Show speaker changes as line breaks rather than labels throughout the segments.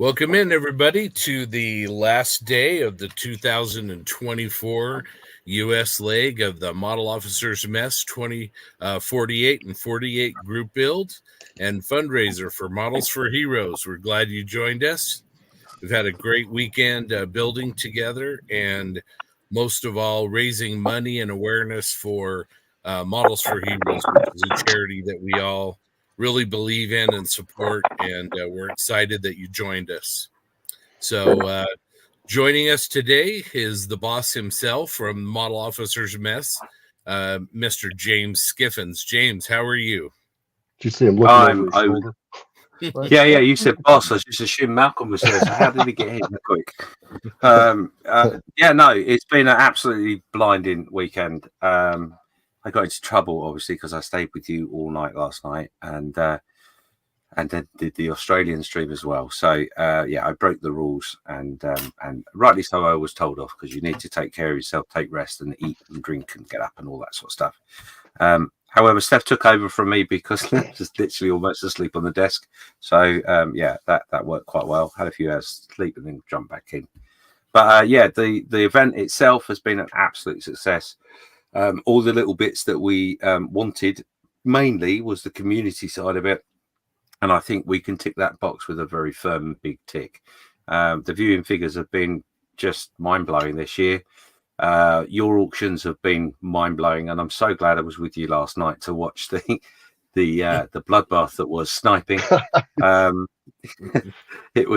Welcome in, everybody, to the last day of the 2024 U.S. leg of the Model Officers Mess 2048 and 48 group build and fundraiser for Models for Heroes. We're glad you joined us. We've had a great weekend building together and most of all, raising money and awareness for Models for Heroes, which is a charity that we all really believe in and support, and we're excited that you joined us. So joining us today is the boss himself from Model Officers Mess, Mr. James Skiffins. James, how are you?
Did you see him looking over his shoulder?
Yeah, you said boss. I just assumed Malcolm was there. So how did he get here that quick? It's been an absolutely blinding weekend. I got into trouble, obviously, because I stayed with you all night last night and then did the Australian stream as well. So, I broke the rules and rightly so I was told off because you need to take care of yourself, take rest and eat and drink and get up and all that sort of stuff. However, Steph took over from me because I was literally almost asleep on the desk. So, that worked quite well. Had a few hours sleep and then jumped back in. But, the event itself has been an absolute success. All the little bits that we wanted mainly was the community side of it. And I think we can tick that box with a very firm big tick. The viewing figures have been just mind-blowing this year. Your auctions have been mind-blowing. And I'm so glad I was with you last night to watch the bloodbath that was sniping. It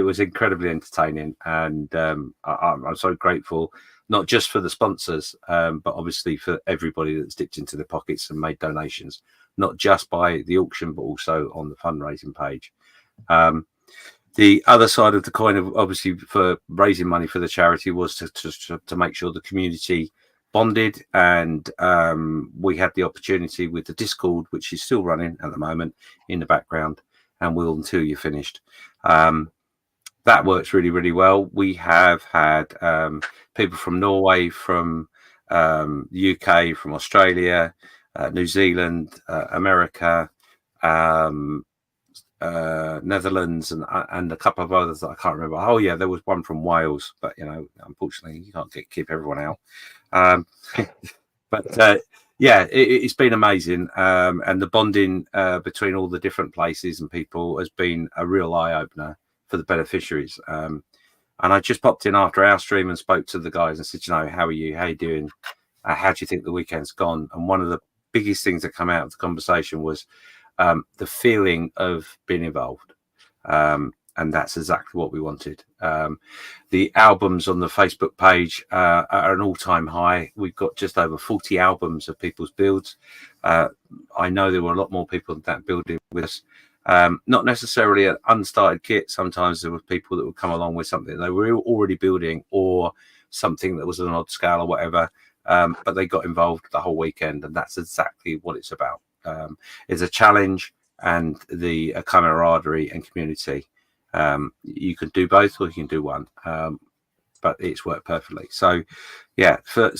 was incredibly entertaining. And I'm so grateful. Not just for the sponsors, but obviously for everybody that's dipped into their pockets and made donations, not just by the auction, but also on the fundraising page. The other side of the coin of obviously for raising money for the charity was to make sure the community bonded. And we had the opportunity with the Discord, which is still running at the moment in the background and will until you're finished. That works really, really well. We have had people from Norway, from the UK, from Australia, New Zealand, America, Netherlands, and a couple of others that I can't remember. Oh, yeah, there was one from Wales, but, unfortunately, you can't keep everyone out. It's been amazing. And the bonding between all the different places and people has been a real eye-opener for the beneficiaries. And I just popped in after our stream and spoke to the guys and said, how are you? How you doing? How do you think the weekend's gone? And one of the biggest things that come out of the conversation was the feeling of being involved. And that's exactly what we wanted. The albums on the Facebook page are an all-time high. We've got just over 40 albums of people's builds. I know there were a lot more people that building with us. Not necessarily an unstarted kit. Sometimes there were people that would come along with something they were already building or something that was an odd scale or whatever, but they got involved the whole weekend, and that's exactly what it's about. It's a challenge and the camaraderie and community. You can do both or you can do one, but it's worked perfectly. So, for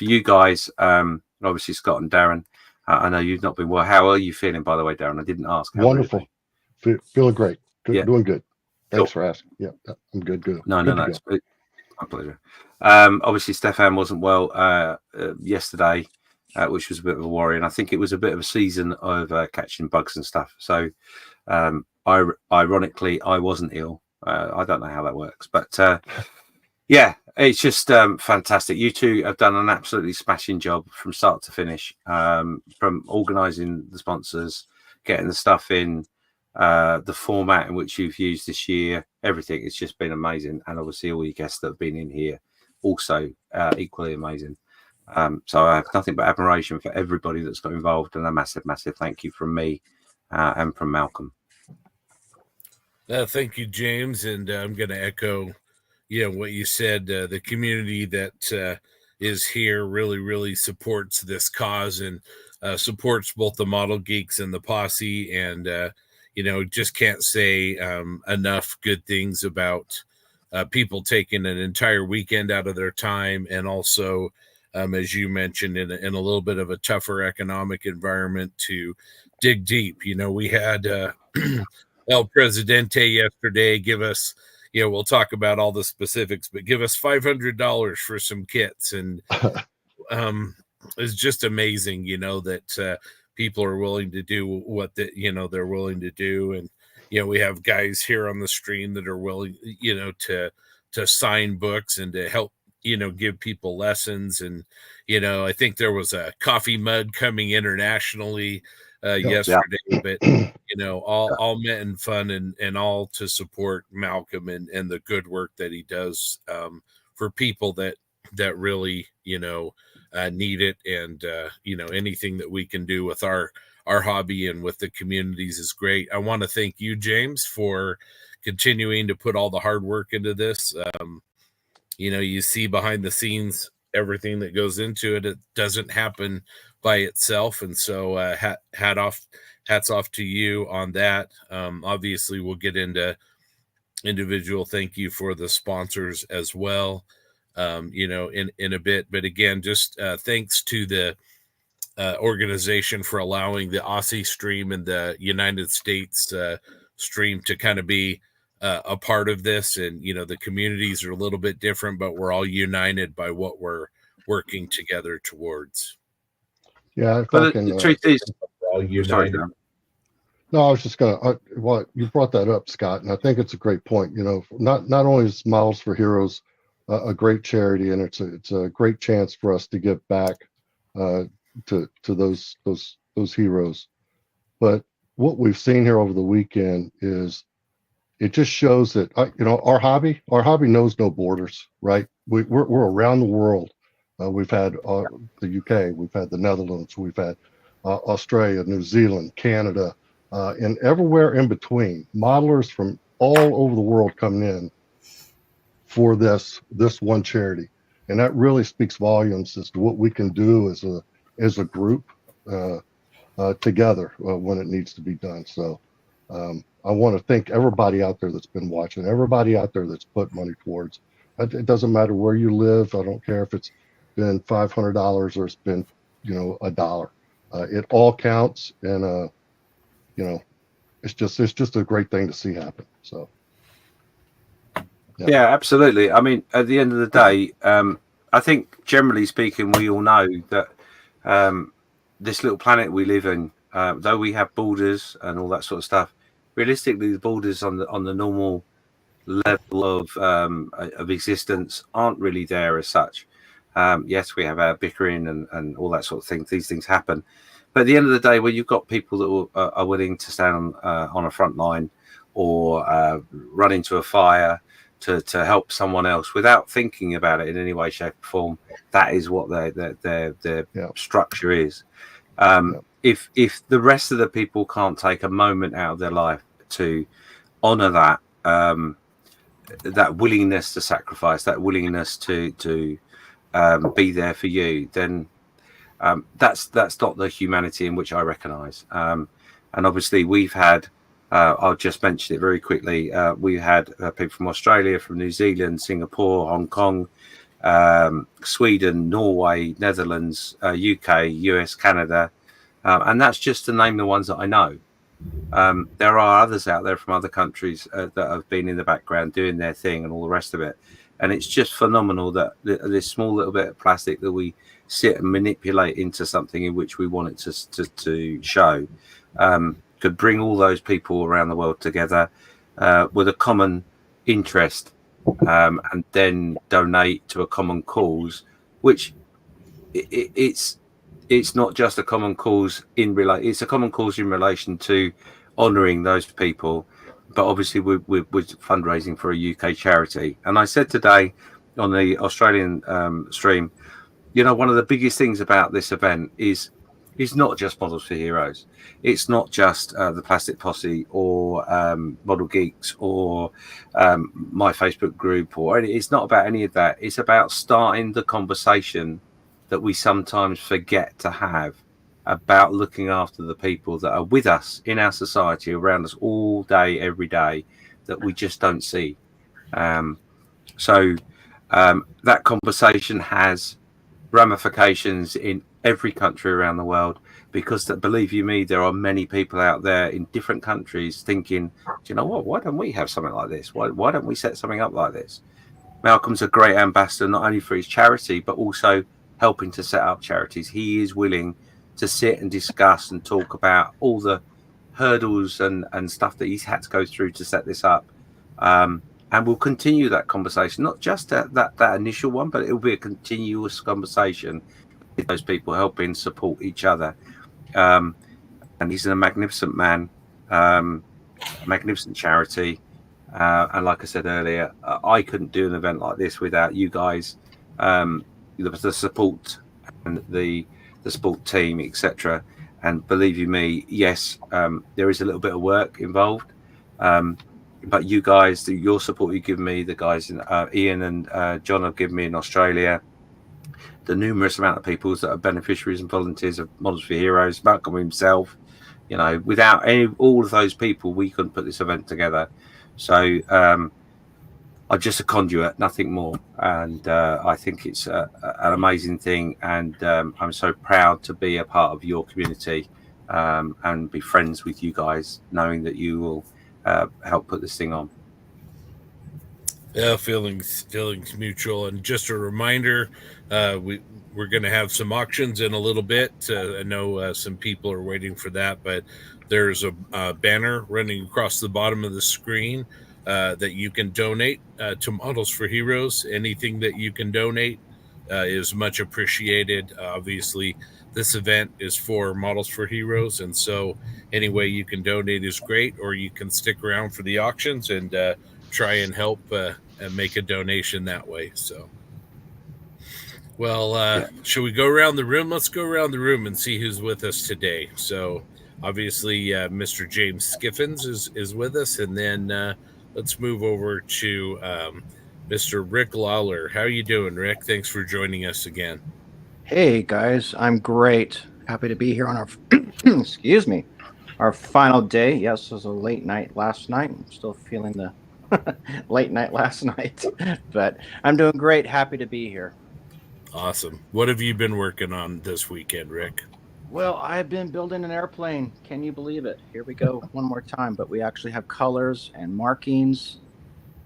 you guys, obviously Scott and Darren, I know you've not been well. How are you feeling, by the way, Darren? I didn't ask.
Wonderful. Feeling great. Doing good. Thanks
Cool.
for asking. Yeah, I'm good.
No, it's my pleasure. Obviously, Stefan wasn't well yesterday, which was a bit of a worry. And I think it was a bit of a season of catching bugs and stuff. So, ironically, I wasn't ill. I don't know how that works. But, it's just fantastic. You two have done an absolutely smashing job from start to finish, from organising the sponsors, getting the stuff in, the format in which you've used this year, everything. It's just been amazing. And obviously all your guests that have been in here also equally amazing. So I have nothing but admiration for everybody that's got involved, and a massive, massive thank you from me and from Malcolm.
Thank you, James. And I'm going to echo what you said. The community that is here really, really supports this cause and supports both the Model Geeks and the Posse. And, just can't say enough good things about people taking an entire weekend out of their time. And also, as you mentioned, in a little bit of a tougher economic environment, to dig deep. We had El Presidente yesterday. Give us, we'll talk about all the specifics, but give us $500 for some kits. And it's just amazing, that people are willing to do what they're willing to do. And, we have guys here on the stream that are willing, to sign books and to help, give people lessons. And, I think there was a coffee mug coming internationally yesterday, but all meant in fun and all to support Malcolm and the good work that he does for people that really need it. And anything that we can do with our hobby and with the communities is great. I want to thank you, James, for continuing to put all the hard work into this. You see behind the scenes everything that goes into it. It doesn't happen by itself, and so hats off to you on that. Obviously we'll get into individual thank you for the sponsors as well, in a bit. But again, just thanks to the organization for allowing the Aussie stream and the United States stream to kind of be a part of this. And the communities are a little bit different, but we're all united by what we're working together towards.
Yeah,
but the truth is, sorry,
no, I was just gonna. You brought that up, Scott, and I think it's a great point. Not only is Models for Heroes a great charity, and it's a great chance for us to give back to those heroes, but what we've seen here over the weekend is it just shows that our hobby knows no borders, right? We're around the world. We've had the UK, we've had the Netherlands, we've had Australia, New Zealand, Canada, and everywhere in between. Modelers from all over the world coming in for this one charity, and that really speaks volumes as to what we can do as a group together when it needs to be done. So I want to thank everybody out there that's been watching, everybody out there that's put money towards. It doesn't matter where you live. I don't care if it's been $500 or it's been $1. It all counts, and it's just a great thing to see happen. So
yeah, absolutely. I mean, at the end of the day, I think generally speaking, we all know that this little planet we live in, though we have borders and all that sort of stuff, realistically, the borders on the normal level of existence aren't really there as such. Yes, we have our bickering and all that sort of thing. These things happen. But at the end of the day, when you've got people that are willing to stand on a front line or run into a fire to help someone else without thinking about it in any way, shape, or form, that is what their structure is. If the rest of the people can't take a moment out of their life to honour that willingness to sacrifice, that willingness to be there for you, then that's not the humanity in which I recognise. And obviously we've had, I'll just mention it very quickly, we had people from Australia, from New Zealand, Singapore, Hong Kong, Sweden, Norway, Netherlands, UK, US, Canada, and that's just to name the ones that I know. There are others out there from other countries that have been in the background doing their thing and all the rest of it. And it's just phenomenal that this small little bit of plastic that we sit and manipulate into something in which we want it to show could bring all those people around the world together with a common interest, and then donate to a common cause, which it's not just a common cause it's a common cause in relation to honouring those people. But obviously we're fundraising for a UK charity. And I said today on the Australian stream, one of the biggest things about this event is not just Models for Heroes. It's not just the Plastic Posse or Model Geeks or my Facebook group, it's not about any of that. It's about starting the conversation that we sometimes forget to have about looking after the people that are with us in our society, around us all day, every day, that we just don't see. So that conversation has ramifications in every country around the world. because believe you me, there are many people out there in different countries thinking, do you know what? Why don't we have something like this? Why don't we set something up like this? Malcolm's a great ambassador, not only for his charity, but also helping to set up charities. He is willing to sit and discuss and talk about all the hurdles and stuff that he's had to go through to set this up. And we'll continue that conversation, not just that initial one, but it will be a continuous conversation with those people helping support each other. And he's a magnificent man, a magnificent charity. And like I said earlier, I couldn't do an event like this without you guys, the support and the support team, etc. And believe you me, yes, there is a little bit of work involved. But you guys, your support you give me, the guys in Ian and John have given me in Australia, the numerous amount of people that are beneficiaries and volunteers of Models for Heroes, Malcolm himself, without all of those people, we couldn't put this event together. So I'm just a conduit, nothing more. And I think it's an amazing thing. And I'm so proud to be a part of your community and be friends with you guys, knowing that you will help put this thing on.
Yeah, feelings mutual. And just a reminder, we're going to have some auctions in a little bit. I know some people are waiting for that, but there's a banner running across the bottom of the screen that you can donate to Models for Heroes. Anything that you can donate is much appreciated. Obviously, this event is for Models for Heroes, and so any way you can donate is great, or you can stick around for the auctions and try and help and make a donation that way. So, well, should we go around the room? Let's go around the room and see who's with us today. So, obviously, Mr. James Skiffins is with us, and then let's move over to Mr. Rick Lawler. How are you doing, Rick? Thanks for joining us again.
Hey guys, I'm great. Happy to be here on our excuse me, our final day. Yes, it was a late night last night. I'm still feeling the late night last night, but I'm doing great. Happy to be here.
Awesome. What have you been working on this weekend, Rick?
Well, I've been building an airplane. Can you believe it? Here we go one more time, but we actually have colors and markings,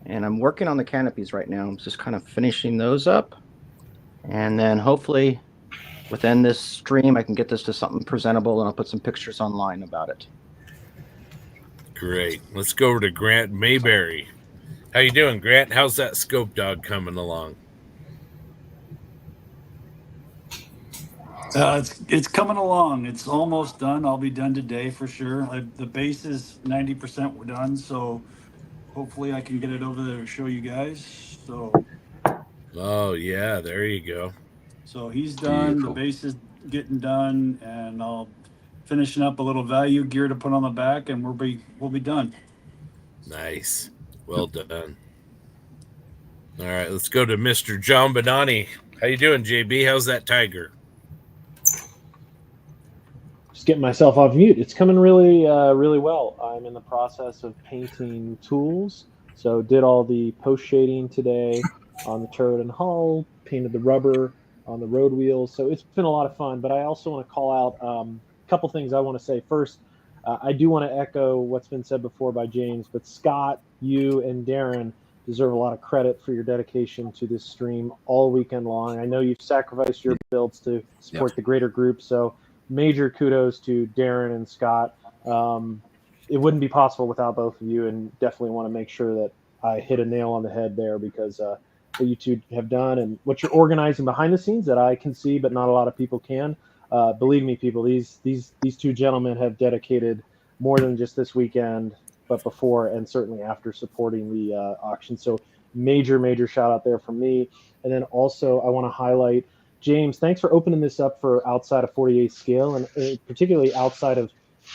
and I'm working on the canopies right now. I'm just kind of finishing those up, and then hopefully within this stream, I can get this to something presentable, and I'll put some pictures online about it.
Great. Let's go over to Grant Mayberry. How you doing, Grant? How's that scope dog coming along?
It's coming along. It's almost done. I'll be done today for sure. The base is 90% done, so hopefully I can get it over there to show you guys. So.
Oh yeah, there you go.
So he's done. Beautiful. The base is getting done, and I'll finishing up a little value gear to put on the back, and we'll be done.
Nice, well done. All right, let's go to Mr. John Benani. How you doing, JB? How's that tiger?
Just getting myself off mute. It's coming really well. I'm in the process of painting tools, so did all the post shading today on the turret and hull, painted the rubber on the road wheels. So it's been a lot of fun, but I also want to call out a couple things I want to say. First, I do want to echo what's been said before by James, but Scott, you and Darren deserve a lot of credit for your dedication to this stream all weekend long. I know you've sacrificed your builds to support the greater group, so major kudos to Darren and Scott. It wouldn't be possible without both of you, and definitely want to make sure that I hit a nail on the head there, because what you two have done and what you're organizing behind the scenes that I can see, but not a lot of people can. Believe me, people, these two gentlemen have dedicated more than just this weekend, but before and certainly after supporting the auction. So major shout out there from me. And then also I want to highlight, James, thanks for opening this up for outside of 48 scale, and particularly outside of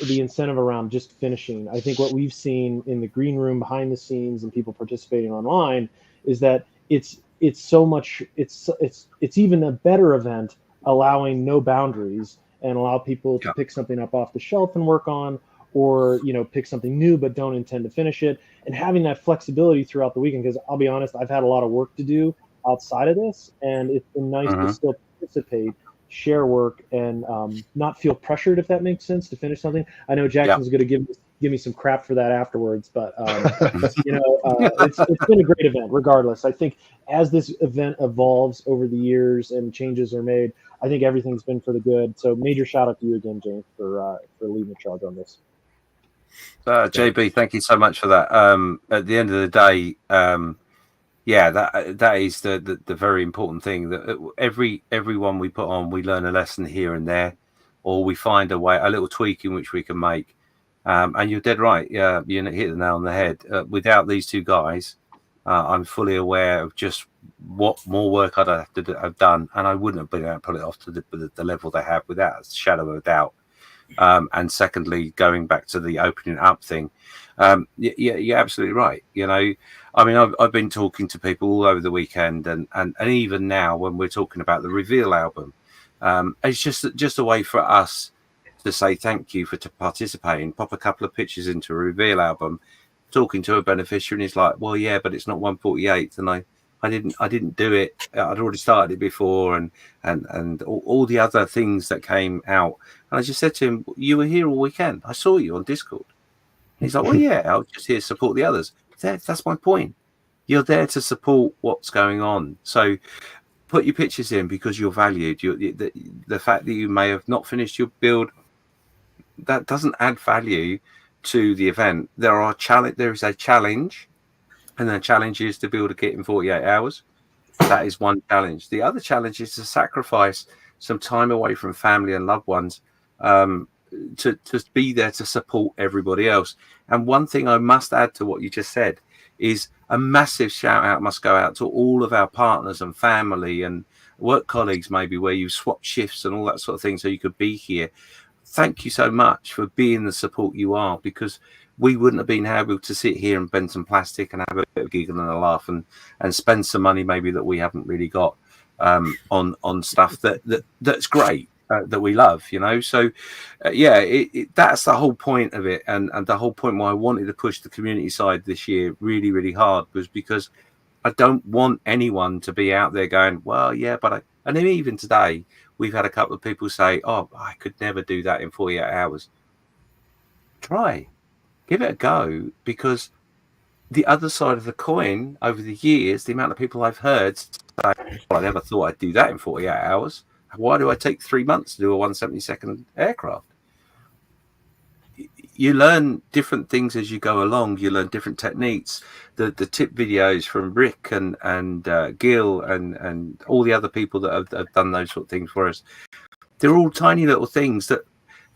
the incentive around just finishing. I think what we've seen in the green room behind the scenes and people participating online is that it's so much, it's even a better event, allowing no boundaries and allow people to pick something up off the shelf and work on, or pick something new but don't intend to finish it, and having that flexibility throughout the weekend. Because I'll be honest, I've had a lot of work to do outside of this, and it's been nice to still participate share work, and not feel pressured, if that makes sense, to finish something. I know Jackson's going to give me some crap for that afterwards, but it's been a great event regardless. I think as this event evolves over the years and changes are made, I think everything's been for the good. So major shout out to you again, James, for leading the charge on this.
JB, thank you so much for that. At the end of the day, that is the very important thing, that everyone we put on, we learn a lesson here and there, or we find a way, a little tweak in which we can make. And you're dead right. Yeah, you hit the nail on the head. Without these two guys, I'm fully aware of just what more work I'd have to have done, and I wouldn't have been able to pull it off to the level they have, without a shadow of a doubt. And secondly, going back to the opening up thing, you're absolutely right. I mean, I've been talking to people all over the weekend, and even now when we're talking about the Reveal album, it's just a way for us to say thank you for participating. Pop a couple of pictures into a Reveal album, talking to a beneficiary, and he's like, "Well, yeah, but it's not 1/48," and I didn't do it. I'd already started it before, and all the other things that came out. And I just said to him, "You were here all weekend. I saw you on Discord." And he's like, "Well, yeah, I was just here to support the others." That's my point. You're there to support what's going on. So put your pictures in because you're valued. The fact that you may have not finished your build, that doesn't add value to the event. There is a challenge, and the challenge is to build a kit in 48 hours. That is one challenge. The other challenge is to sacrifice some time away from family and loved ones, to be there to support everybody else. And one thing I must add to what you just said is a massive shout out must go out to all of our partners and family and work colleagues, maybe where you swap shifts and all that sort of thing so you could be here. Thank you so much for being the support you are, because we wouldn't have been able to sit here and bend some plastic and have a bit of giggle and a laugh and spend some money maybe that we haven't really got on stuff that's great, that we love, So that's the whole point of it, and the whole point why I wanted to push the community side this year really, really hard was because I don't want anyone to be out there going, well, yeah, but and then even today we've had a couple of people say, oh, I could never do that in 48 hours. Try. Give it a go, because the other side of the coin over the years, the amount of people I've heard say, well, I never thought I'd do that in 48 hours. Why do I take 3 months to do a 172nd aircraft? You learn different things as you go along. You learn different techniques. The tip videos from Rick and Gil and all the other people that have done those sort of things for us, they're all tiny little things that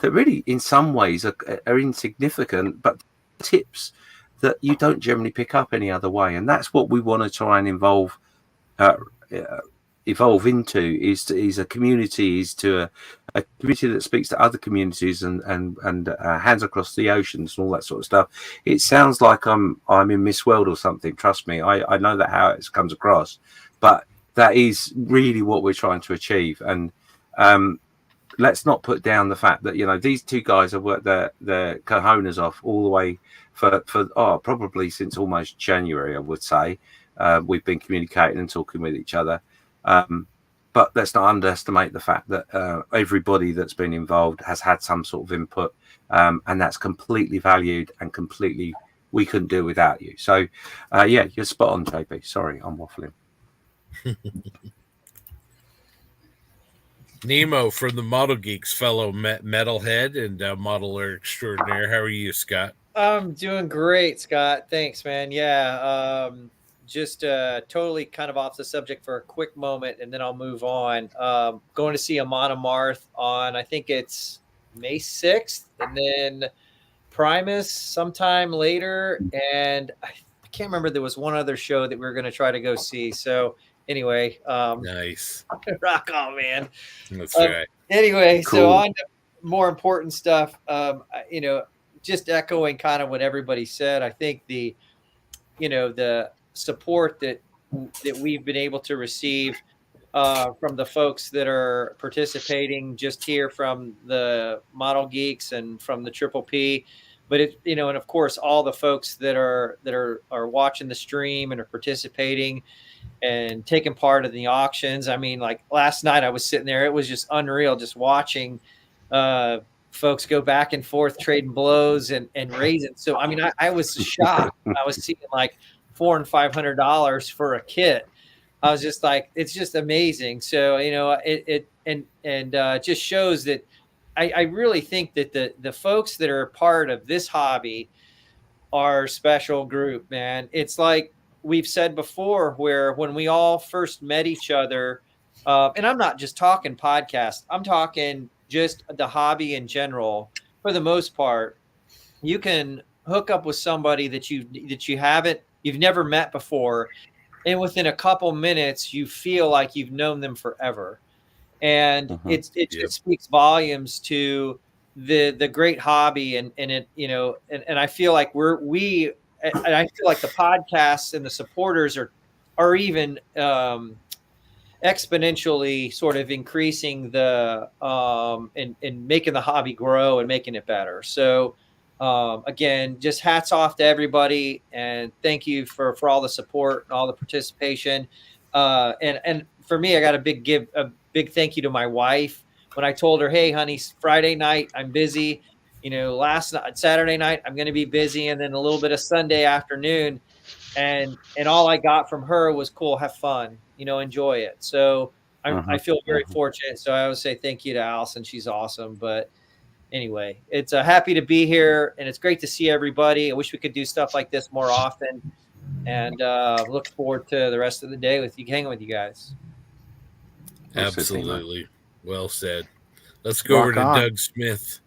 really in some ways are insignificant, but tips that you don't generally pick up any other way. And that's what we want to try and evolve into, is a community, is to a community that speaks to other communities and hands across the oceans and all that sort of stuff. It sounds like I'm in Miss World or something. Trust me, I know that how it comes across, but that is really what we're trying to achieve. And let's not put down the fact that these two guys have worked their cojones off all the way for probably since almost January, I would say. We've been communicating and talking with each other. But let's not underestimate the fact that everybody that's been involved has had some sort of input, and that's completely valued and completely, we couldn't do without you. So, you're spot on, JP. Sorry, I'm waffling.
Nemo from the Model Geeks, fellow metalhead and modeler extraordinaire. How are you, Scott?
I'm doing great, Scott. Thanks, man. Yeah. Just totally kind of off the subject for a quick moment, and then I'll move on. Going to see Amon Amarth on, I think it's May 6th, and then Primus sometime later. And I can't remember, there was one other show that we were going to try to go see. So anyway,
nice.
Rock on, man.
That's right.
Anyway,
Cool.
So on to more important stuff. Just echoing kind of what everybody said. I think the support that we've been able to receive from the folks that are participating just here from the Model Geeks and from the Triple P, but it, and of course, all the folks that are watching the stream and are participating and taking part in the auctions. I mean, like last night I was sitting there, it was just unreal, just watching folks go back and forth trading blows and raising. So, I mean, I was shocked. I was seeing like $400 and $500 for a kit. I was just like, it's just amazing. So, it just shows that I really think that the folks that are a part of this hobby are a special group, man. It's like we've said before, where when we all first met each other, and I'm not just talking podcast, I'm talking just the hobby in general. For the most part, you can hook up with somebody that you've never met before, and within a couple minutes, you feel like you've known them forever. And it just speaks volumes to the great hobby, and it, and I feel like and I feel like the podcasts and the supporters are even exponentially sort of increasing the and making the hobby grow and making it better. So again, just hats off to everybody, and thank you for all the support and all the participation. And for me, I got a big thank you to my wife. When I told her, hey, honey, Friday night, I'm busy. Last night, Saturday night, I'm going to be busy. And then a little bit of Sunday afternoon. And all I got from her was, cool, have fun, enjoy it. So I feel very fortunate. So I always say thank you to Allison. She's awesome. But anyway, it's happy to be here, and it's great to see everybody. I wish we could do stuff like this more often, and look forward to the rest of the day hanging with you guys.
Absolutely. Well said. Let's go over to Doug Smith.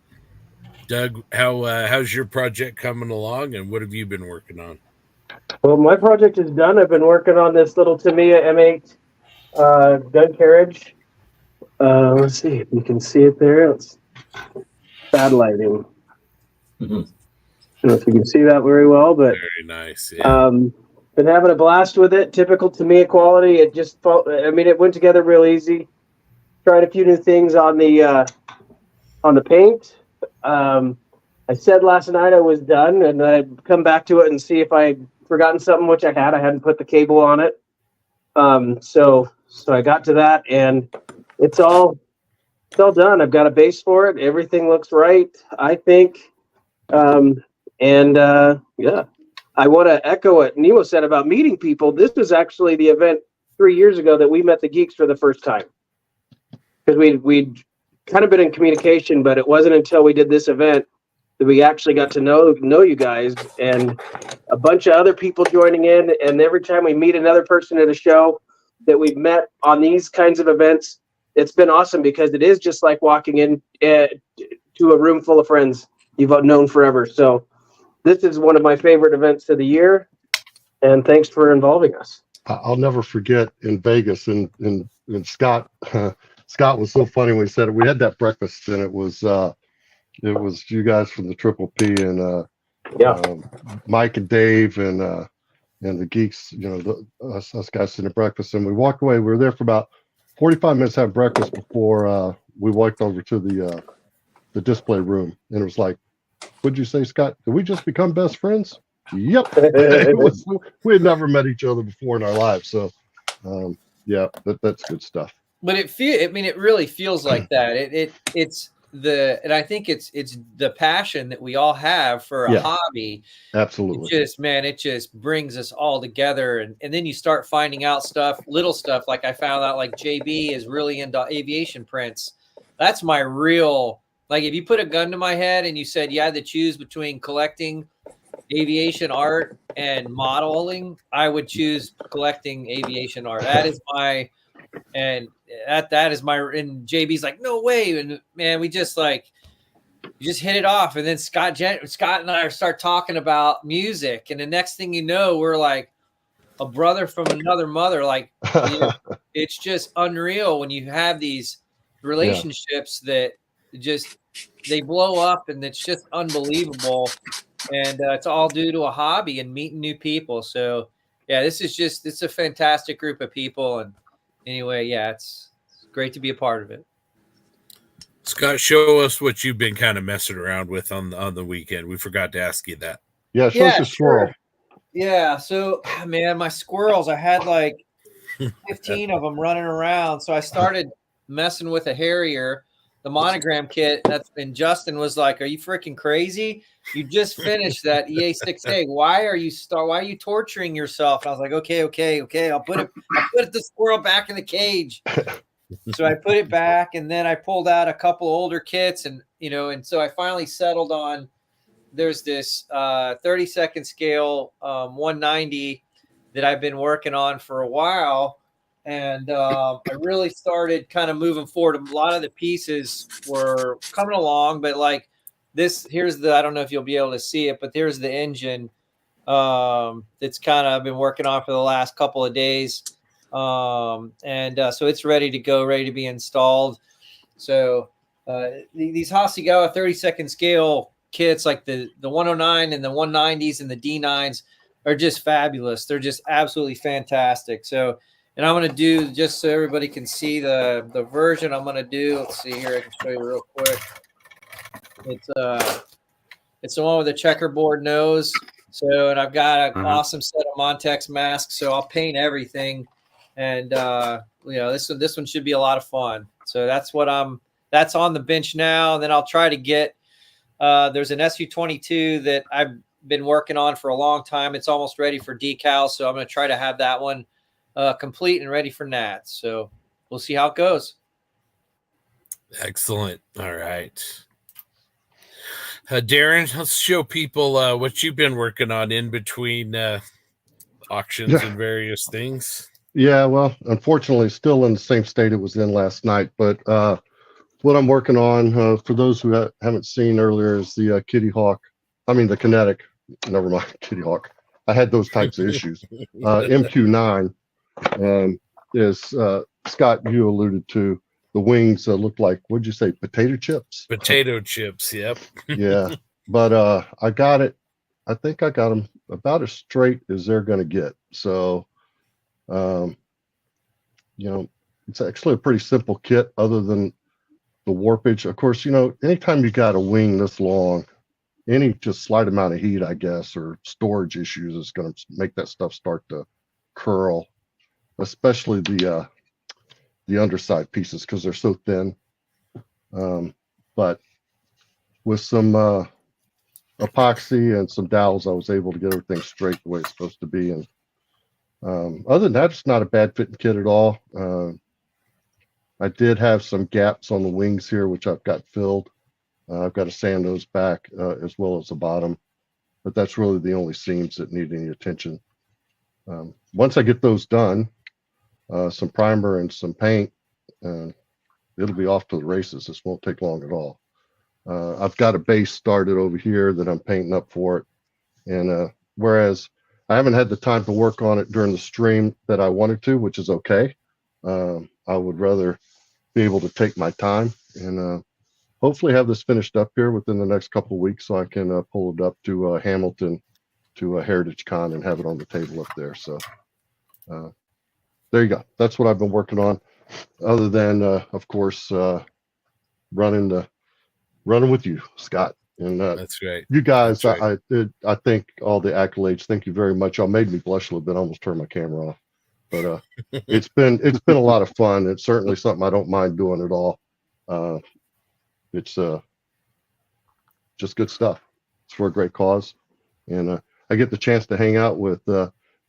Doug, how's your project coming along, and what have you been working on?
Well, my project is done. I've been working on this little Tamiya M8 gun carriage. Let's see if you can see it there. It's bad lighting. I don't know if you can see that very well, but
very nice. Yeah.
Been having a blast with it. Typical Tamiya quality. It went together real easy. Tried a few new things on the paint. I said last night I was done, and I'd come back to it and see if I'd forgotten something, which I had. I hadn't put the cable on it. So I got to that, and it's all done. I've got a base for it. Everything looks right, I think. Yeah. I want to echo what Nemo said about meeting people. This was actually the event 3 years ago that we met the geeks for the first time. Because we'd kind of been in communication, but it wasn't until we did this event that we actually got to know you guys, and a bunch of other people joining in. And every time we meet another person at a show that we've met on these kinds of events, it's been awesome, because it is just like walking in to a room full of friends you've known forever. So this is one of my favorite events of the year, and thanks for involving us.
I'll never forget in Vegas, and Scott. Scott was so funny when he said it. We had that breakfast, and it was you guys from the Triple P, and Mike and Dave, and the geeks. Us guys sitting at breakfast, and we walked away. We were there for about 45 minutes having breakfast before we walked over to the display room, and it was like, "What'd you say, Scott? Did we just become best friends?" Yep. We had never met each other before in our lives, so that's good stuff.
But it really feels like that. And I think it's the passion that we all have for a hobby.
Absolutely.
It just brings us all together. And then you start finding out little stuff. Like I found out, like JB is really into aviation prints. That's my real, like, if you put a gun to my head and you said you had to choose between collecting aviation art and modeling, I would choose collecting aviation art. That is my, and that is my, and JB's like, no way. And man, we just hit it off. And then Scott and I start talking about music. And the next thing you know, we're like a brother from another mother. Like, it's just unreal when you have these relationships that just, they blow up, and it's just unbelievable. And it's all due to a hobby and meeting new people. So it's a fantastic group of people. And anyway, it's great to be a part of it.
Scott, show us what you've been kind of messing around with on the weekend. We forgot to ask you that.
Yeah, show us your squirrel.
Yeah, so man, my squirrels, I had like 15 of them running around. So I started messing with a Harrier, the monogram kit. And Justin was like, "Are you freaking crazy? You just finished that EA6A. Why are you torturing yourself?" And I was like, okay. I'll put the squirrel back in the cage. So I put it back, and then I pulled out a couple older kits, and so I finally settled on. There's this 30-second scale 190 that I've been working on for a while, and I really started kind of moving forward. A lot of the pieces were coming along, but like this, I don't know if you'll be able to see it, but there's the engine that's kind of I've been working on for the last couple of days. So it's ready to go, ready to be installed. So these Hasegawa 30-second scale kits, like the 109 and the 190s and the D9s, are just fabulous. They're just absolutely fantastic. So, and I'm going to do, just so everybody can see the version I'm going to do. Let's see here. I can show you real quick. It's the one with the checkerboard nose. So, and I've got an awesome set of Montex masks. So I'll paint everything. And, this one should be a lot of fun. So that's on the bench now. And then I'll try to get, there's an SU-22 that I've been working on for a long time. It's almost ready for decals. So I'm going to try to have that one complete and ready for Nats. So we'll see how it goes.
Excellent. All right. Darren, let's show people what you've been working on in between auctions and various things.
Yeah, well, unfortunately, still in the same state it was in last night. But what I'm working on, for those who haven't seen earlier, is the the Kinetic. Never mind, Kitty Hawk. I had those types of issues. MQ9 is, Scott, you alluded to, the wings look like, what'd you say, potato chips?
Potato chips, yep.
Yeah, but I got it. I think I got them about as straight as they're going to get. So, it's actually a pretty simple kit other than the warpage. Of course, anytime you got a wing this long, any just slight amount of heat, I guess, or storage issues is going to make that stuff start to curl, especially the underside pieces because they're so thin. But with some epoxy and some dowels, I was able to get everything straight the way it's supposed to be. And other than that, it's not a bad fitting kit at all. I did have some gaps on the wings here, which I've got filled. I've got to sand those back as well as the bottom, but that's really the only seams that need any attention. Once I get those done, some primer and some paint, it'll be off to the races. This won't take long at all. I've got a base started over here that I'm painting up for it. And whereas I haven't had the time to work on it during the stream that I wanted to, which is okay. I would rather be able to take my time and hopefully have this finished up here within the next couple of weeks so I can pull it up to Hamilton to Heritage Con and have it on the table up there. So there you go. That's what I've been working on. Other than, of course, running with you, Scott. And
that's great.
You guys,
that's right.
I think all the accolades. Thank you very much. Y'all made me blush a little bit. I almost turned my camera off. But it's been a lot of fun. It's certainly something I don't mind doing at all. It's just good stuff. It's for a great cause, and I get the chance to hang out with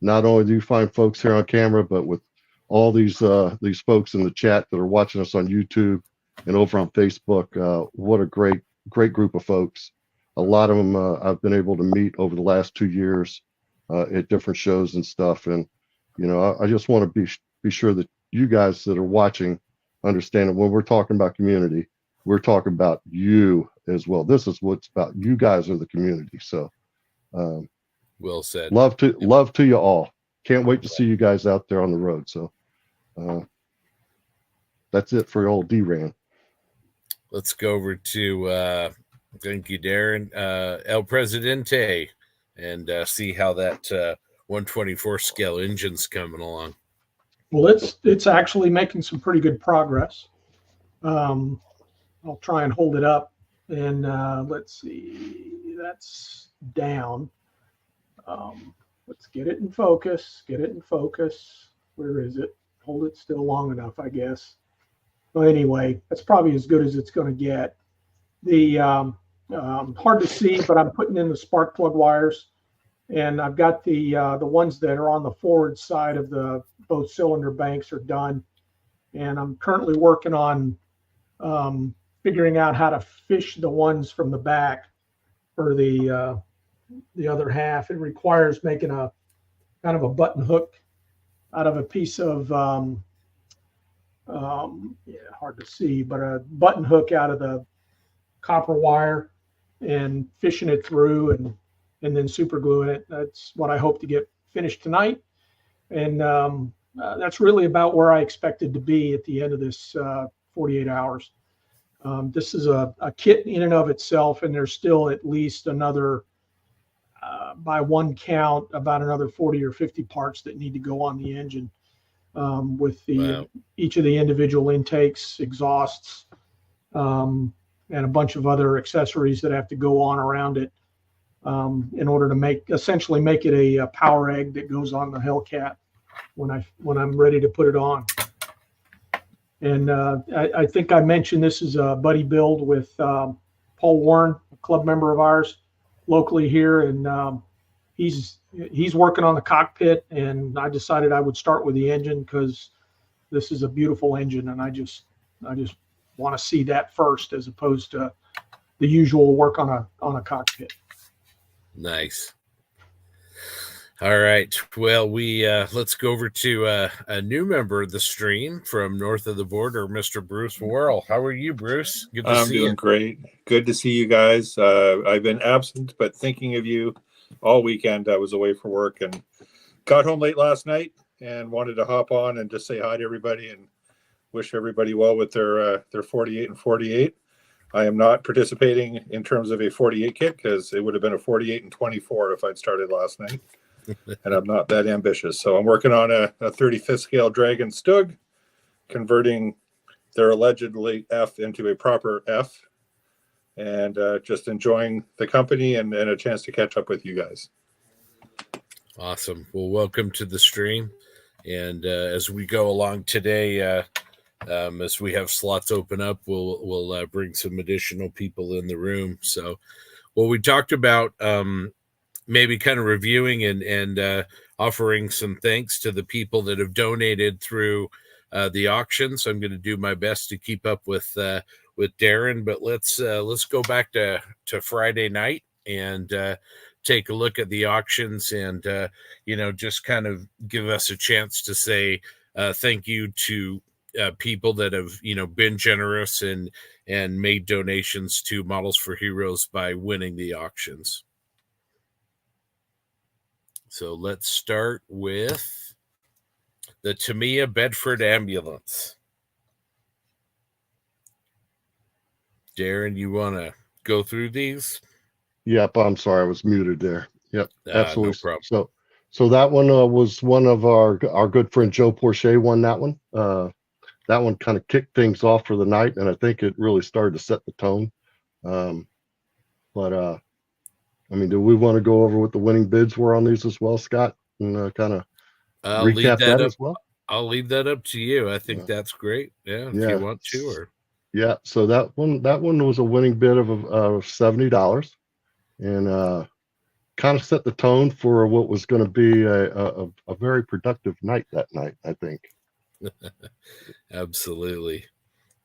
not only do you fine folks here on camera, but with all these folks in the chat that are watching us on YouTube and over on Facebook. What a great group of folks. A lot of them I've been able to meet over the last 2 years at different shows and stuff. And I just want to be sure that you guys that are watching understand that when we're talking about community, we're talking about you as well. This is what's about. You guys are the community. So,
well said.
Love to you all. Can't wait to see you guys out there on the road. So, that's it for old D-Ran.
Let's go over to thank you, Darren, El Presidente, and see how that 124 scale engine's coming along.
Well, it's actually making some pretty good progress. I'll try and hold it up. And let's see, that's down. Let's get it in focus. Get it in focus. Where is it? Hold it still long enough, I guess. Well, anyway, that's probably as good as it's going to get. The hard to see, but I'm putting in the spark plug wires, and I've got the ones that are on the forward side of the both cylinder banks are done, and I'm currently working on figuring out how to fish the ones from the back for the other half. It requires making a kind of a button hook out of a piece of hard to see, but a button hook out of the copper wire and fishing it through and then super gluing it. That's what I hope to get finished tonight. And that's really about where I expected to be at the end of this 48 hours. This is a kit in and of itself, and there's still at least another, by one count, about another 40 or 50 parts that need to go on the engine with each of the individual intakes, exhausts, and a bunch of other accessories that have to go on around it in order to essentially make it a power egg that goes on the Hellcat when I'm ready to put it on. And I think I mentioned this is a buddy build with Paul Warren, a club member of ours locally here, and he's working on the cockpit, and I decided I would start with the engine because this is a beautiful engine, and I just want to see that first as opposed to the usual work on a cockpit.
Nice. All right. Well, we let's go over to a new member of the stream from north of the border, Mr. Bruce Worrell. How are you, Bruce? Good to see you.
I'm doing great. Good to see you guys. I've been absent, but thinking of you all weekend. I was away for work and got home late last night and wanted to hop on and just say hi to everybody and wish everybody well with their 48 and 48. I am not participating in terms of a 48 kit because it would have been a 48 and 24 if I'd started last night. And I'm not that ambitious. So I'm working on a 35th scale Dragon Stug, converting their allegedly F into a proper F, and just enjoying the company and a chance to catch up with you guys.
Awesome. Well, welcome to the stream. And as we go along today, as we have slots open up, we'll bring some additional people in the room. So, well, we talked about maybe kind of reviewing and offering some thanks to the people that have donated through the auction. So I'm going to do my best to keep up with Darren, but let's go back to Friday night and take a look at the auctions and just kind of give us a chance to say thank you to people that have been generous and made donations to Models for Heroes by winning the auctions. So let's start with the Tamiya Bedford ambulance. Darren, you want to go through these?
Yep, I'm sorry, I was muted there. Yep, absolutely.
No problem.
So that one was one of our good friend Joe Porcher won that one. That one kind of kicked things off for the night, and I think it really started to set the tone. Do we want to go over what the winning bids were on these as well, Scott, and kind of recap that as well?
I'll leave that up to you. I think that's great. Yeah, if you want to. Or
yeah. So that one was a winning bid of $70, and kind of set the tone for what was going to be a very productive night that night, I think.
Absolutely.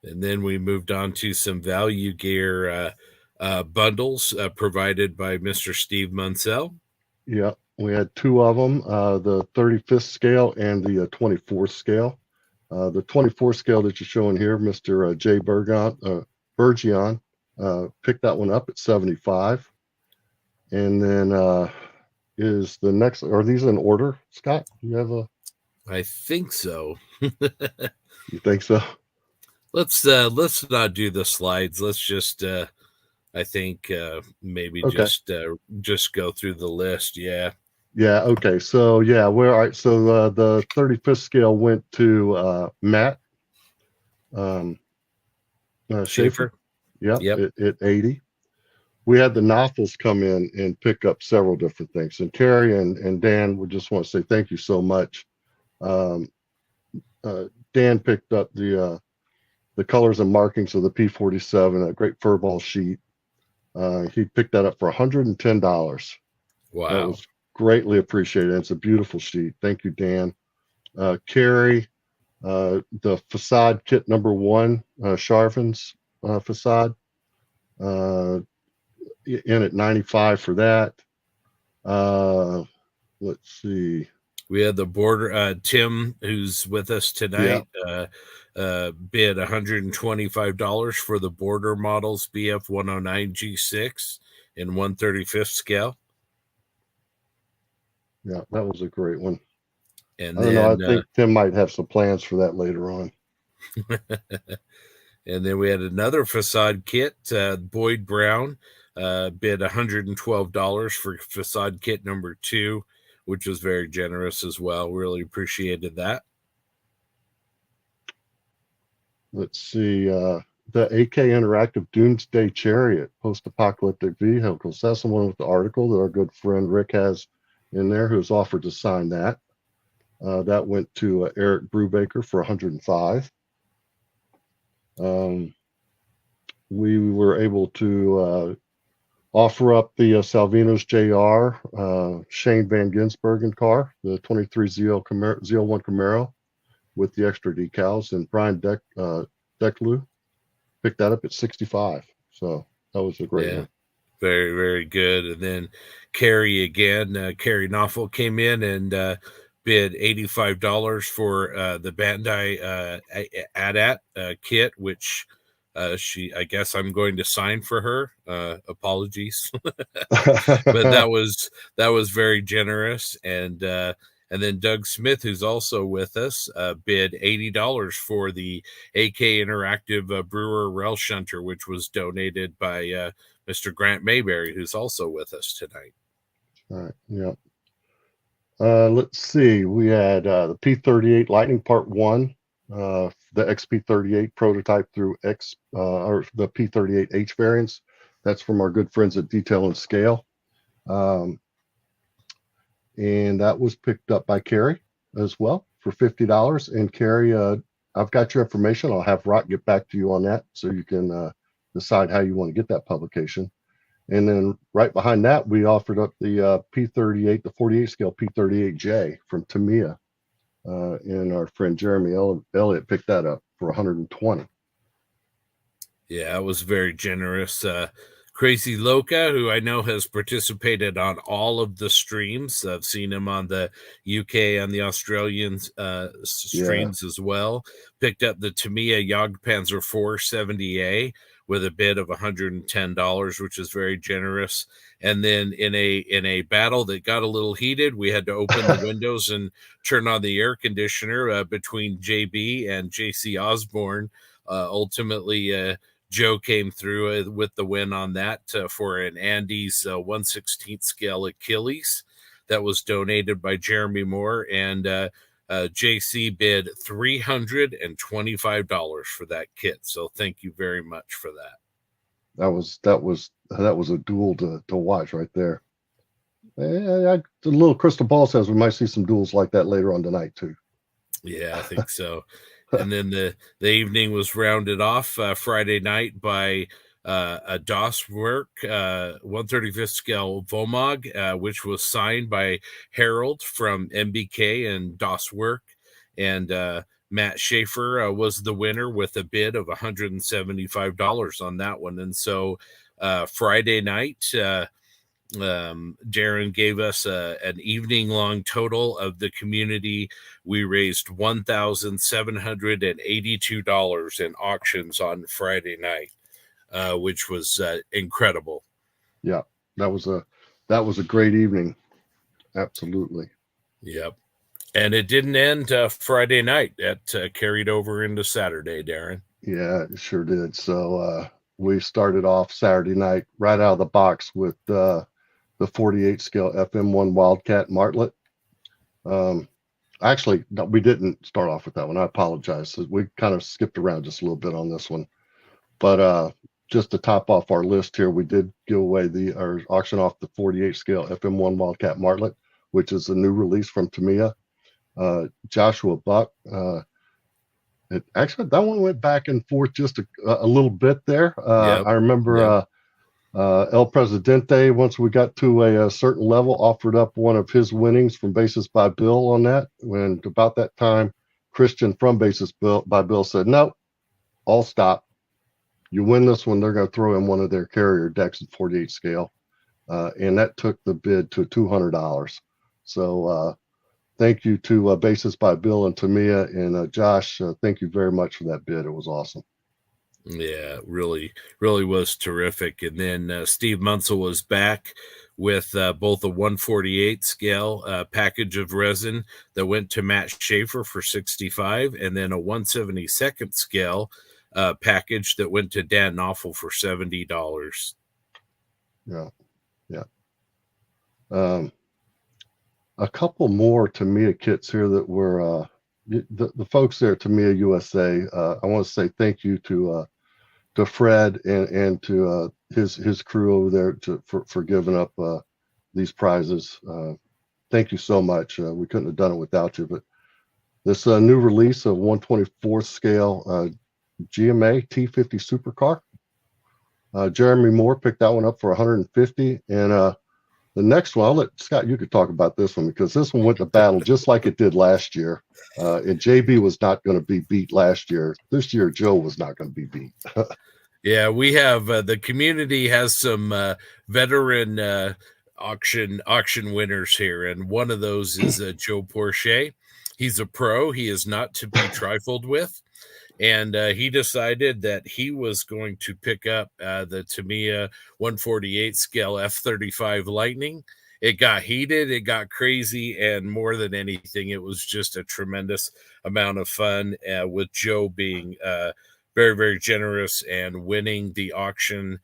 And then we moved on to some value gear bundles provided by Mr. Steve Munsell.
Yeah, we had two of them, the 35th scale and the 24th scale. The 24th scale that you're showing here, Mr. Jay Bergion picked that one up at 75. And then is the next, are these in order, Scott? Do you have
I think so.
You think so?
Let's not do the slides. Let's just I think maybe
okay.
just go through the list. Yeah.
Yeah. Okay. So yeah, we're all right. So the 35th scale went to Matt Schaefer. Yep,
Yep.
at 80. We had the Noffels come in and pick up several different things. And Terry and Dan, we just want to say thank you so much. Dan picked up the colors and markings of the P47, a great furball sheet. He picked that up for $110.
Wow.
That was greatly appreciated. It's a beautiful sheet. Thank you, Dan. Carrie, the facade kit number 1, Charvin's facade, in at 95 for that. Let's see.
We had the border Tim, who's with us tonight, bid $125 for the border models BF 109 G6 in 1/35 scale.
Yeah, that was a great one.
And
I don't
then
know. I think Tim might have some plans for that later on.
and then we had another facade kit. Boyd Brown bid $112 for facade kit number 2, which was very generous as well. Really appreciated that.
Let's see. The AK Interactive Doomsday Chariot post-apocalyptic vehicles. That's the one with the article that our good friend Rick has in there, who's offered to sign that. That went to Eric Brubaker for $105. We were able to offer up the Salvino's JR Shane Van Ginsbergen car, the 23 ZL1 Camaro with the extra decals, and Brian Declu picked that up at 65. So that was a great one.
Very, very good. And then Carrie again, Carrie Knoffel came in and bid $85 for the Bandai AT-AT kit, which I guess I'm going to sign for her. Apologies. But that was very generous. And then Doug Smith, who's also with us, bid $80 for the AK Interactive Brewer Rail Shunter, which was donated by Mr. Grant Mayberry, who's also with us tonight.
All right. Yeah. Let's see. We had the P38 Lightning Part 1, the XP38 prototype through or the P38H variants. That's from our good friends at Detail and Scale. And that was picked up by Carrie as well for $50. And Carrie, I've got your information. I'll have Rock get back to you on that so you can decide how you want to get that publication. And then right behind that, we offered up the P38, the 48 scale P38J from Tamiya. And our friend Jeremy Elliott picked that up for $120.
Yeah, it was very generous. Crazy Loca, who I know has participated on all of the streams. I've seen him on the UK and the Australian streams as well. Picked up the Tamiya Jagdpanzer 470A with a bid of $110, which is very generous. And then in a battle that got a little heated, we had to open the windows and turn on the air conditioner between JB and JC Osborne. Ultimately, Joe came through with the win on that for an Andes 1/16 scale Achilles that was donated by Jeremy Moore, and JC bid $325 for that kit. So thank you very much for that.
That was a duel to watch right there. The little crystal ball says we might see some duels like that later on tonight too.
Yeah, I think so. And then the evening was rounded off Friday night by a DOS work 1/35 scale Vomog, which was signed by Harold from MBK and DOS work, and Matt Schaefer was the winner with a bid of $175 on that one. And so Friday night, Darren gave us an evening long total of the community. We raised $1,782 in auctions on Friday night, which was incredible.
Yeah, that was a great evening. Absolutely.
Yep. And it didn't end Friday night. That carried over into Saturday, Darren.
Yeah, it sure did. So we started off Saturday night right out of the box with the 48 scale FM1 Wildcat Martlet. Actually, no, we didn't start off with that one. I apologize. We kind of skipped around just a little bit on this one. But just to top off our list here, we did give away or auction off the 48 scale FM1 Wildcat Martlet, which is a new release from Tamiya. Joshua Buck. Actually, that one went back and forth just a little bit there.
Yep.
I remember El Presidente, once we got to a certain level, offered up one of his winnings from Basis by Bill on that. When about that time, Christian from Basis by Bill said, "No, all stop. You win this one, they're going to throw in one of their carrier decks at 48 scale." And that took the bid to $200. So thank you to Basis by Bill and Tamiya, and Josh, thank you very much for that bid. It was awesome.
Yeah, really was terrific. And then Steve Munsell was back with both a 148 scale package of resin that went to Matt Schaefer for $65, and then a 172nd scale package that went to Dan Knopfel for $70.
Yeah. A couple more Tamiya kits here that were the folks there at Tamiya USA. I want to say thank you to Fred and to his crew over there for giving up these prizes. Thank you so much. We couldn't have done it without you. But this new release of 124th scale GMA T50 Supercar. Jeremy Moore picked that one up for $150, and the next one, I'll let Scott, you could talk about this one, because this one went to battle just like it did last year. And JB was not going to be beat last year. This year, Joe was not going to be beat.
Yeah, we have the community has some veteran auction winners here, and one of those is Joe Porcher. He's a pro. He is not to be trifled with. And he decided that he was going to pick up the Tamiya 148 scale F-35 Lightning. It got heated, it got crazy, and more than anything, it was just a tremendous amount of fun, with Joe being very, very generous and winning the auction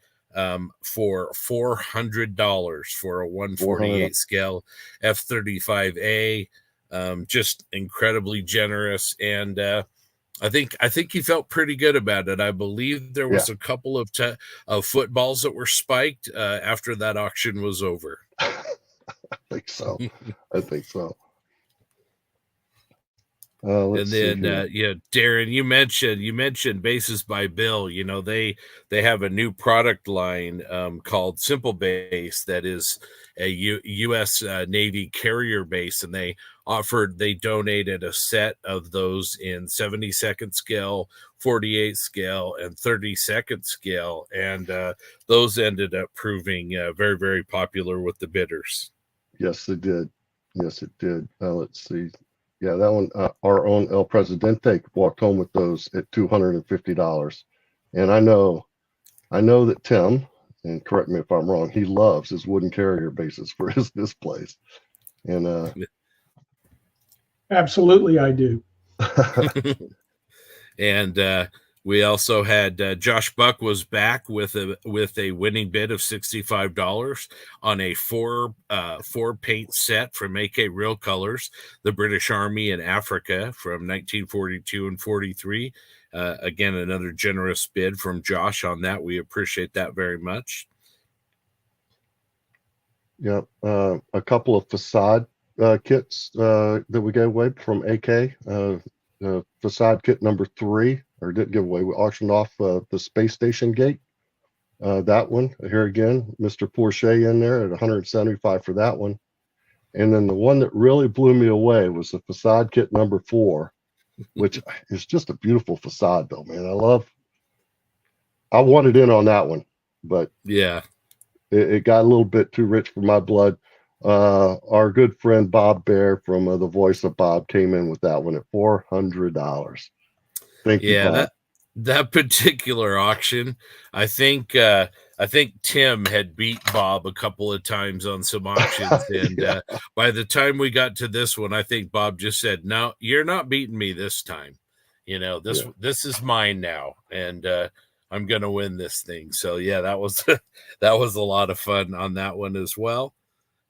for $400 for a 148 scale F-35A. Just incredibly generous, and I think he felt pretty good about it. I believe there was a couple of footballs that were spiked after that auction was over.
I think so.
And then Darren, you mentioned Bases by Bill. You know, they have a new product line called Simple Base that is a U.S. Navy carrier base, and they donated a set of those in 72nd scale, 48 scale, and 32nd scale, and those ended up proving very, very popular with the bidders.
Yes, it did. Let's see. Yeah, that one, our own El Presidente walked home with those at $250. And I know that Tim, and correct me if I'm wrong, he loves his wooden carrier bases for his displays. And
absolutely, I do.
And we also had Josh Buck was back with a winning bid of $65 on a four paint set from AK Real Colors, the British Army in Africa from 1942 and 43. Again, another generous bid from Josh on that. We appreciate that very much.
Yeah, a couple of facade kits that we gave away from AK. Facade kit number 3, or didn't give away. We auctioned off the space station gate. That one here again, Mr. Porsche in there at $175 for that one. And then the one that really blew me away was the facade kit number 4, which is just a beautiful facade though, man. I wanted in on that one, but
yeah,
it got a little bit too rich for my blood. Our good friend Bob Bear from the Voice of Bob came in with that one at $400. Thank you, Bob.
That particular auction, I think Tim had beat Bob a couple of times on some auctions, and by the time we got to this one, I think Bob just said, "No, you're not beating me this time. You know, this is mine now, and I'm gonna win this thing." So yeah, that was a lot of fun on that one as well.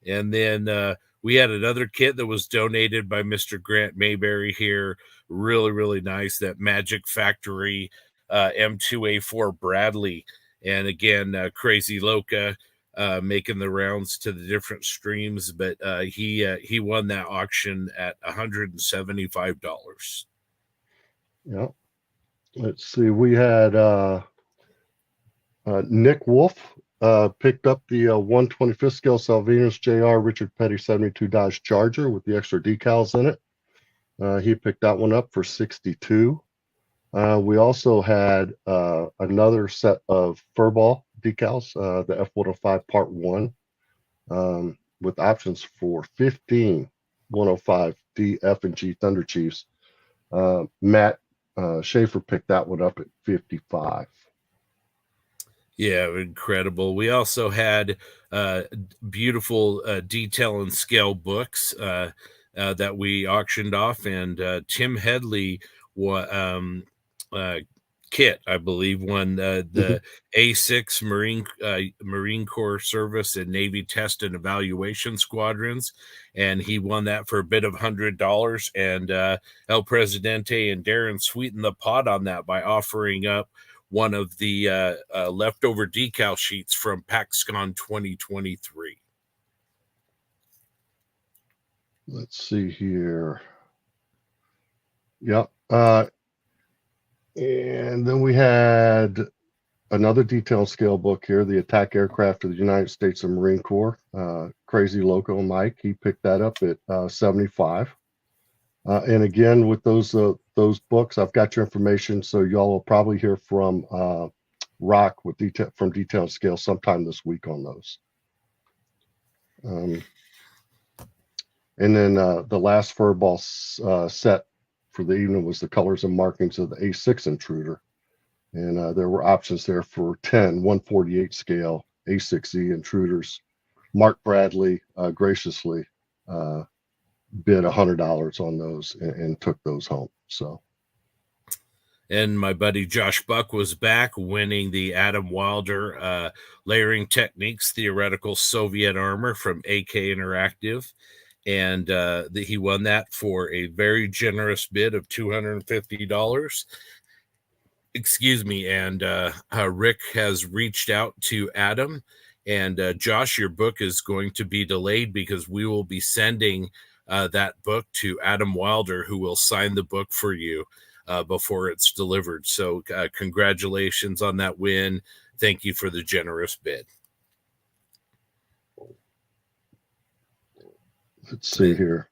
And then we had another kit that was donated by Mr. Grant Mayberry here. Really, really nice. That Magic Factory M2A4 Bradley. And again, Crazy Loca making the rounds to the different streams, but he won that auction at $175.
Yeah. Let's see. We had Nick Wolf picked up the 125th scale Salvinus JR Richard Petty 72 Dodge Charger with the extra decals in it. He picked that one up for $62. We also had another set of Furball decals, the F105 Part 1, with options for 15 105 D, F, and G Thunder Chiefs. Matt Schaefer picked that one up at $55.
Yeah, incredible. We also had beautiful detail and scale books that we auctioned off, and Tim Headley Kit, I believe, won the A6 Marine Corps Service and Navy Test and Evaluation Squadrons, and he won that for a bid of $100. And El Presidente and Darren sweetened the pot on that by offering up one of the leftover decal sheets from PaxCon 2023.
Let's see here. Yep. And then we had another detailed scale book here, the Attack Aircraft of the United States and Marine Corps. Crazy Loco Mike, he picked that up at $75. And again, with those books, I've got your information, so y'all will probably hear from Rock with Detailed Scale sometime this week on those. And then the last Furball set for the evening was the colors and markings of the A6 Intruder. And there were options there for 10 148 scale A6E Intruders. Mark Bradley graciously bid $100 on those and took those home. So,
and my buddy Josh Buck was back winning the Adam Wilder Layering Techniques Theoretical Soviet Armor from AK Interactive. And he won that for a very generous bid of $250. Excuse me. And Rick has reached out to Adam. And Josh, your book is going to be delayed because we will be sending that book to Adam Wilder, who will sign the book for you before it's delivered. So congratulations on that win. Thank you for the generous bid.
Let's see here.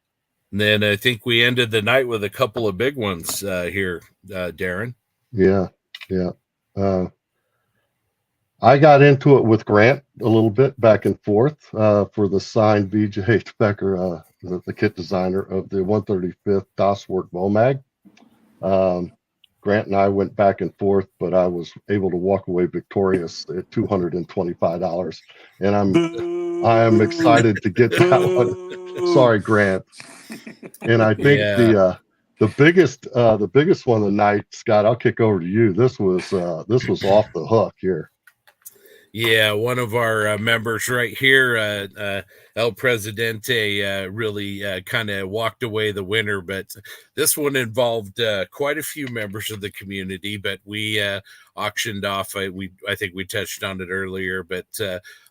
And then I think we ended the night with a couple of big ones here, Darren.
Yeah. I got into it with Grant a little bit back and forth for the signed VJ Becker, the kit designer of the 135th DOS Work Bomag. Grant and I went back and forth, but I was able to walk away victorious at $225, and I am excited to get that one. Sorry, Grant. And I think the biggest one of the night, Scott, I'll kick over to you. This was off the hook here.
Yeah, one of our members right here, El Presidente, really kind of walked away the winner. But this one involved quite a few members of the community. But we auctioned off. I think we touched on it earlier. But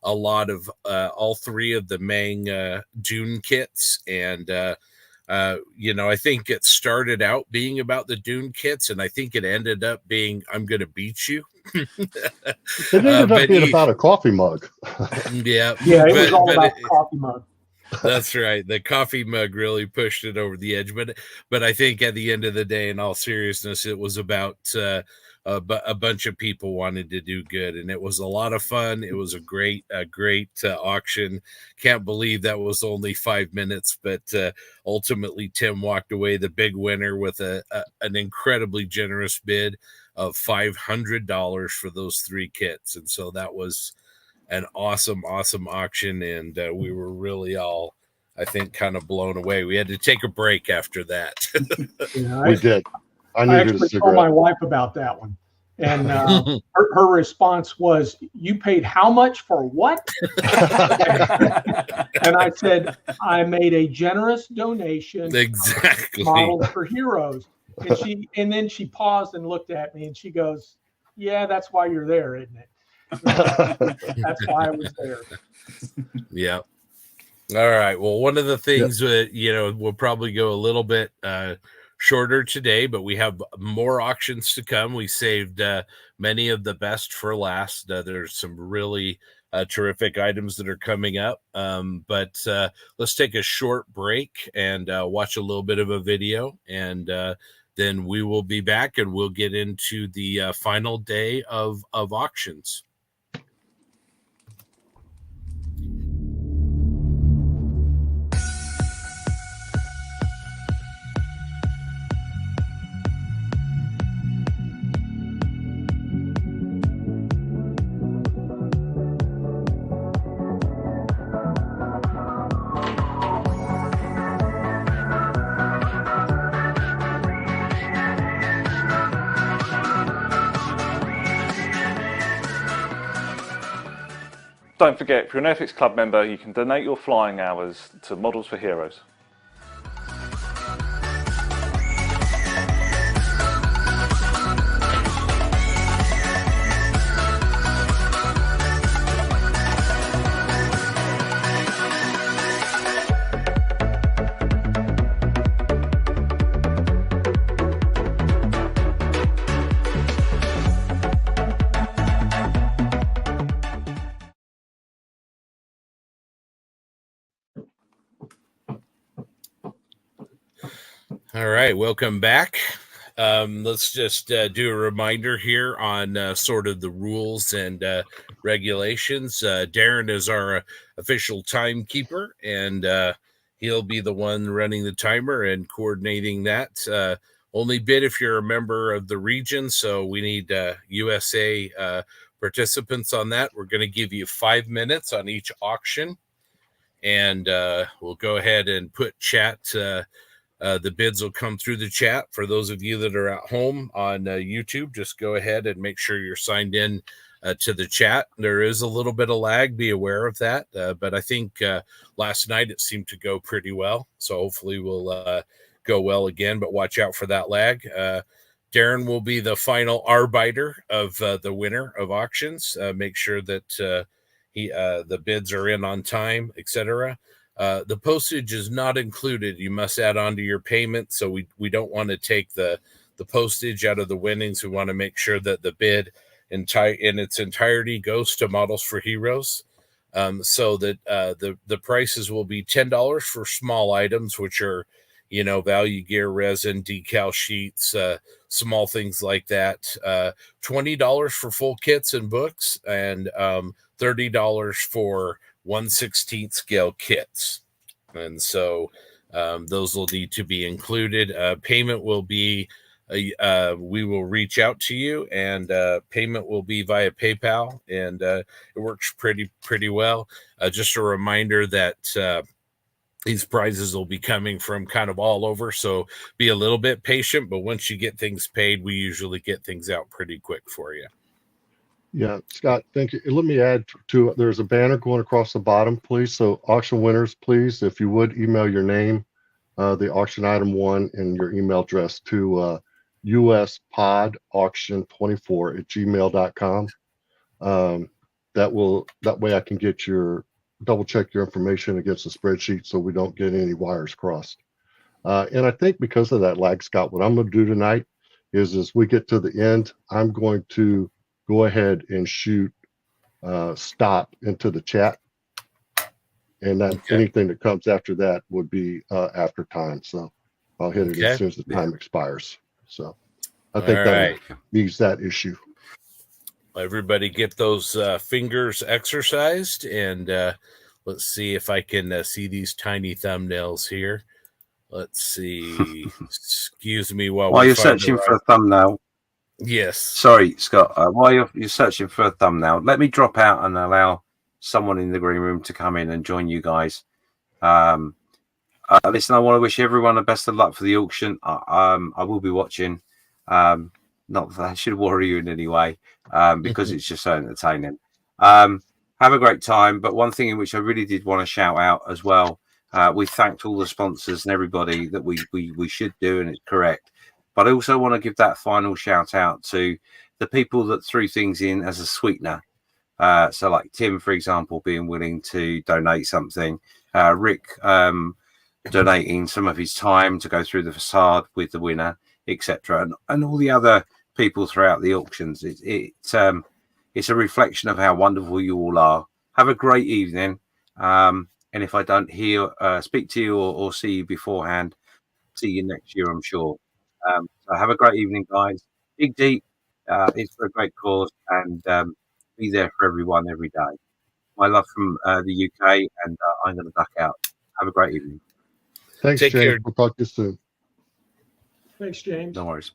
a lot of all three of the Mang Dune kits, and I think it started out being about the Dune kits, and I think it ended up being "I'm going to beat you."
It ended up being about a coffee mug.
Yeah, it was all about the coffee mug.
That's right. The coffee mug really pushed it over the edge. But I think at the end of the day, in all seriousness, it was about a bunch of people wanted to do good, and it was a lot of fun. It was a great auction. Can't believe that was only 5 minutes, but ultimately Tim walked away the big winner with an incredibly generous bid of $500 for those three kits. And so that was an awesome auction, and we were really all, I think, kind of blown away. We had to take a break after that.
We did. I
actually told my wife about that one, and her response was, "You paid how much for what?" And I said, "I made a generous donation,
exactly,
Models for Heroes." And then she paused and looked at me, and she goes, "Yeah, that's why you're there, isn't it?" That's why I was there.
Yeah. All right. Well, one of the things that, we'll probably go a little bit shorter today, but we have more auctions to come. We saved many of the best for last. There's some really terrific items that are coming up. But let's take a short break and watch a little bit of a video, and then we will be back and we'll get into the final day of auctions.
Don't forget, if you're an Airfix Club member, you can donate your flying hours to Models for Heroes.
All right, welcome back. Let's just do a reminder here on sort of the rules and regulations. Darren is our official timekeeper, and he'll be the one running the timer and coordinating that. Only bid if you're a member of the region, so we need USA participants on that. We're going to give you 5 minutes on each auction, and we'll go ahead and put chat. The bids will come through the chat. For those of you that are at home on YouTube, just go ahead and make sure you're signed in to the chat. There is a little bit of lag. Be aware of that. But I think last night it seemed to go pretty well. So hopefully we'll go well again, but watch out for that lag. Darren will be the final arbiter of the winner of auctions. Make sure that the bids are in on time, etc. The postage is not included. You must add on to your payment. So we don't want to take the postage out of the winnings. We want to make sure that the bid in its entirety goes to Models for Heroes. So that the prices will be $10 for small items, which are, value gear, resin, decal sheets, small things like that. $20 for full kits and books, and $30 for 1/16 scale kits. And so those will need to be included. Payment will be, we will reach out to you, and payment will be via PayPal, and it works pretty well. Just a reminder that these prizes will be coming from kind of all over, so be a little bit patient, but once you get things paid, we usually get things out pretty quick for you.
Yeah, Scott, thank you. Let me add to it. There's a banner going across the bottom, please. So auction winners, please, if you would email your name, the auction item one, and your email address to uspodauction24@gmail.com. That way I can get double check your information against the spreadsheet so we don't get any wires crossed. And I think because of that lag, Scott, what I'm going to do tonight is as we get to the end, I'm going to go ahead and shoot stop into the chat, and then anything that comes after that would be after time. So I'll hit it as soon as the time expires. So I think that meets that issue.
Everybody get those fingers exercised, and let's see if I can see these tiny thumbnails here. Let's see. Excuse me while
you're searching for a thumbnail.
Yes.
Sorry, Scott. While you're searching for a thumbnail, let me drop out and allow someone in the green room to come in and join you guys. Listen, I want to wish everyone the best of luck for the auction. I will be watching. Not that that should worry you in any way, because it's just so entertaining. Have a great time. But one thing in which I really did want to shout out as well, we thanked all the sponsors and everybody that we should do, and it's correct. But I also want to give that final shout out to the people that threw things in as a sweetener. So like Tim, for example, being willing to donate something, Rick donating some of his time to go through the facade with the winner, etc., and all the other people throughout the auctions. It's a reflection of how wonderful you all are. Have a great evening. And if I don't speak to you or see you beforehand, see you next year, I'm sure. So have a great evening, guys. Dig deep. It's for a great cause, and be there for everyone every day. My love from the UK, and I'm going to duck out. Have a great evening.
Thanks,
Take
James.
care.
We'll talk to you soon.
Thanks, James.
No worries.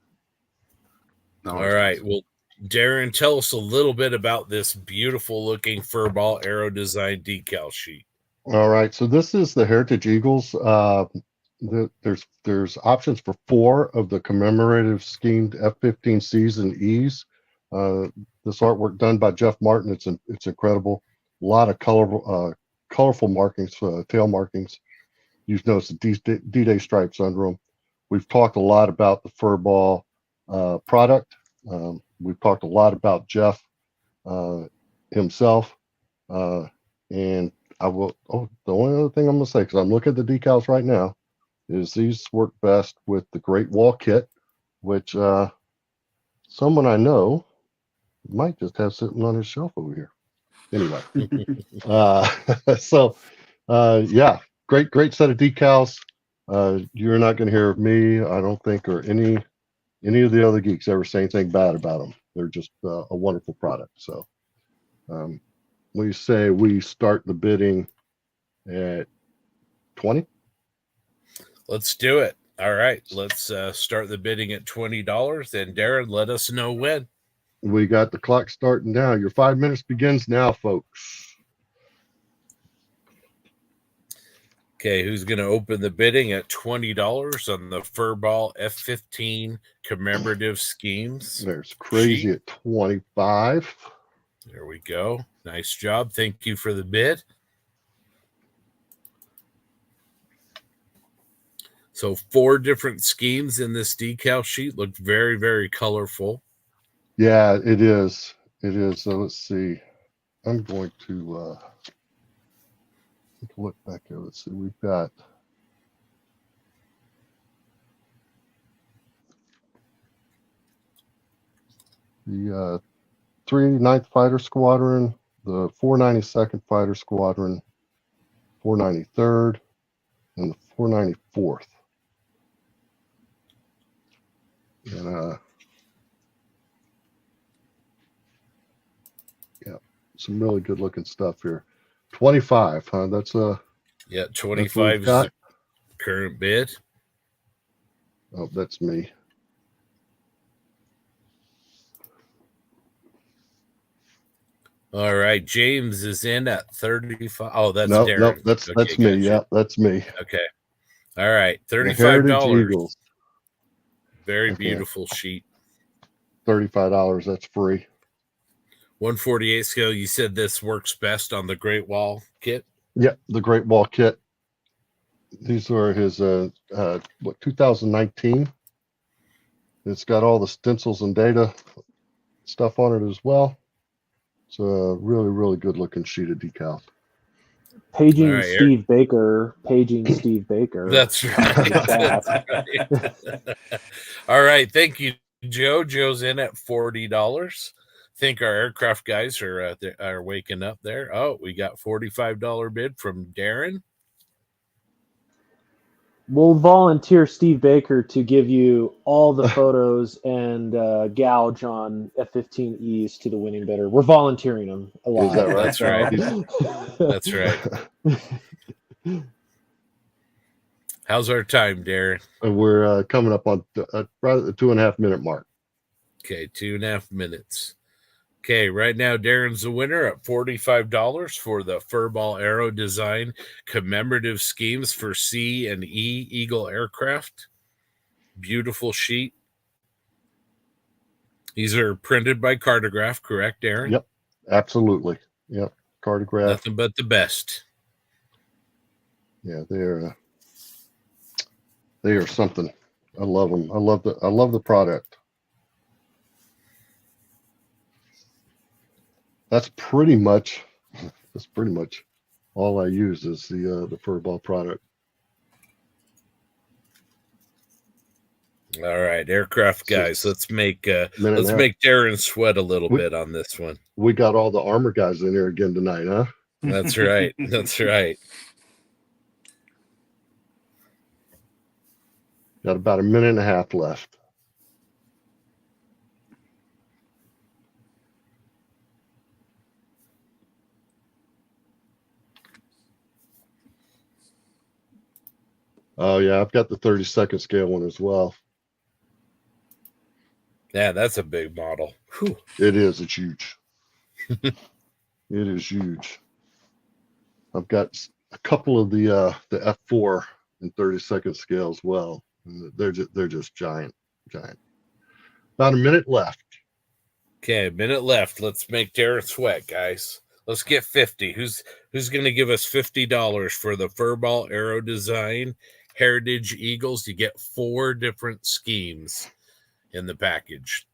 No
All
worries.
right. Well, Darren, tell us a little bit about this beautiful looking furball aero design decal sheet.
All right. So this is the Heritage Eagles. There's options for 4 of the commemorative schemed F-15Cs and Es. This artwork done by Jeff Martin. It's incredible. A lot of colorful markings, tail markings. You've noticed the D-Day stripes under them. We've talked a lot about the furball product. We've talked a lot about Jeff himself. And I will. Oh, the only other thing I'm going to say, because I'm looking at the decals right now, is these work best with the Great Wall kit, which someone I know might just have sitting on his shelf over here. Anyway, yeah, great set of decals. You're not going to hear me, I don't think, or any of the other geeks ever say anything bad about them. They're just a wonderful product. So we say we start the bidding at 20.
Let's do it. All right. Let's start the bidding at $20. And Darren, let us know when.
We got the clock starting now. Your 5 minutes begins now, folks.
Okay, who's going to open the bidding at $20 on the Furball F-15 commemorative schemes?
There's Crazy
sheet.
at 25.
There we go. Nice job. Thank you for the bid. So 4 different schemes in this decal sheet. Look very, very colorful.
Yeah, it is. It is. So let's see. I'm going to look back here. Let's see. We've got the 309th Fighter Squadron, the 492nd Fighter Squadron, 493rd, and the 494th. And yeah, some really good looking stuff here. 25, huh? That's
25 is the current bid.
Oh, that's me.
All right, James is in at 35. Oh, that's
no,
Darren.
No, that's
Okay,
me.
gotcha.
Yeah, that's me.
Okay. All right, $35.
Heritage Eagles.
Very
Okay.
beautiful sheet.
$35. That's free.
148 scale. You said this works best on the Great Wall kit.
Yep, the Great Wall kit. These are his 2019. It's got all the stencils and data stuff on it as well. It's a really, really good looking sheet of decals.
Paging
right,
Steve Baker. Paging Steve Baker.
That's right. That's right. All right. Thank you, Joe. Joe's in at $40. Think our aircraft guys are waking up there. Oh, we got $45 bid from Darren.
We'll volunteer Steve Baker to give you all the photos and gouge on F-15Es to the winning bidder. We're volunteering him a lot.
Is that right?
That's right. That's right. How's our time, Darren?
We're coming up on right at the 2.5 minute mark.
Okay, 2.5 minutes. Okay, right now Darren's the winner at $45 for the Furball Aero Design commemorative schemes for C and E Eagle aircraft. Beautiful sheet. These are printed by Cartograph, correct, Darren?
Yep, absolutely. Yep, Cartograph.
Nothing but the best.
Yeah, they are something. I love them. I love the product. that's pretty much all I use is the furball product.
All right, aircraft guys, let's make Darren sweat a little bit on this one.
We got all the armor guys in here again tonight, huh?
That's right. That's right.
Got about a minute and a half left. Oh yeah, I've got the 30-second scale one as well.
Yeah, that's a big model. Whew.
It is. It's huge. It is huge. I've got a couple of the F4 and 30-second scale as well. And they're just giant. About a minute left.
Okay, a minute left. Let's make Darren sweat, guys. Let's get 50. Who's going to give us $50 for the Furball Aero Design Heritage Eagles? You get 4 different schemes in the package.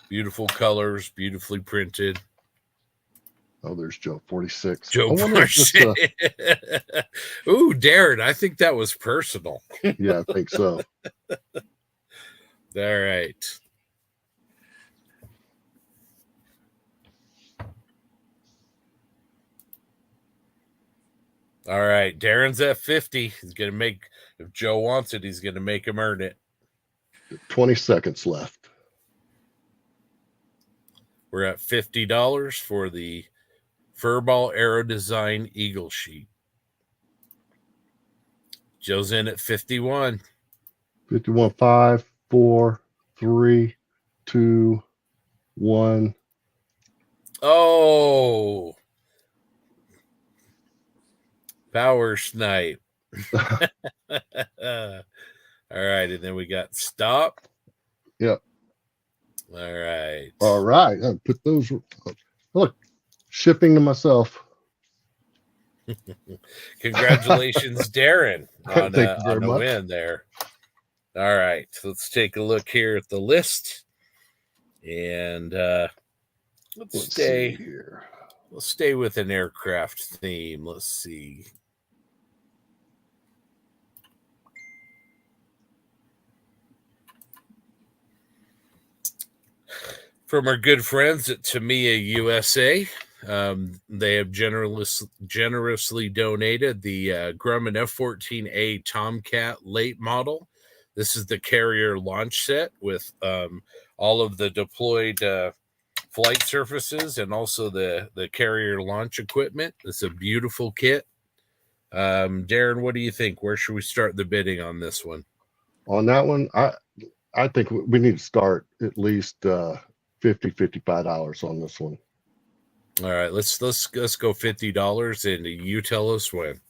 Beautiful colors, beautifully printed.
Oh, there's Joe 46.
Joe 46. Ooh, Darren, I think that was personal.
Yeah, I think so.
All right. All right, Darren's at 50. He's going to make, if Joe wants it, he's going to make him earn it.
20 seconds left.
We're at $50 for the Furball Aero Design Eagle Sheet. Joe's in at 51.
51, 5, 4, 3, 2, 1.
Oh, power snipe. All right, and then we got stop.
Yep.
All right.
All right. I put those. Look, shipping to myself.
Congratulations, Darren, on
Thank you very
a
much.
win there. All right, let's take a look here at the list, and let's stay
here.
Let's stay with an aircraft theme. Let's see. From our good friends at Tamiya USA, they have generously donated the Grumman F-14A Tomcat late model. This is the carrier launch set with all of the deployed flight surfaces and also the carrier launch equipment. It's a beautiful kit. Darren, what do you think? Where should we start the bidding on this one?
On that one, I think we need to start at least $50, $55 on this one.
All right, let's go $50 and you tell us when.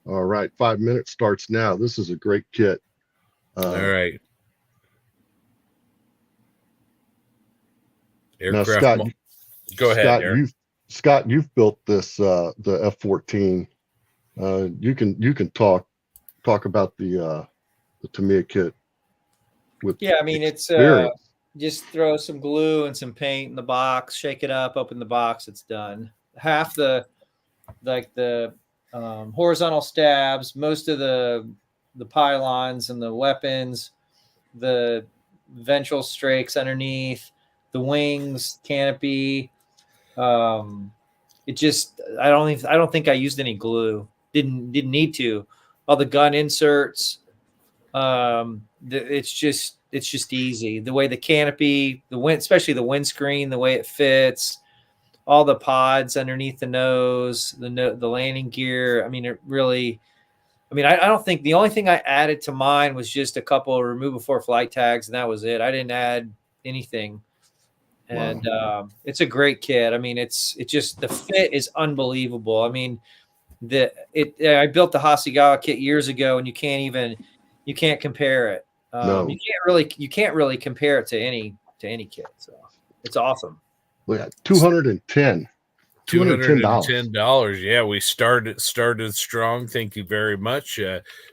All right, 5 minutes starts now. This is a great kit.
All right.
Now,
Aircraft.
Scott,
Go ahead, Darren.
Scott, you've built this the F-14. You can talk about the Tamiya kit.
Yeah, I mean it's just throw some glue and some paint in the box, shake it up, open the box, it's done. Half the horizontal stabs, most of the pylons and the weapons, the ventral strakes underneath, the wings, canopy. It just I don't think I used any glue. Didn't need to. All the gun inserts. It's just easy. The way the canopy, especially the windscreen, the way it fits, all the pods underneath the nose, the landing gear. I mean, it really. I mean, I don't think the only thing I added to mine was just a couple of remove before flight tags, and that was it. I didn't add anything. And it's a great kit. I mean, it's just the fit is unbelievable. I mean, I built the Hasegawa kit years ago, and you can't compare it.
No.
You can't really compare it to any kit. So it's awesome.
Look at 210. $210.
$210. Yeah, we started strong. Thank you very much.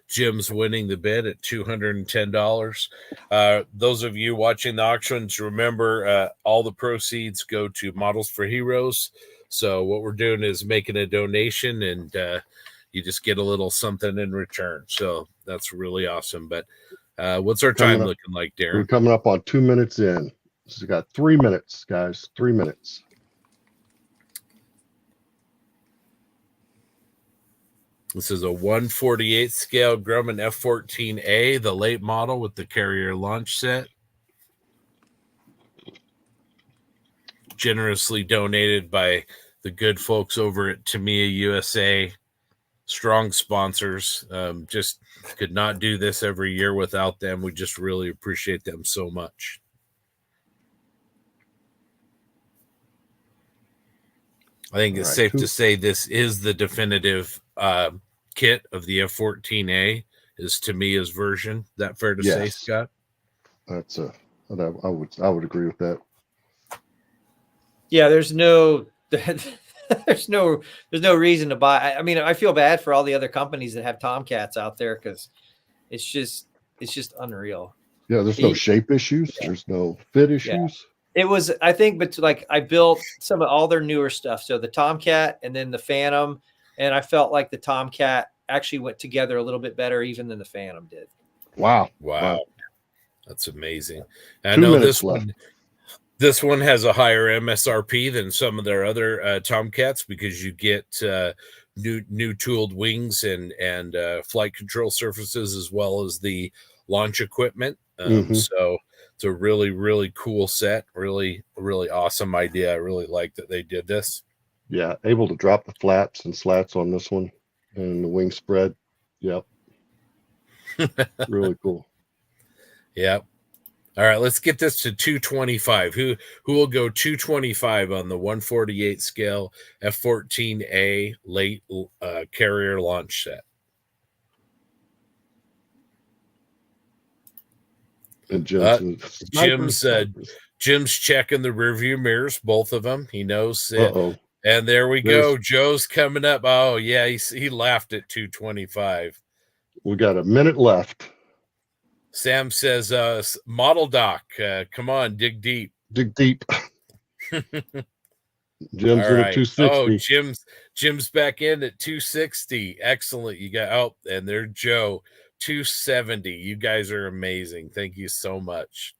Jim's winning the bid at $210. Those of you watching the auctions, remember all the proceeds go to Models for Heroes. So what we're doing is making a donation, and you just get a little something in return. So that's really awesome. But what's our time looking like, Darren?
We're coming up on 2 minutes in. So we got 3 minutes, guys. 3 minutes.
This is a 1/48 scale Grumman F-14A, the late model with the carrier launch set. Generously donated by the good folks over at Tamiya USA. Strong sponsors. Just could not do this every year without them. We just really appreciate them so much. I think it's safe to say this is the definitive kit of the F-14A, is Tamiya's version. Is that fair to say, Scott?
That's I would agree with that.
Yeah, there's no reason to buy. I mean, I feel bad for all the other companies that have Tomcats out there, because it's just unreal.
Yeah, there's no shape issues. Yeah. There's no fit issues.
Yeah. It was, I think, but like I built some of all their newer stuff. So the Tomcat and then the Phantom, and I felt like the Tomcat actually went together a little bit better even than the Phantom did.
Wow.
That's amazing. I know this one has a higher MSRP than some of their other Tomcats, because you get new tooled wings and flight control surfaces, as well as the launch equipment. So it's a really, really cool set. Really, really awesome idea. I really like that they did this.
Yeah, able to drop the flaps and slats on this one, and the wing spread. Yep. Really cool.
Yep. All right, let's get this to 225. Who will go 225 on the 1/48 scale F-14A late carrier launch set?
And
Jim's checking the rearview mirrors, both of them. He knows it. And there we go. Joe's coming up. Oh yeah, he laughed at 225.
We got a minute left.
Sam says, "Model Doc, come on, dig deep."
Dig deep. Jim's in at 260.
Oh, Jim's back in at 260. Excellent. You got and there's Joe, 270. You guys are amazing. Thank you so much.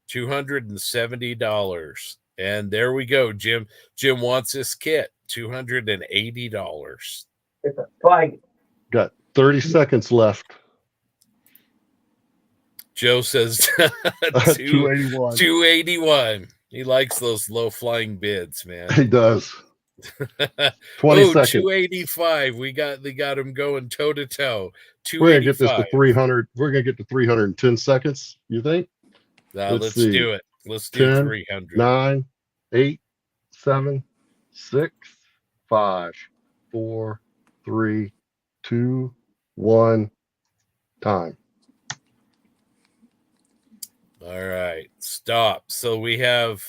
$270. And there we go. Jim wants this kit. $280.
It's a flag.
Got 30 seconds left.
Joe says
281.
281. He likes those low flying bids, man.
He does. 20 seconds.
285. We got him going toe to toe.
We're gonna get this to 300. We're gonna get to 310 seconds. You think?
Let's do it. Let's do
10,
300.
9, 8, 7, 6, 5, 4, 3, 2, 1. Time.
All right, stop. So we have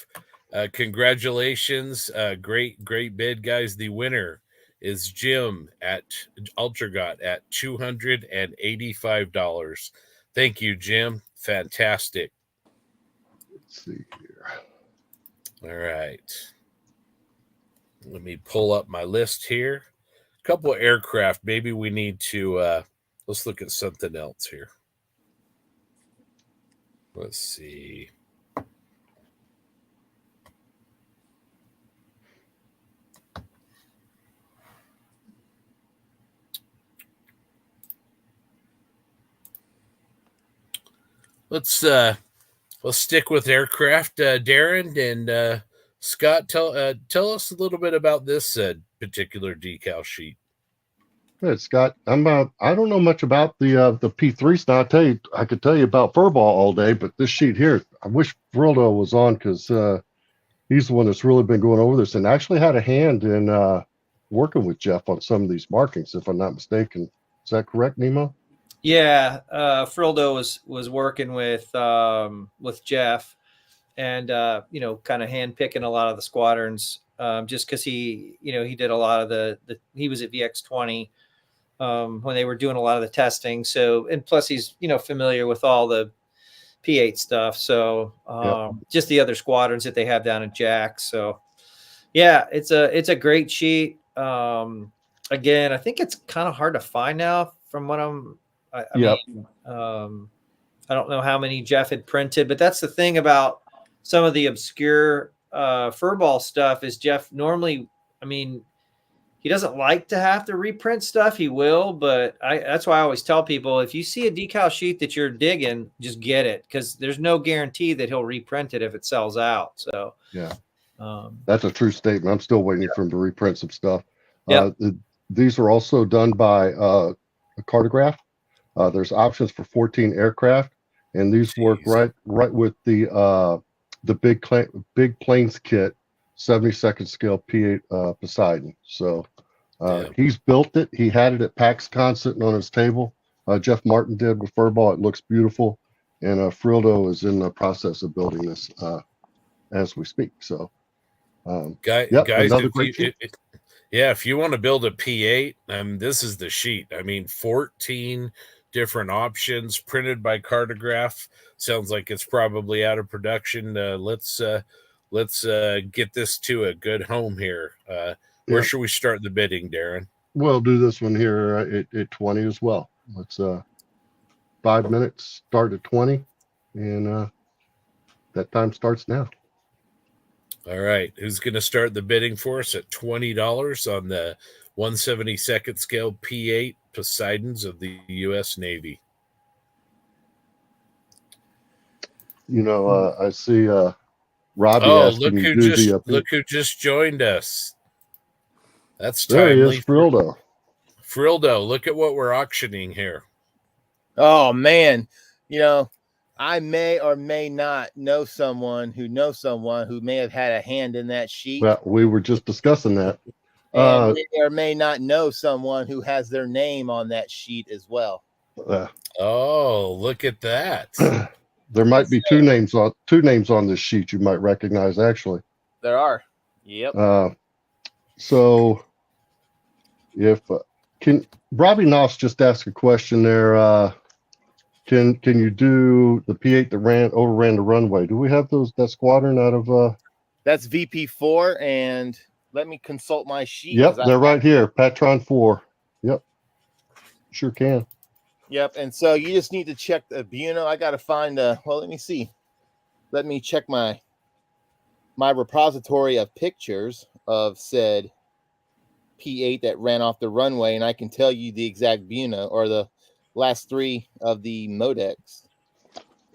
congratulations, great bid, guys. The winner is Jim at Ultragot at $285. Thank you, Jim. Fantastic.
Let's see here.
All right, let me pull up my list here. A couple of aircraft. Maybe we need to let's look at something else here. Let's see. Let's stick with aircraft, Darren and Scott. Tell us a little bit about this particular decal sheet.
Good, Scott. I don't know much about the P3 stuff. I could tell you about Furball all day, but this sheet here, I wish Frildo was on, because he's the one that's really been going over this and actually had a hand in working with Jeff on some of these markings, if I'm not mistaken. Is that correct, Nemo?
Yeah, Frildo was working with Jeff, and kind of hand picking a lot of the squadrons just because he did a lot of he was at VX20 when they were doing a lot of the testing. So, and plus he's, familiar with all the P8 stuff. So just the other squadrons that they have down in Jack. So yeah, it's a great sheet. Again, I think it's kind of hard to find now from what I mean, I don't know how many Jeff had printed, but that's the thing about some of the obscure furball stuff is Jeff normally, he doesn't like to have to reprint stuff. He will, but that's why I always tell people, if you see a decal sheet that you're digging, just get it, because there's no guarantee that he'll reprint it if it sells out. So
yeah, that's a true statement. I'm still waiting for him to reprint some stuff. These are also done by a cartograph. There's options for 14 aircraft, and these work right with the big planes kit, 72nd scale P8 Poseidon. So he's built it. He had it at PAXCon sitting on his table. Jeff Martin did with Furball. It looks beautiful, and Frildo is in the process of building this as we speak. So,
guys,
another great sheet.
If you want to build a P8, this is the sheet. 14 different options printed by Cartograph. Sounds like it's probably out of production. Let's get this to a good home here. Where should we start the bidding, Darren?
We'll do this one here at 20 as well. Let's 5 minutes, start at 20, and that time starts now.
All right, who's going to start the bidding for us at $20 on the 172nd scale P8 Poseidons of the U.S. Navy?
I see Robbie.
Look who just joined us. That's timely.
There he is, Frildo.
Frildo, look at what we're auctioning here.
Oh man, I may or may not know someone who may have had a hand in that sheet.
Well, we were just discussing that.
And may or may not know someone who has their name on that sheet as well.
Look at that.
There might be two names on this sheet you might recognize, actually.
There are. Yep.
So if can Robbie Knopf just ask a question there? Can you do the P8 that overran the runway? Do we have that squadron out of
That's VP4, and let me consult my sheet.
Yep, they're right here. Patron 4. Yep. Sure can.
Yep, and so you just need to check the Buno. I got to find let me see. Let me check my repository of pictures of said P8 that ran off the runway, and I can tell you the exact Buno or the last three of the Modex.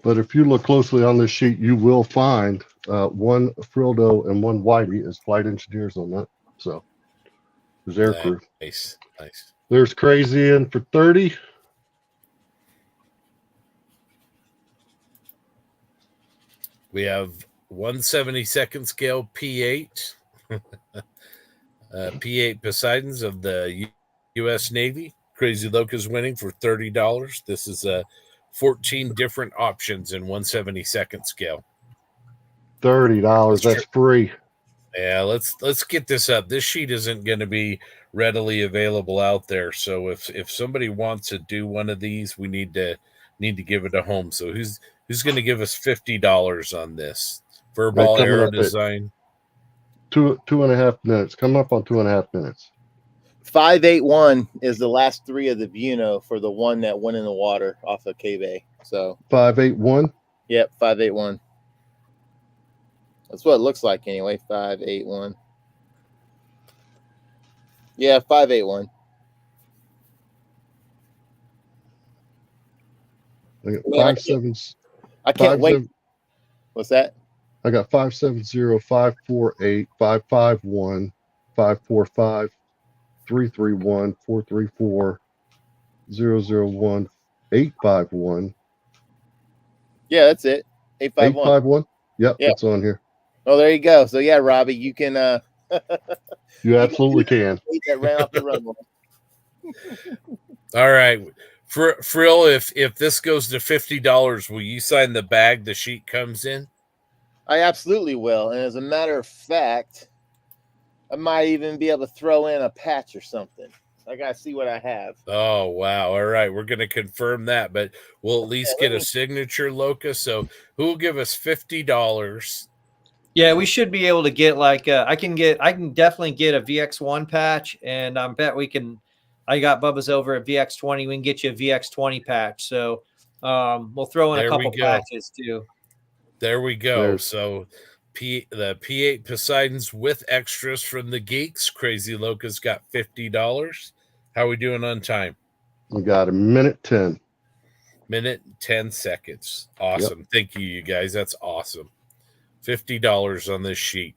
But if you look closely on this sheet, you will find one Frildo and one Whitey as flight engineers on that. So there's air crew.
Nice.
There's Crazy in for 30.
We have 172nd scale P8, P8 Poseidons of the U.S. Navy. Crazy Loca's winning for $30. This is 14 different options in 172nd scale.
$30. That's free.
Yeah, let's get this up. This sheet isn't going to be readily available out there. So if somebody wants to do one of these, we need to give it a home. So who's going to give us $50 on this? Furball Aero Design.
2.5 minutes. Coming up on 2.5 minutes.
581 is the last three of the Buno for the one that went in the water off of K-Bay. So
581.
Yep, 581. That's what it looks like anyway. 581. Yeah, 581.
I got 57.
I can't wait. What's that?
I got 570, 548, 551, 545, 331, 434, 001, 851.
Yeah, that's it. 851.
851. Yep, it's on here.
Oh, there you go. So yeah, Robbie, you can
you absolutely can.
That ran off the runway.
All right. Frill, if this goes to $50, will you sign the bag the sheet comes in?
I absolutely will. And as a matter of fact, I might even be able to throw in a patch or something. I gotta see what I have.
Oh wow! All right, we're gonna confirm that, but we'll at least get a signature, Loca. So who will give us $50?
Yeah, we should be able to get like I can definitely get a VX1 patch, and I bet we can. I got Bubba's over at VX20. We can get you a VX20 patch. So we'll throw in a couple patches too.
There we go.
There's-
So the P8 Poseidons with extras from the Geeks. Crazy Loca's got $50. How are we doing on time?
We got a minute 10.
Minute 10 seconds. Awesome. Thank you, you guys. That's awesome. $50 on this sheet.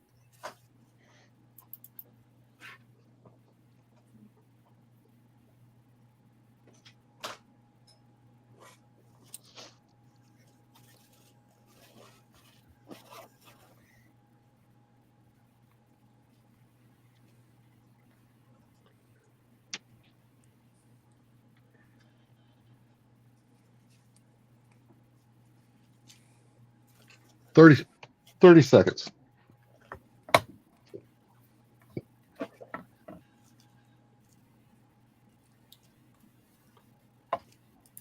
Thirty seconds.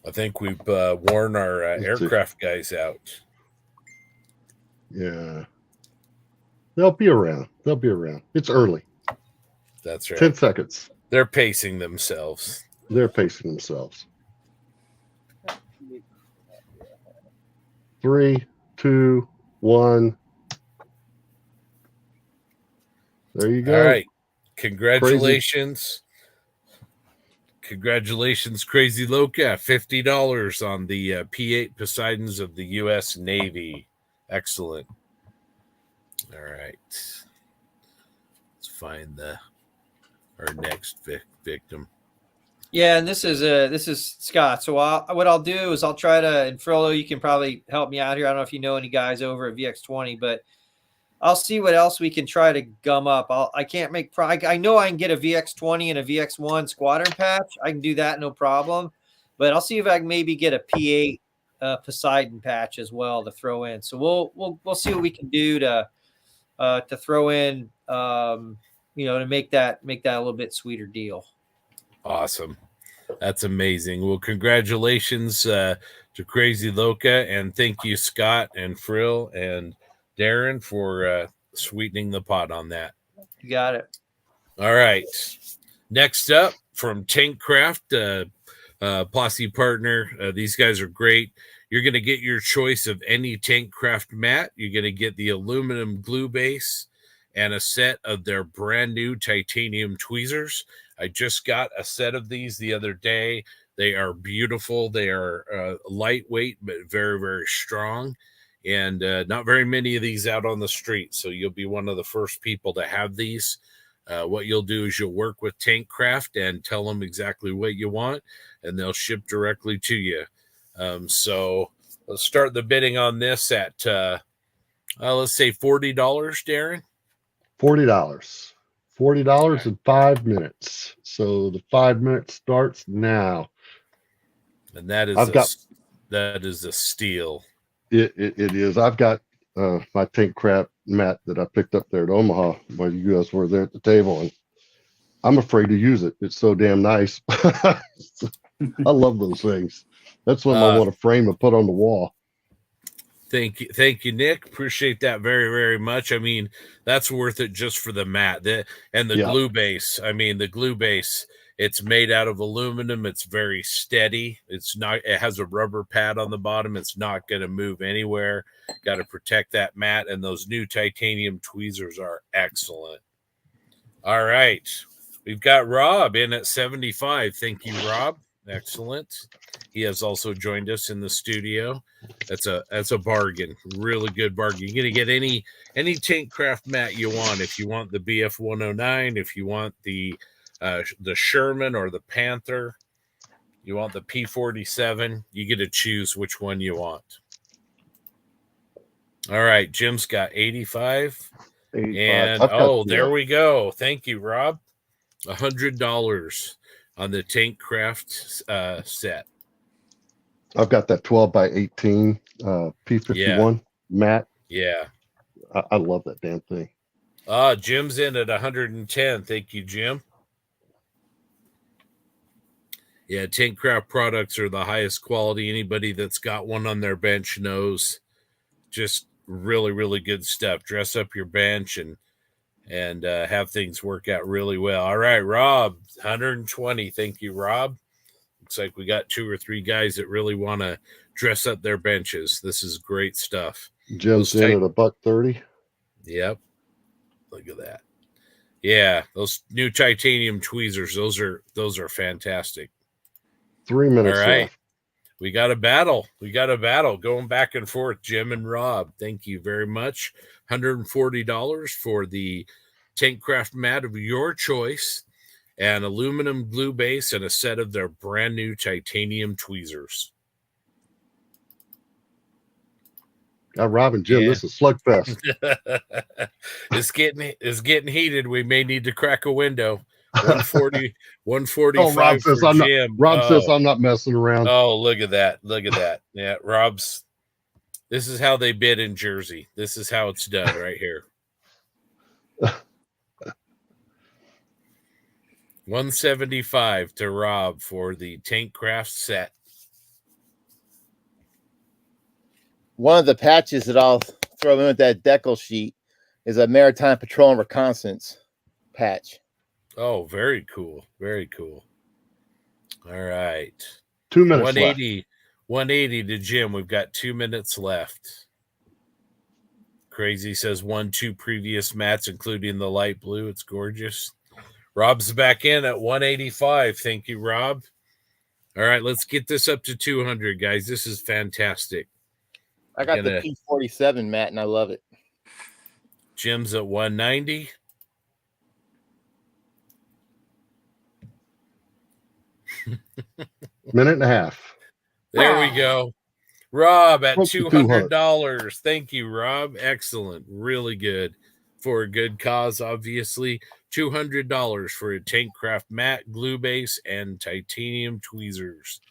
I think we've worn our aircraft guys out.
Yeah. They'll be around. It's early.
That's right.
10 seconds.
They're pacing themselves.
They're pacing themselves. 3, 2, 1. There you go.
All right. Congratulations. Congratulations, Crazy Loca. $50 on the P8 Poseidons of the U.S. Navy. Excellent. All right. Let's find our next victim.
Yeah, and this is Scott. So what I'll do is I'll try to, and Frollo, you can probably help me out here. I don't know if you know any guys over at VX20, but I'll see what else we can try to gum up. I know I can get a VX20 and a VX1 squadron patch. I can do that, no problem. But I'll see if I can maybe get a P8 Poseidon patch as well to throw in. So we'll see what we can do to throw in, to make that a little bit sweeter deal.
Awesome. That's amazing. Well, congratulations to Crazy Loca, and thank you, Scott and Frill and Darren, for sweetening the pot on that.
You got it.
All right. Next up from Tankcraft, Posse partner. These guys are great. You're going to get your choice of any Tankcraft mat. You're going to get the aluminum glue base and a set of their brand new titanium tweezers. I just got a set of these the other day. They are beautiful. They are lightweight, but very, very strong. And not very many of these out on the street. So you'll be one of the first people to have these. What you'll do is you'll work with Tankcraft and tell them exactly what you want, and they'll ship directly to you. So let's start the bidding on this at, let's say $40, Darren.
$40. $40 in 5 minutes. So the 5 minutes starts now.
And that is a steal.
It is. I've got my Tankcraft mat that I picked up there at Omaha while you guys were there at the table, and I'm afraid to use it. It's so damn nice. I love those things. That's what I want to frame and put on the wall.
Thank you, Nick. Appreciate that very, very much. I mean, that's worth it just for the mat and the glue base. I mean, the glue base. It's made out of aluminum. It's very steady. It has a rubber pad on the bottom. It's not going to move anywhere. Got to protect that mat. And those new titanium tweezers are excellent. All right. We've got Rob in at 75. Thank you, Rob. Excellent. He has also joined us in the studio. That's a bargain. Really good bargain. You're going to get any Tankcraft mat you want. If you want the BF 109, if you want the Sherman or the Panther, you want the P47, you get to choose which one you want. All right, Jim's got 85. And there we go. Thank you, Rob. $100 on the Tankcraft set.
I've got that 12 by 18 P51 mat.
Yeah.
I love that damn thing.
Jim's in at 110. Thank you, Jim. Yeah, Tank Craft products are the highest quality. Anybody that's got one on their bench knows. Just really, really good stuff. Dress up your bench and have things work out really well. All right, Rob, 120. Thank you, Rob. Looks like we got 2 or 3 guys that really want to dress up their benches. This is great stuff.
Jim's in at $130.
Yep. Look at that. Yeah, those new titanium tweezers, those are fantastic.
3 minutes
All right.
left.
We got a battle. Going back and forth, Jim and Rob. Thank you very much. $140 for the Tank Craft mat of your choice, an aluminum glue base, and a set of their brand new titanium tweezers.
Rob and Jim, This is slugfest.
It's getting heated. We may need to crack a window. 145
Rob says
for Jim.
Rob says I'm not messing around.
Oh, look at that. Yeah, this is how they bid in Jersey. This is how it's done right here. 175 to Rob for the Tank Craft set.
One of the patches that I'll throw in with that decal sheet is a Maritime Patrol and Reconnaissance patch.
Oh, very cool. Very cool. All right.
2 minutes
180,
left.
180 to Jim. We've got 2 minutes left. Crazy says 2 previous mats, including the light blue. It's gorgeous. Rob's back in at 185. Thank you, Rob. All right, let's get this up to 200, guys. This is fantastic.
I got the P47 mat, and I love it.
Jim's at 190.
Minute and a half.
There we go. Rob at
Close to
$200. Thank you, Rob. Excellent. Really good. For a good cause, obviously. $200 for a Tank Craft mat, glue base, and titanium tweezers.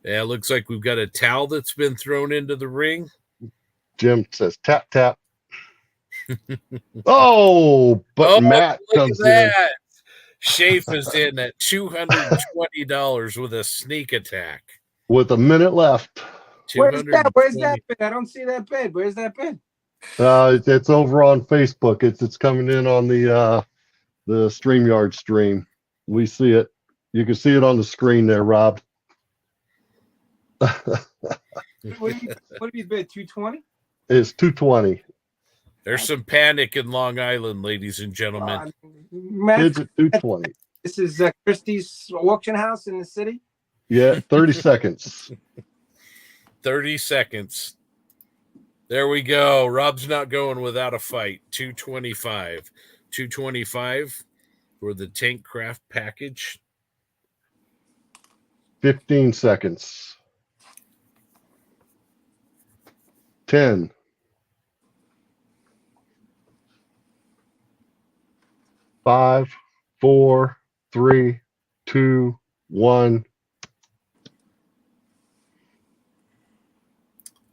Yeah, it looks like we've got a towel that's been thrown into the ring.
Jim says tap, tap. But Matt comes in.
Shafe is in at $220 with a sneak attack.
With a minute left.
Where's that bid? I don't see that bid. Where's that bid?
It's over on Facebook. It's coming in on the StreamYard stream. We see it. You can see it on the screen there, Rob.
What do you bid? 220?
It's 220.
There's some panic in Long Island, ladies and gentlemen.
It's at 220.
This is Christie's auction house in the city.
Yeah, 30 seconds.
30 seconds. There we go. Rob's not going without a fight. 225. 225 for the Tank Craft package.
15 seconds. 10. 5, 4, 3, 2, 1.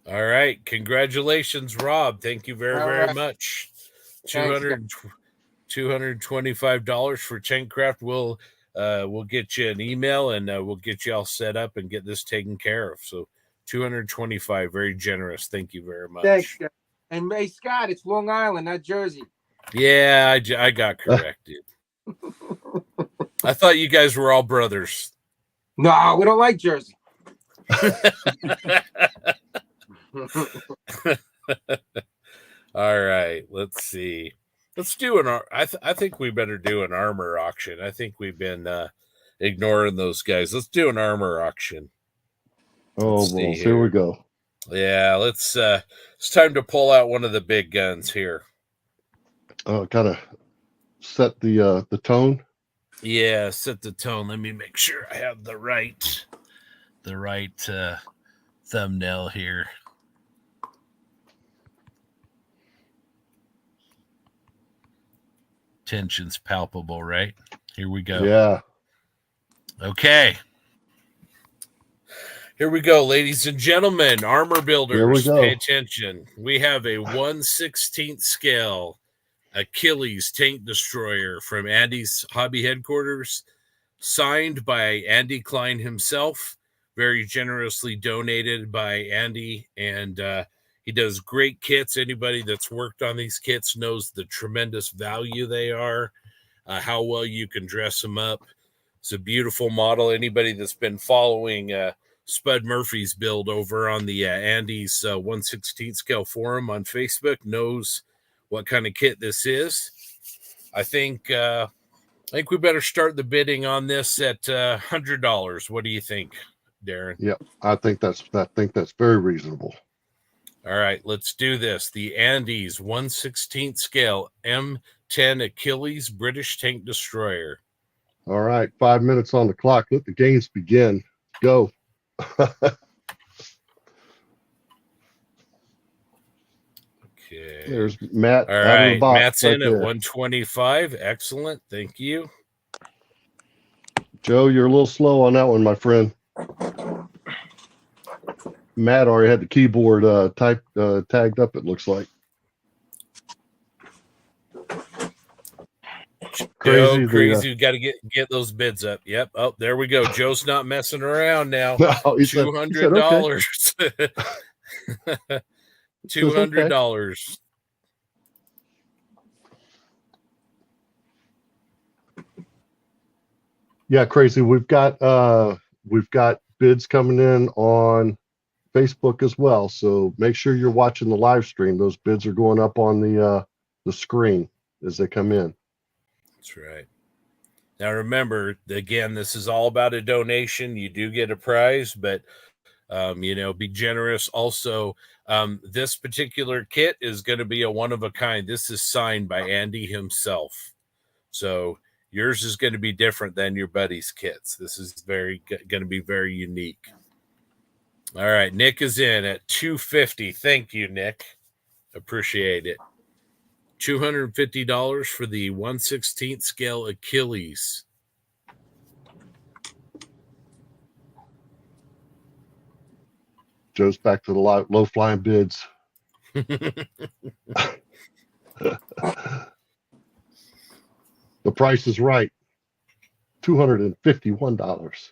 All right. Congratulations, Rob. Thank you very much. $225 for Tank Craft. We'll get you an email and we'll get you all set up and get this taken care of. So $225, very generous. Thank you very much.
Thanks. And hey, Scott, it's Long Island, not Jersey.
Yeah, I got corrected. I thought you guys were all brothers.
No, we don't like Jersey.
All right, let's see. Let's do I think we better do an armor auction. I think we've been ignoring those guys. Let's do an armor auction.
Oh, well, here we go.
Yeah, let's it's time to pull out one of the big guns here.
Kind of set the tone.
Yeah, set the tone. Let me make sure I have the right thumbnail here. Tension's palpable, right? Here we go.
Yeah.
Okay. Here we go, ladies and gentlemen. Armor builders,
Here we go.
pay attention. We have a 1/16 scale Achilles tank destroyer from Andy's hobby headquarters, signed by Andy Klein himself, very generously donated by Andy. And he does great kits. Anybody that's worked on these kits knows the tremendous value they are, how well you can dress them up. It's a beautiful model. Anybody that's been following Spud Murphy's build over on the Andy's 1/16 scale forum on Facebook knows what kind of kit this is. I think we better start the bidding on this at $100. What do you think, Darren?
Yep, I think that's very reasonable.
All right, let's do this. The Andy's 1/16 scale M10 Achilles British tank destroyer.
All right, 5 minutes on the clock. Let the games begin. Go.
Okay.
There's Matt.
All
out of the
right,
box
Matt's
right
in at
there.
125. Excellent. Thank you.
Joe, you're a little slow on that one, my friend. Matt already had the keyboard tagged up, it looks like.
Crazy. You got to get those bids up. Yep. Oh, there we go. Joe's not messing around now.
No, he said,
$200. $200.
Yeah, crazy. We've got bids coming in on Facebook as well. So make sure you're watching the live stream. Those bids are going up on the screen as they come in.
That's right. Now remember, again, this is all about a donation. You do get a prize, but be generous. Also, this particular kit is going to be a one of a kind. This is signed by Andy himself. So yours is going to be different than your buddy's kits. This is going to be very unique. All right, Nick is in at $250. Thank you, Nick. Appreciate it. $250 for the 1/16 scale Achilles.
Joe's back to the low flying bids. The price is right. $251.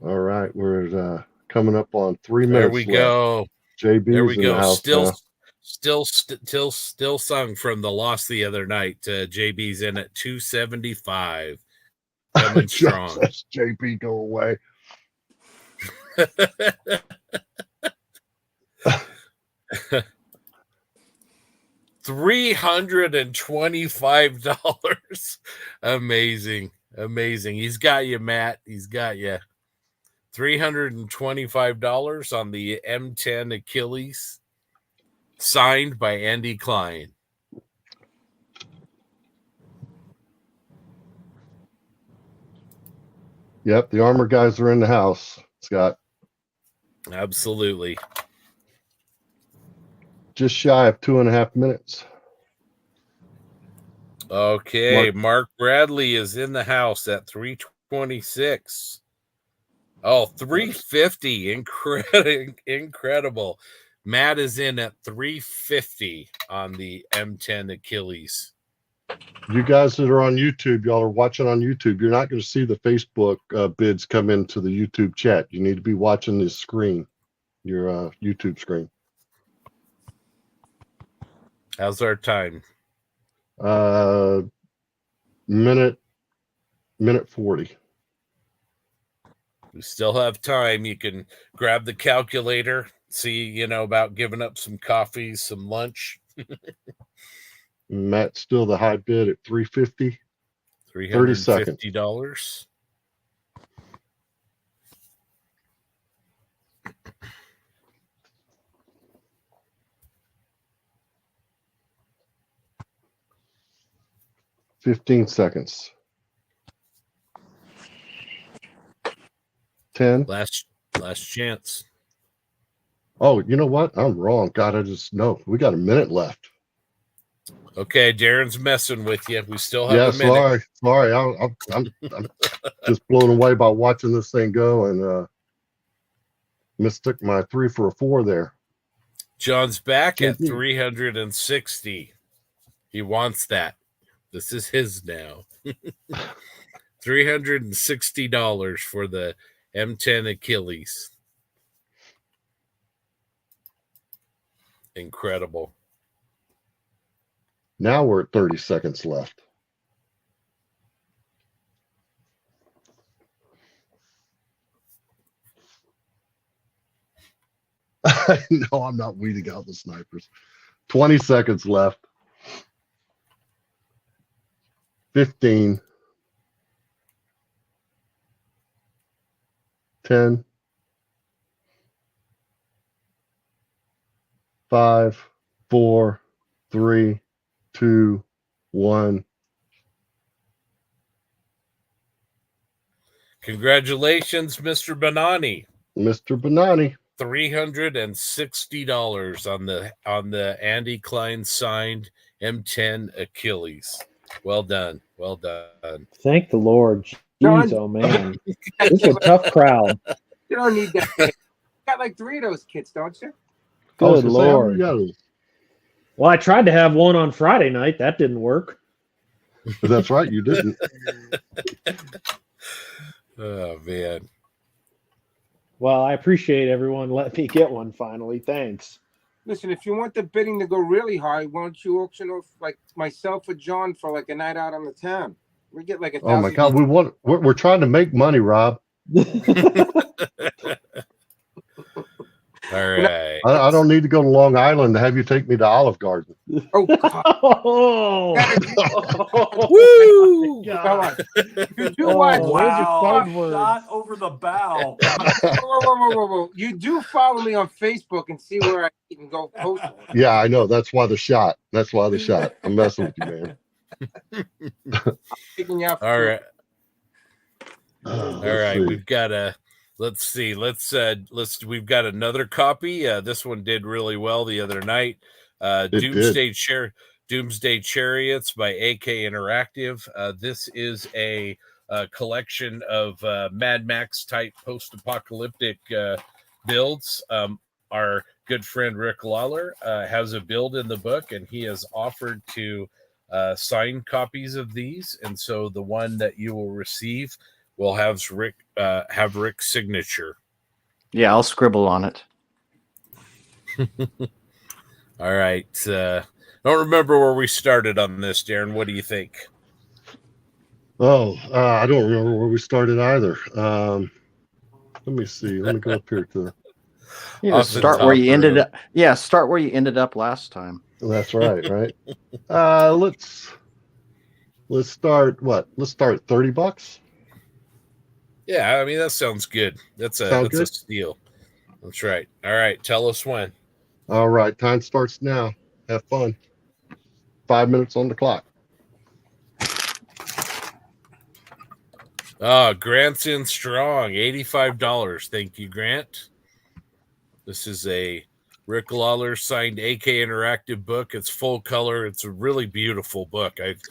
All right, we're coming up on 3 minutes.
There we go.
JB's
there we
in
go.
the house
Still sung from the loss the other night. JB's in at $275. Coming strong.
JB, go away.
$325. Amazing. He's got you, Matt. He's got you. $325 on the M10 Achilles, signed by Andy Klein.
Yep, the armor guys are in the house, Scott.
Absolutely.
Just shy of 2.5 minutes.
Okay, Mark Bradley is in the house at 326. Oh, 350. Incredible. Matt is in at 350 on the M10 Achilles.
You guys that are on YouTube, y'all are watching on YouTube, you're not going to see the Facebook bids come into the YouTube chat. You need to be watching this screen, your YouTube screen.
How's our time?
Minute 40.
We still have time. You can grab the calculator, see, about giving up some coffees, some lunch.
Matt's still the high bid at 350.
$350.
$15 seconds. 10.
Last chance.
Oh, you know what? I'm wrong. God, we got a minute left.
Okay, Darren's messing with you. We still have a minute.
Sorry. I'm just blown away by watching this thing go, and Mistook my 3 for a 4 there.
John's back at
Mhm.
360. He wants that. This is his now. $360 for the M10 Achilles. Incredible.
Now we're at 30 seconds left. No, I'm not weeding out the snipers. 20 seconds left. 15. 10. 5, 4, 3, 2, 1.
Congratulations, Mr. Bonani.
Mr. Bonani.
$360 on the Andy Klein signed M10 Achilles. Well done. Well done.
Thank the Lord.
John-
Jeez, oh man. This is a tough crowd.
You don't need that. You got like 3 of those kits, don't you?
Good
So say how
Lord.
many got those?
Well, I tried to have one on Friday night. That didn't work.
That's right, you didn't.
Oh, man.
Well, I appreciate everyone letting me get one finally. Thanks.
Listen, if you want the bidding to go really high, why don't you auction off like myself or John for like a night out on the town? We get like 1,000.
Oh my God, we're trying to make money, Rob.
All right.
I don't need to go to Long Island to have you take me to Olive Garden.
Oh, God.
Oh,
Woo!
Come on. You do watch.
Wow.
side words.
Shot over the bow.
Whoa. You do follow me on Facebook and see where I eat and go post.
Yeah, I know. That's why the shot. I'm messing with you, man.
Taking you out for
All right.
All
All right. We've got a let's see. We've got another copy. This one did really well the other night. Doomsday Chariots by AK Interactive. This is a collection of Mad Max type post-apocalyptic builds. Our good friend Rick Lawler has a build in the book, and he has offered to sign copies of these. And so the one that you will receive will have Rick's signature.
Yeah, I'll scribble on it.
All right. Don't remember where we started on this, Darren. What do you think?
Oh, I don't remember where we started either. Let me see. Let me go up here to.
You
Off
just
the
start where
top
you ended
row.
up. Yeah, start where you ended up last time.
That's right. Let's start. What? Let's start at $30.
Yeah, I mean that sounds good. That's a
Sound good?
steal. That's right. All right, tell us when.
All right, time starts now. Have fun. 5 minutes on the clock.
Grant's in strong, $85. Thank you, Grant. This is a Rick Lawler signed AK Interactive book. It's full color. It's a really beautiful book. I've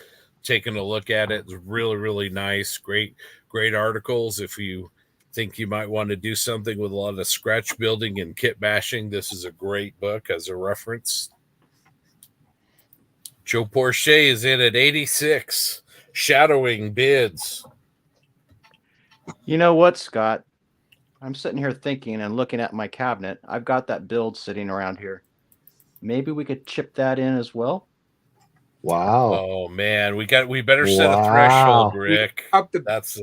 taken a look at it. It's really, really nice. Great articles. If you think you might want to do something with a lot of scratch building and kit bashing, this is a great book as a reference. Joe Porche is in at 86, shadowing bids.
You know what, Scott? I'm sitting here thinking and looking at my cabinet. I've got that build sitting around here. Maybe we could chip that in as well.
Wow.
Oh man, we better set a
Wow.
threshold, Rick.
Up the
That's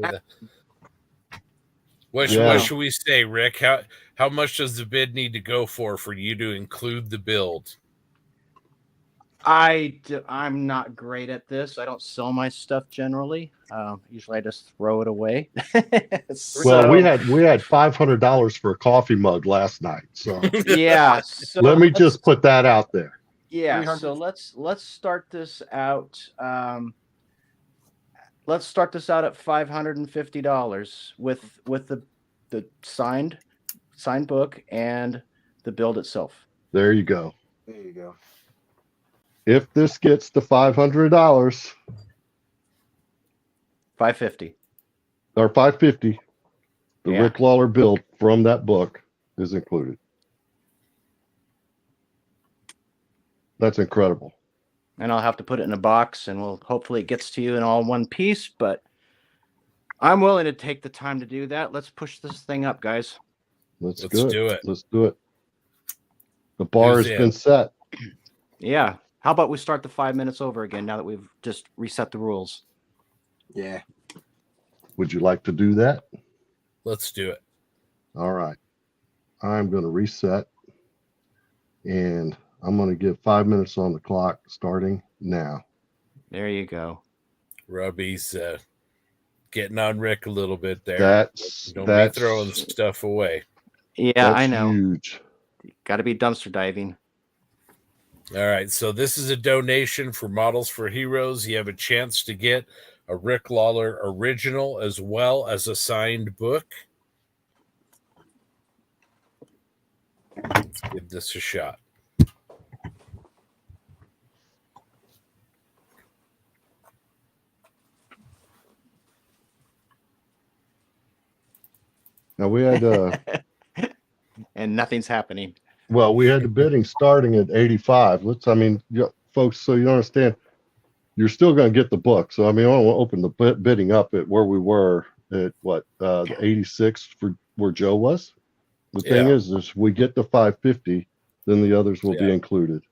what
Yeah.
should we say, Rick? How much does the bid need to go for you to include the build?
I'm not great at this. I don't sell my stuff generally. Usually I just throw it away.
Well, we had $500 for a coffee mug last night. So
yeah. So
let me just put that out there.
Yeah.
300.
So let's start this out. Let's start this out at $550 with the signed book and the build itself.
There you go.
There you go.
If this gets to $500
$550.
or $550, the
Yeah.
Rick Lawler build from that book. is included. That's incredible.
And I'll have to put it in a box, and hopefully it gets to you in all one piece, but I'm willing to take the time to do that. Let's push this thing up, guys.
Let's
do it.
Let's do it. The bar has been set.
Yeah. How about we start the 5 minutes over again now that we've just reset the rules?
Yeah.
Would you like to do that?
Let's do it.
All right. I'm going to reset, and I'm going to give 5 minutes on the clock starting now.
There you go.
Robbie's getting on Rick a little bit there.
That's
be throwing stuff away.
Yeah, I know.
Huge.
Got to be dumpster diving.
All right, so this is a donation for Models for Heroes. You have a chance to get a Rick Lawler original as well as a signed book. Let's give this a shot.
Now we had
and nothing's happening.
well, we had the bidding starting at 85. Folks, so you understand, you're still going to get the book. So I want to open the bidding up at where we were at the 86 for where Joe was. The thing is we get the 550, then the others will be included.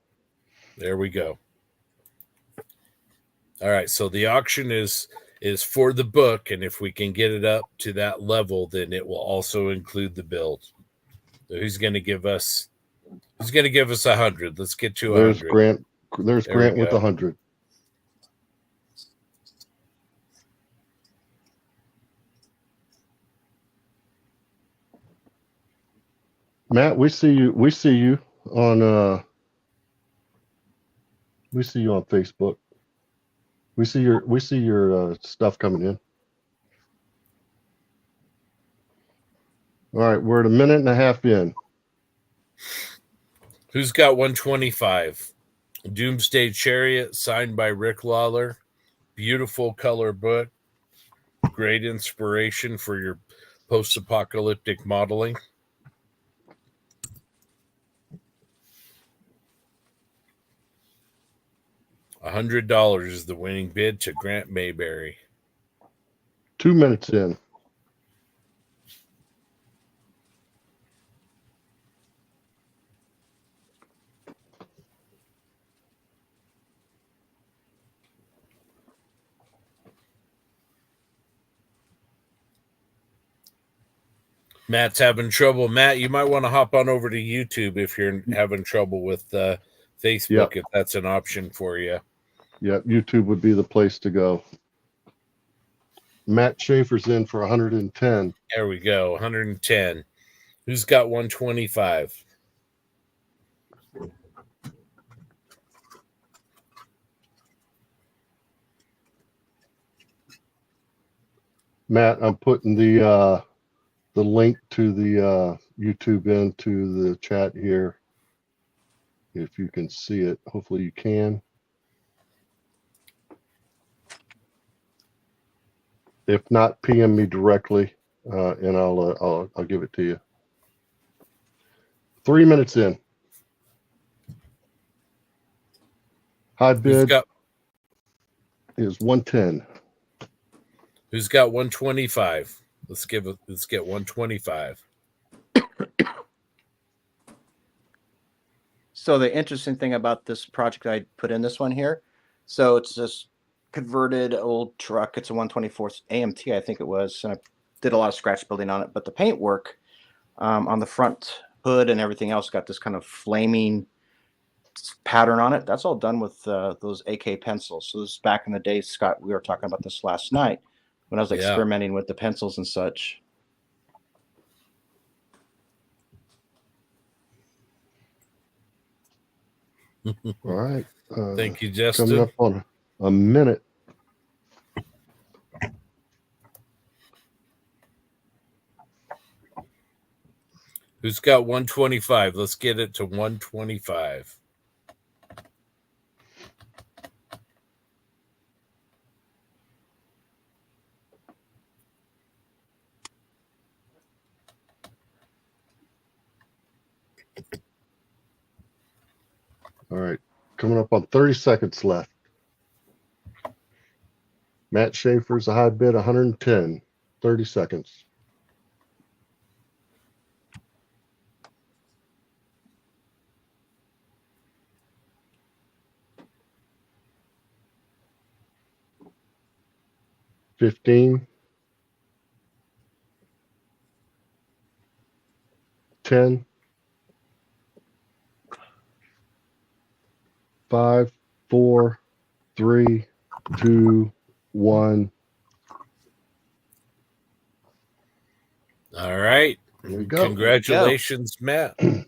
There we go. All right, so the auction is for the book, and if we can get it up to that level, then it will also include the build. So who's going to give us 100? Let's get to 100.
There's Grant with 100. Matt, we see you on Facebook. We see your stuff coming in. All right, we're at a minute and a half in.
Who's got 125? Doomsday Chariot, signed by Rick Lawler. Beautiful color book. Great inspiration for your post-apocalyptic modeling. $100 is the winning bid to Grant Mayberry.
2 minutes in.
Matt's having trouble. Matt, you might want to hop on over to YouTube if you're having trouble with Facebook, if that's an option for you.
Yeah, YouTube would be the place to go. Matt Schaefer's in for 110.
There we go, 110. Who's got 125?
Matt, I'm putting the link to the YouTube into the chat here. If you can see it, hopefully you can. If not, PM me directly, and I'll give it to you. 3 minutes in. High bid is 110.
Who's got 125? Let's get 125.
So the interesting thing about this project, I put in this one here. So it's this converted old truck. It's a 124 AMT, I think it was. And I did a lot of scratch building on it. But the paint work on the front hood and everything else got this kind of flaming pattern on it. That's all done with those AK pencils. So this is back in the day, Scott, we were talking about this last night when I was experimenting with the pencils and such.
All right.
Thank you, Justin.
Coming up on a minute.
Who's got 125? Let's get it to 125.
coming up on 30 seconds left. Matt Schaefer's a high bid, 110. 30 seconds. $15, 10, 5, 4, 3, 2, 1.
All right.
There we go.
Congratulations, Matt.
Let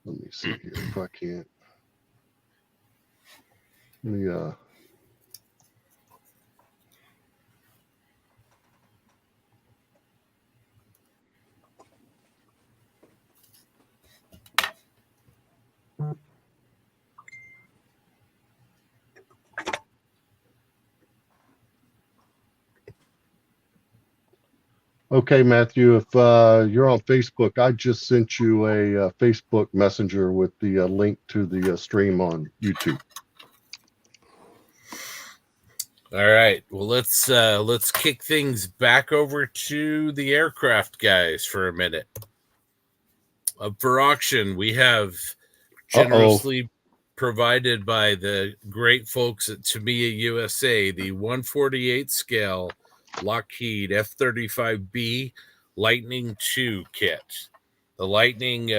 me see here if I can't. Let me Okay, Matthew, if you're on Facebook, I just sent you a Facebook Messenger with the link to the stream on YouTube.
All right. Well, let's kick things back over to the aircraft guys for a minute. Up for auction, we have generously provided by the great folks at Tamiya USA the 148 scale Lockheed F-35B Lightning II kit. The Lightning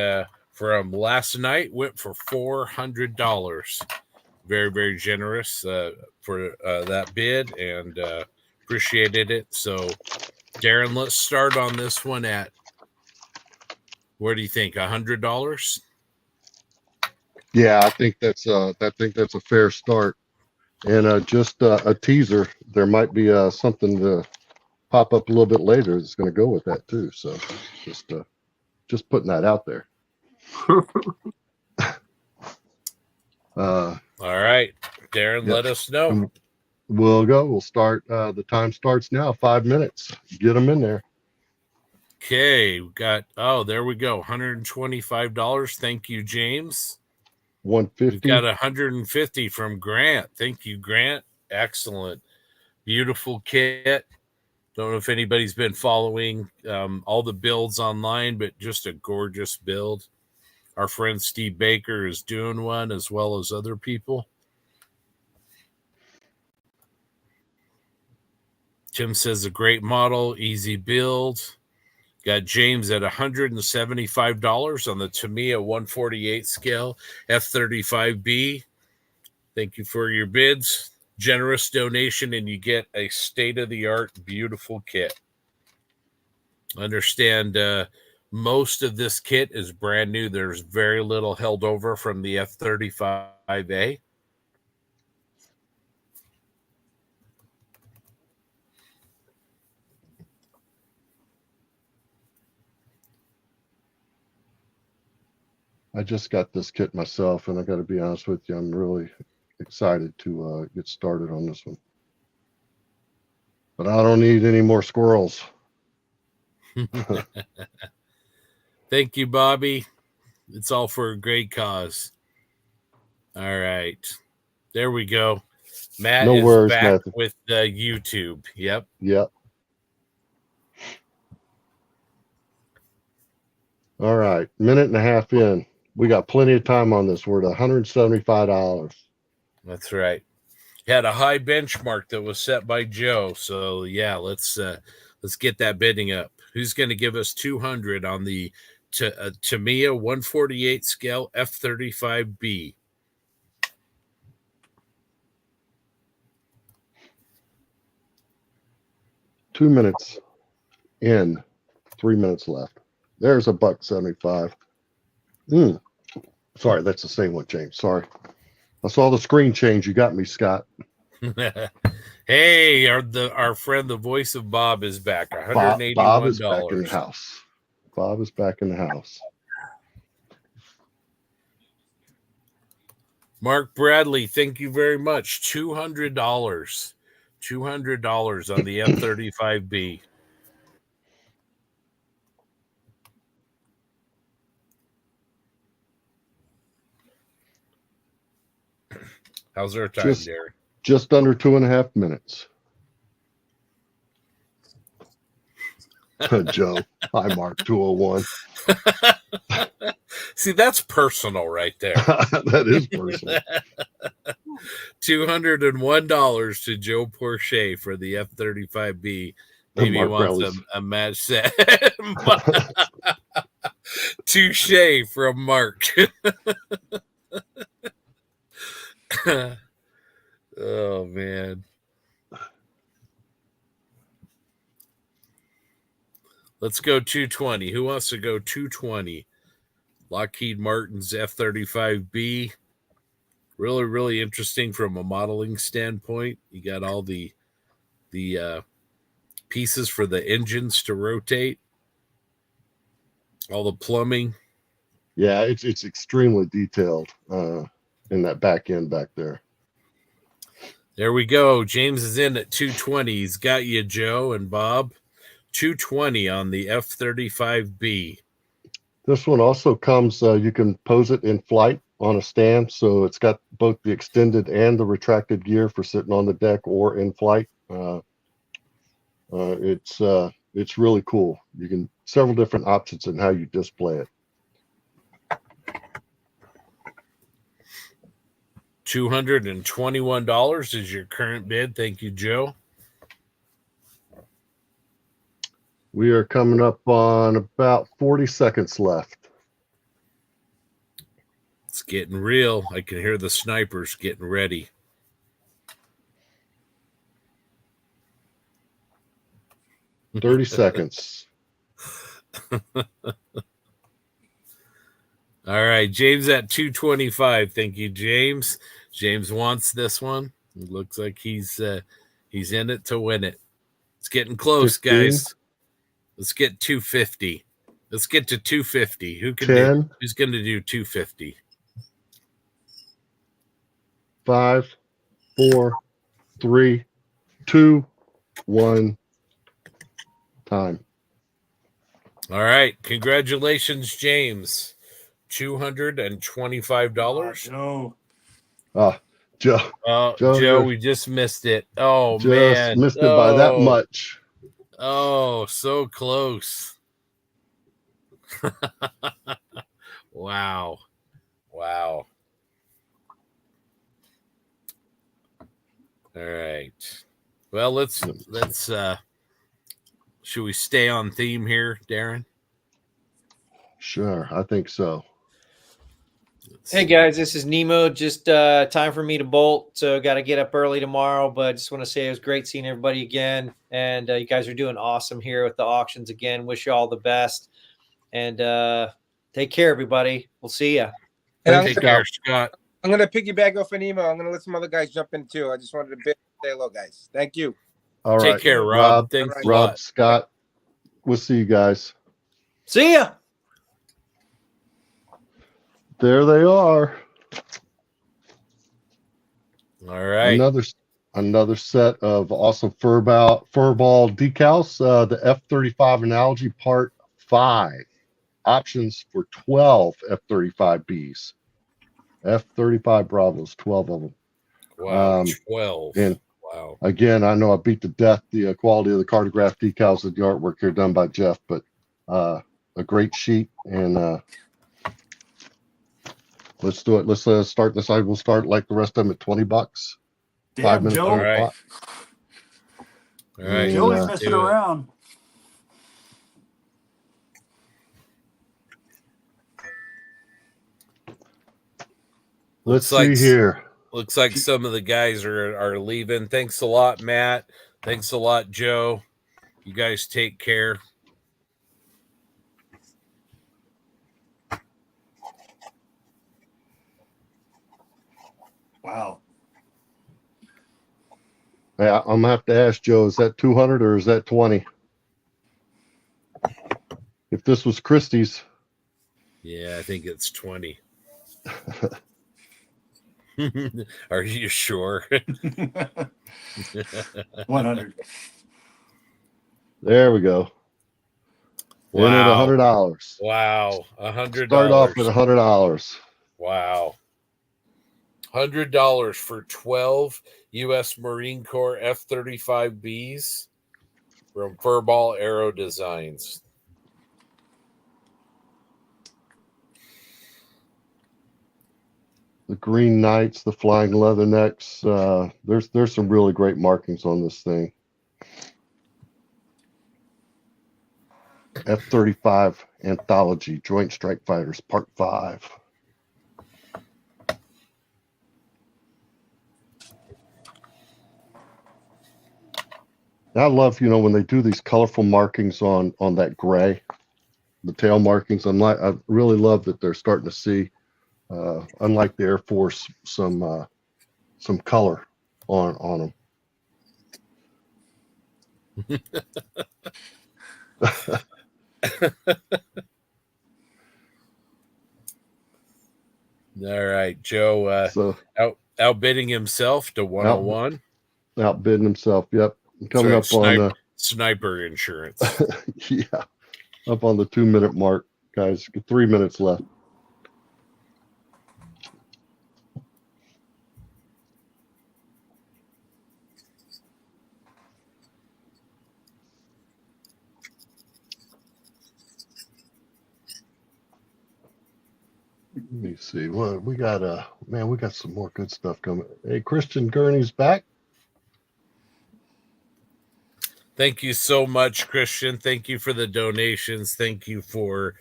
from last night went for $400. Very, very generous for that bid, and appreciated it. So, Darren, let's start on this one at, what do you think, $100?
Yeah, I think that's a fair start. And just a teaser, there might be something to pop up a little bit later that's going to go with that too. So just putting that out there.
All right, Darren, let us know.
We'll go. We'll start. The time starts now. 5 minutes. Get them in there.
Okay, we got, there we go, $125. Thank you, James.
150.
We've got 150 from Grant. Thank you, Grant. Excellent. Beautiful kit. Don't know if anybody's been following all the builds online, but just a gorgeous build. Our friend Steve Baker is doing one, as well as other people. Tim says a great model, easy build. Got James at $175 on the Tamiya 148 scale F-35B. Thank you for your bids. Generous donation, and you get a state-of-the-art, beautiful kit. Understand most of this kit is brand new. There's very little held over from the F-35A.
I just got this kit myself, and I got to be honest with you, I'm really excited to get started on this one. But I don't need any more squirrels.
Thank you, Bobby. It's all for a great cause. All right. There we go. Matt
No
is
worries,
back
Matthew.
with YouTube. Yep.
All right. Minute and a half in. We got plenty of time on this. We're at $175.
That's right. Had a high benchmark that was set by Joe. So yeah, let's get that bidding up. Who's going to give us 200 on the Tamiya 148 scale F-35B?
$2 minutes in, 3 minutes left. There's a $175. Sorry, that's the same one, James. Sorry. I saw the screen change. You got me, Scott.
Hey, our friend, the voice of Bob, is back. $181.
Bob is back in the house. Bob is back in the house.
Mark Bradley, thank you very much. $200. $200 on the F-35B. How's our time,
Just-
Darren?
Just under 2.5 minutes. Joe, hi, Mark 201.
See, that's personal right there.
That is personal.
$201 to Joe Porsche for the F-35B. Maybe he
Mark
wants
Rowley's.
a match set. Touche from Mark. Oh, man. Let's go 220. Who wants to go 220? Lockheed Martin's F-35B. Really, really interesting from a modeling standpoint. You got all the pieces for the engines to rotate, all the plumbing.
Yeah, it's extremely detailed in that back end back there.
There we go. James is in at 220. He's got you, Joe and Bob. 220 on the F-35B.
This one also comes, you can pose it in flight on a stand. So it's got both the extended and the retracted gear for sitting on the deck or in flight. It's really cool. You can several different options in how you display it.
$221 is your current bid. Thank you, Joe.
We are coming up on about 40 seconds left.
It's getting real. I can hear the snipers getting ready.
$30 seconds.
All right, James at 225. Thank you, James. James wants this one. It looks like he's in it to win it. It's getting close,
15.
guys. Let's get 250. Let's get to 250. Who can
10.
who's going to do 250?
5, 4, 3, 2, 1. Time.
All right, congratulations, James. $225.
No.
Joe.
Joe, we just missed it. Oh,
Just
man.
missed it by that much.
Oh, so close. Wow. Wow. All right. Well, let's should we stay on theme here, Darren?
Sure, I think so.
Hey guys, this is Nemo. Just time for me to bolt, so got to get up early tomorrow. But I just want to say it was great seeing everybody again, and you guys are doing awesome here with the auctions again. Wish you all the best, and take care, everybody. We'll see you.
Take care, Scott.
I'm gonna piggyback off an email. I'm gonna let some other guys jump in too. I just wanted to say hello, guys. Thank you.
All
Take
right.
care, Rob. Thanks a
Rob,
lot.
Scott. We'll see you guys.
See ya.
There they are.
All right.
Another set of awesome furball decals. The F-35 Analogy Part 5. Options for 12 F-35Bs. F-35 Bravos, 12 of them.
Wow, 12.
And
wow.
again, I know I beat to death the quality of the cartograph decals and the artwork here done by Jeff, but a great sheet. And let's do it. Let's start this. I will start like the rest of them at $20.
Damn,
5 minutes.
Joe.
All right. All right.
Joe
And,
ain't messing around.
let's
Looks like
see here.
Looks like some of the guys are leaving. Thanks a lot, Matt. Thanks a lot, Joe. You guys take care.
Wow.
Yeah, I'm gonna have to ask Joe, is that 200 or is that 20? If this was Christie's,
Yeah, I think it's 20. Are you sure?
100.
there we go. In at
Wow.
$100.
Wow. $100.
Start off at $100.
Wow. $100 for 12 U.S. Marine Corps F-35Bs from Furball Aero Designs.
The Green Knights, the Flying Leathernecks. There's some really great markings on this thing. F-35 Anthology Joint Strike Fighters Part 5. I love, when they do these colorful markings on that gray, the tail markings. I really love that they're starting to see, unlike the Air Force, some color on them.
All right, Joe. Outbidding himself to 101.
Outbidding himself. Yep. Coming up on
sniper insurance.
Yeah, up on the 2-minute mark, guys. 3 minutes left. Let me see. Well, we got we got some more good stuff coming. Hey, Christian Gurney's back.
Thank you so much, Christian. Thank you for the donations. Thank you for,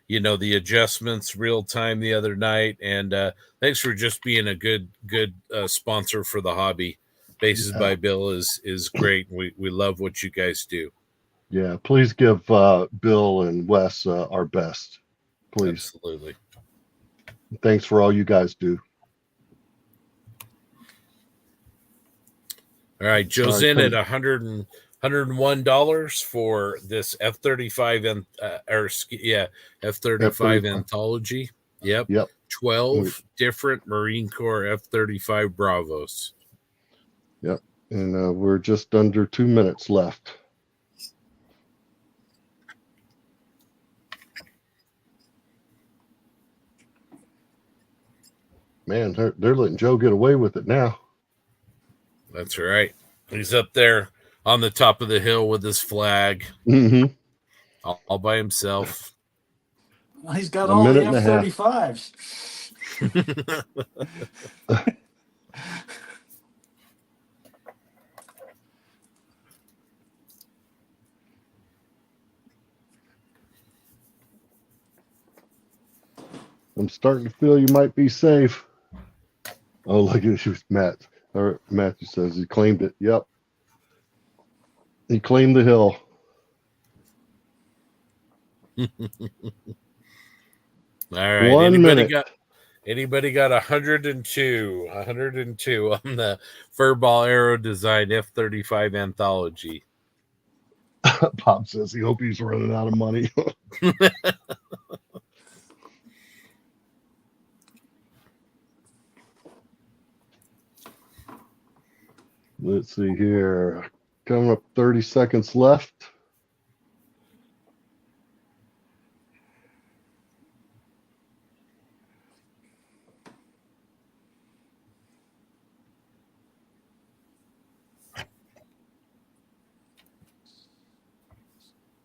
the adjustments real time the other night. And thanks for just being a good sponsor for the hobby. Bases by Bill is great. We love what you guys do.
Yeah, please give Bill and Wes our best. Please.
Absolutely.
Thanks for all you guys do.
All right, Joe's in at $101 for this F-35 and F-35 anthology. Yep. 12 different Marine Corps F-35 Bravos.
Yep. And we're just under 2 minutes left. Man, they're letting Joe get away with it now.
That's right. He's up there on the top of the hill with his flag, all by himself.
Well, he's got all the F-35s.
I'm starting to feel you might be safe. Oh, look at it. Matt. Or Matthew says he claimed it. Yep. He claimed the hill.
All right. Anybody got 102 on the Furball Aero Design F-35 anthology?
Bob says he hopes he's running out of money. Let's see here. Coming up 30 seconds left.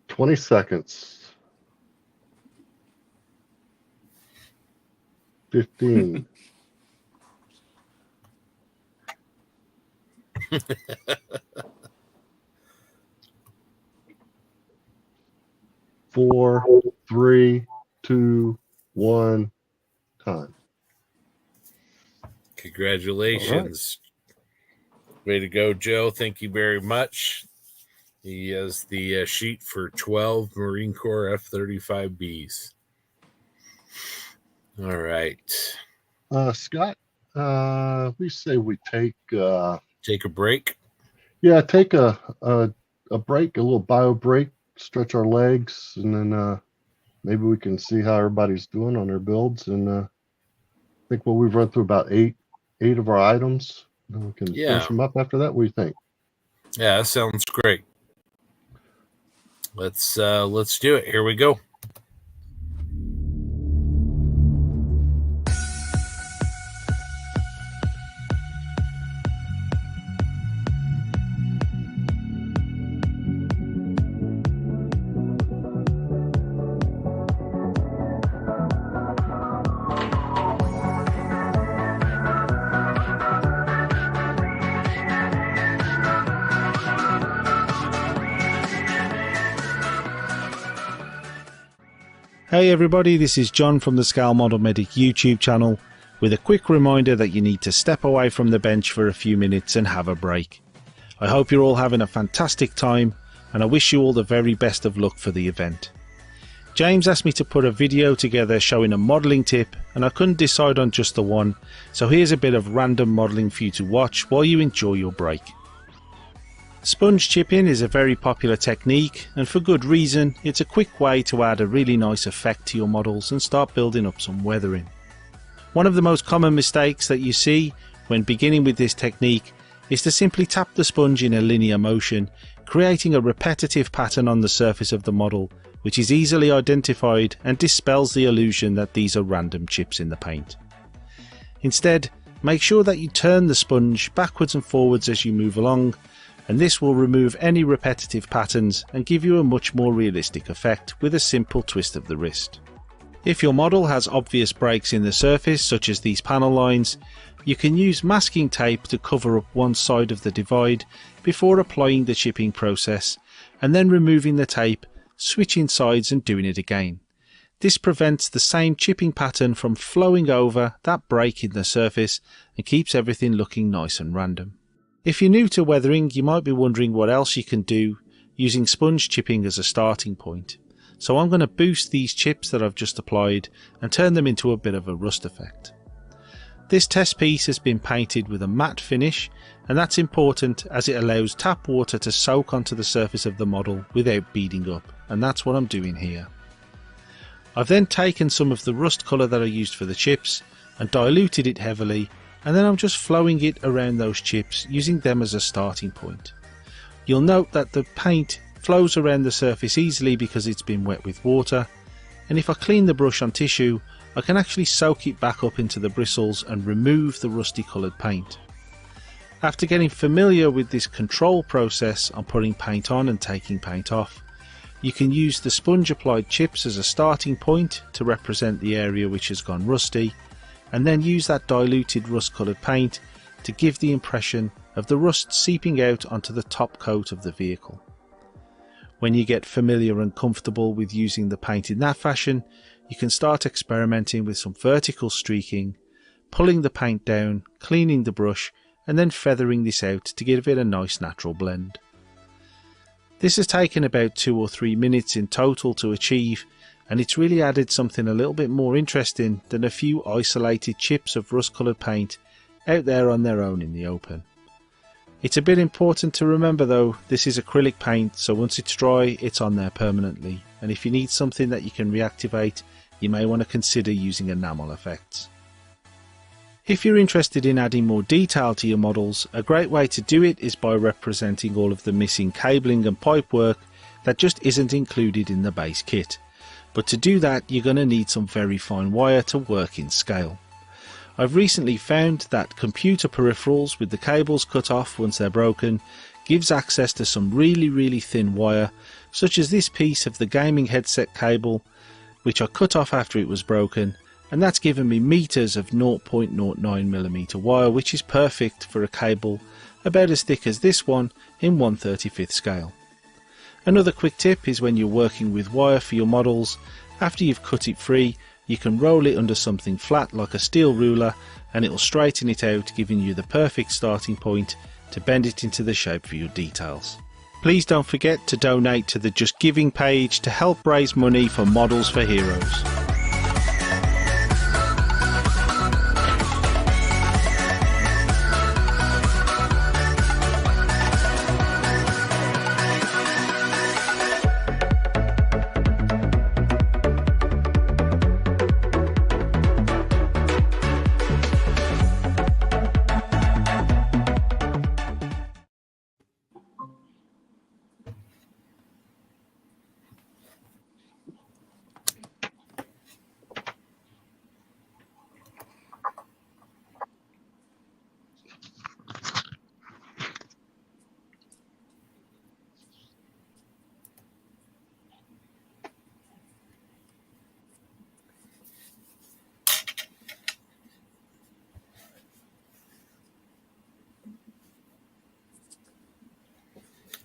$20 seconds. 15. Four, 3, 2, 1, time.
Congratulations. Right. Way to go, Joe. Thank you very much. He has the sheet for 12 Marine Corps F-35Bs. All right.
Scott, we say we take
a break.
Yeah, take a break, a little bio break, stretch our legs, and then maybe we can see how everybody's doing on their builds. And I think we've run through about eight of our items. Then we can finish them up after that. What do you think?
Yeah, that sounds great. Let's do it. Here we go.
Hey everybody, this is John from the Scale Model Medic YouTube channel with a quick reminder that you need to step away from the bench for a few minutes and have a break. I hope you're all having a fantastic time and I wish you all the very best of luck for the event. James asked me to put a video together showing a modelling tip and I couldn't decide on just the one, so here's a bit of random modelling for you to watch while you enjoy your break. Sponge chipping is a very popular technique, and for good reason. It's a quick way to add a really nice effect to your models and start building up some weathering. One of the most common mistakes that you see when beginning with this technique is to simply tap the sponge in a linear motion, creating a repetitive pattern on the surface of the model, which is easily identified and dispels the illusion that these are random chips in the paint. Instead, make sure that you turn the sponge backwards and forwards as you move along, and this will remove any repetitive patterns and give you a much more realistic effect with a simple twist of the wrist. If your model has obvious breaks in the surface, such as these panel lines, you can use masking tape to cover up one side of the divide before applying the chipping process, and then removing the tape, switching sides and doing it again. This prevents the same chipping pattern from flowing over that break in the surface and keeps everything looking nice and random. If you're new to weathering, you might be wondering what else you can do using sponge chipping as a starting point. So I'm going to boost these chips that I've just applied and turn them into a bit of a rust effect. This test piece has been painted with a matte finish, and that's important as it allows tap water to soak onto the surface of the model without beading up, and that's what I'm doing here. I've then taken some of the rust colour that I used for the chips and diluted it heavily, and then I'm just flowing it around those chips using them as a starting point. You'll note that the paint flows around the surface easily because it's been wet with water, and if I clean the brush on tissue, I can actually soak it back up into the bristles and remove the rusty coloured paint. After getting familiar with this control process on putting paint on and taking paint off, you can use the sponge applied chips as a starting point to represent the area which has gone rusty, and then use that diluted rust coloured paint to give the impression of the rust seeping out onto the top coat of the vehicle. When you get familiar and comfortable with using the paint in that fashion, you can start experimenting with some vertical streaking, pulling the paint down, cleaning the brush, and then feathering this out to give it a nice natural blend. This has taken about 2 or 3 minutes in total to achieve, and it's really added something a little bit more interesting than a few isolated chips of rust coloured paint out there on their own in the open. It's a bit important to remember though, this is acrylic paint, so once it's dry it's on there permanently, and if you need something that you can reactivate, you may want to consider using enamel effects. If you're interested in adding more detail to your models, a great way to do it is by representing all of the missing cabling and pipe work that just isn't included in the base kit. But to do that, you're going to need some very fine wire to work in scale. I've recently found that computer peripherals with the cables cut off once they're broken gives access to some really thin wire, such as this piece of the gaming headset cable, which I cut off after it was broken, and that's given me meters of 0.09mm wire, which is perfect for a cable about as thick as this one in 1/35 scale. Another quick tip is when you're working with wire for your models, after you've cut it free, you can roll it under something flat like a steel ruler and it will straighten it out, giving you the perfect starting point to bend it into the shape for your details. Please don't forget to donate to the Just Giving page to help raise money for Models for Heroes.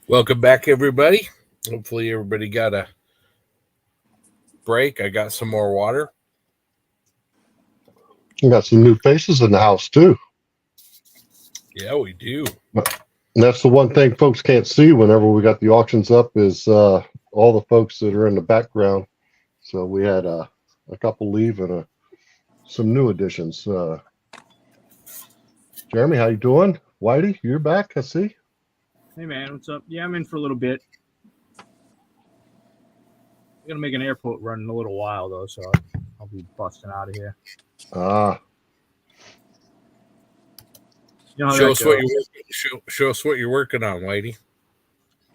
Welcome back, everybody. Hopefully everybody got a break. I got some more water.
We got some new faces in the house too.
Yeah, we do.
And that's the one thing folks can't see whenever we got the auctions up is all the folks that are in the background. So we had a couple leave and some new additions. Jeremy, how you doing? Whitey, you're back, I see.
Hey man, what's up? Yeah, I'm in for a little bit. I'm gonna make an airport run in a little while though, so I'll be busting out of here. You know how
Show
that
us what
goes.
show us what you're working on, Whitey.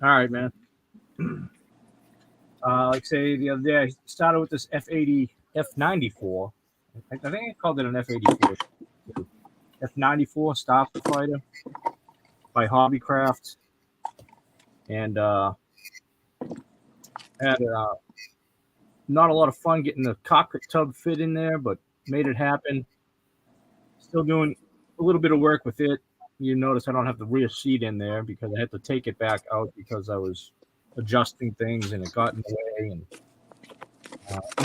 All right, man. Like say the other day, I started with this F94. I think I called it an F84. F94 Starter Fighter by Hobbycraft, and had not a lot of fun getting the cockpit tub fit in there, but made it happen. Still doing a little bit of work with it. You notice I don't have the rear seat in there because I had to take it back out because I was adjusting things and it got in the way. And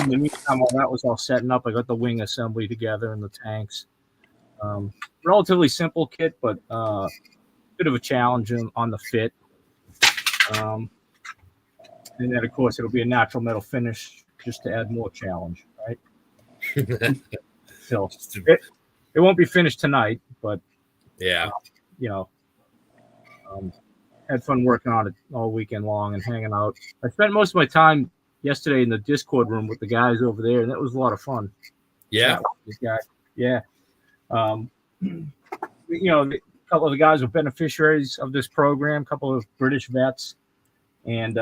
in the meantime, while that was all setting up, I got the wing assembly together and the tanks. Relatively simple kit, but bit of a challenge on the fit. And then, of course, it'll be a natural metal finish just to add more challenge, right? So it won't be finished tonight, but
yeah,
had fun working on it all weekend long and hanging out. I spent most of my time yesterday in the Discord room with the guys over there, and that was a lot of fun.
Yeah,
this guy, yeah. A couple of the guys were beneficiaries of this program. A couple of British vets, and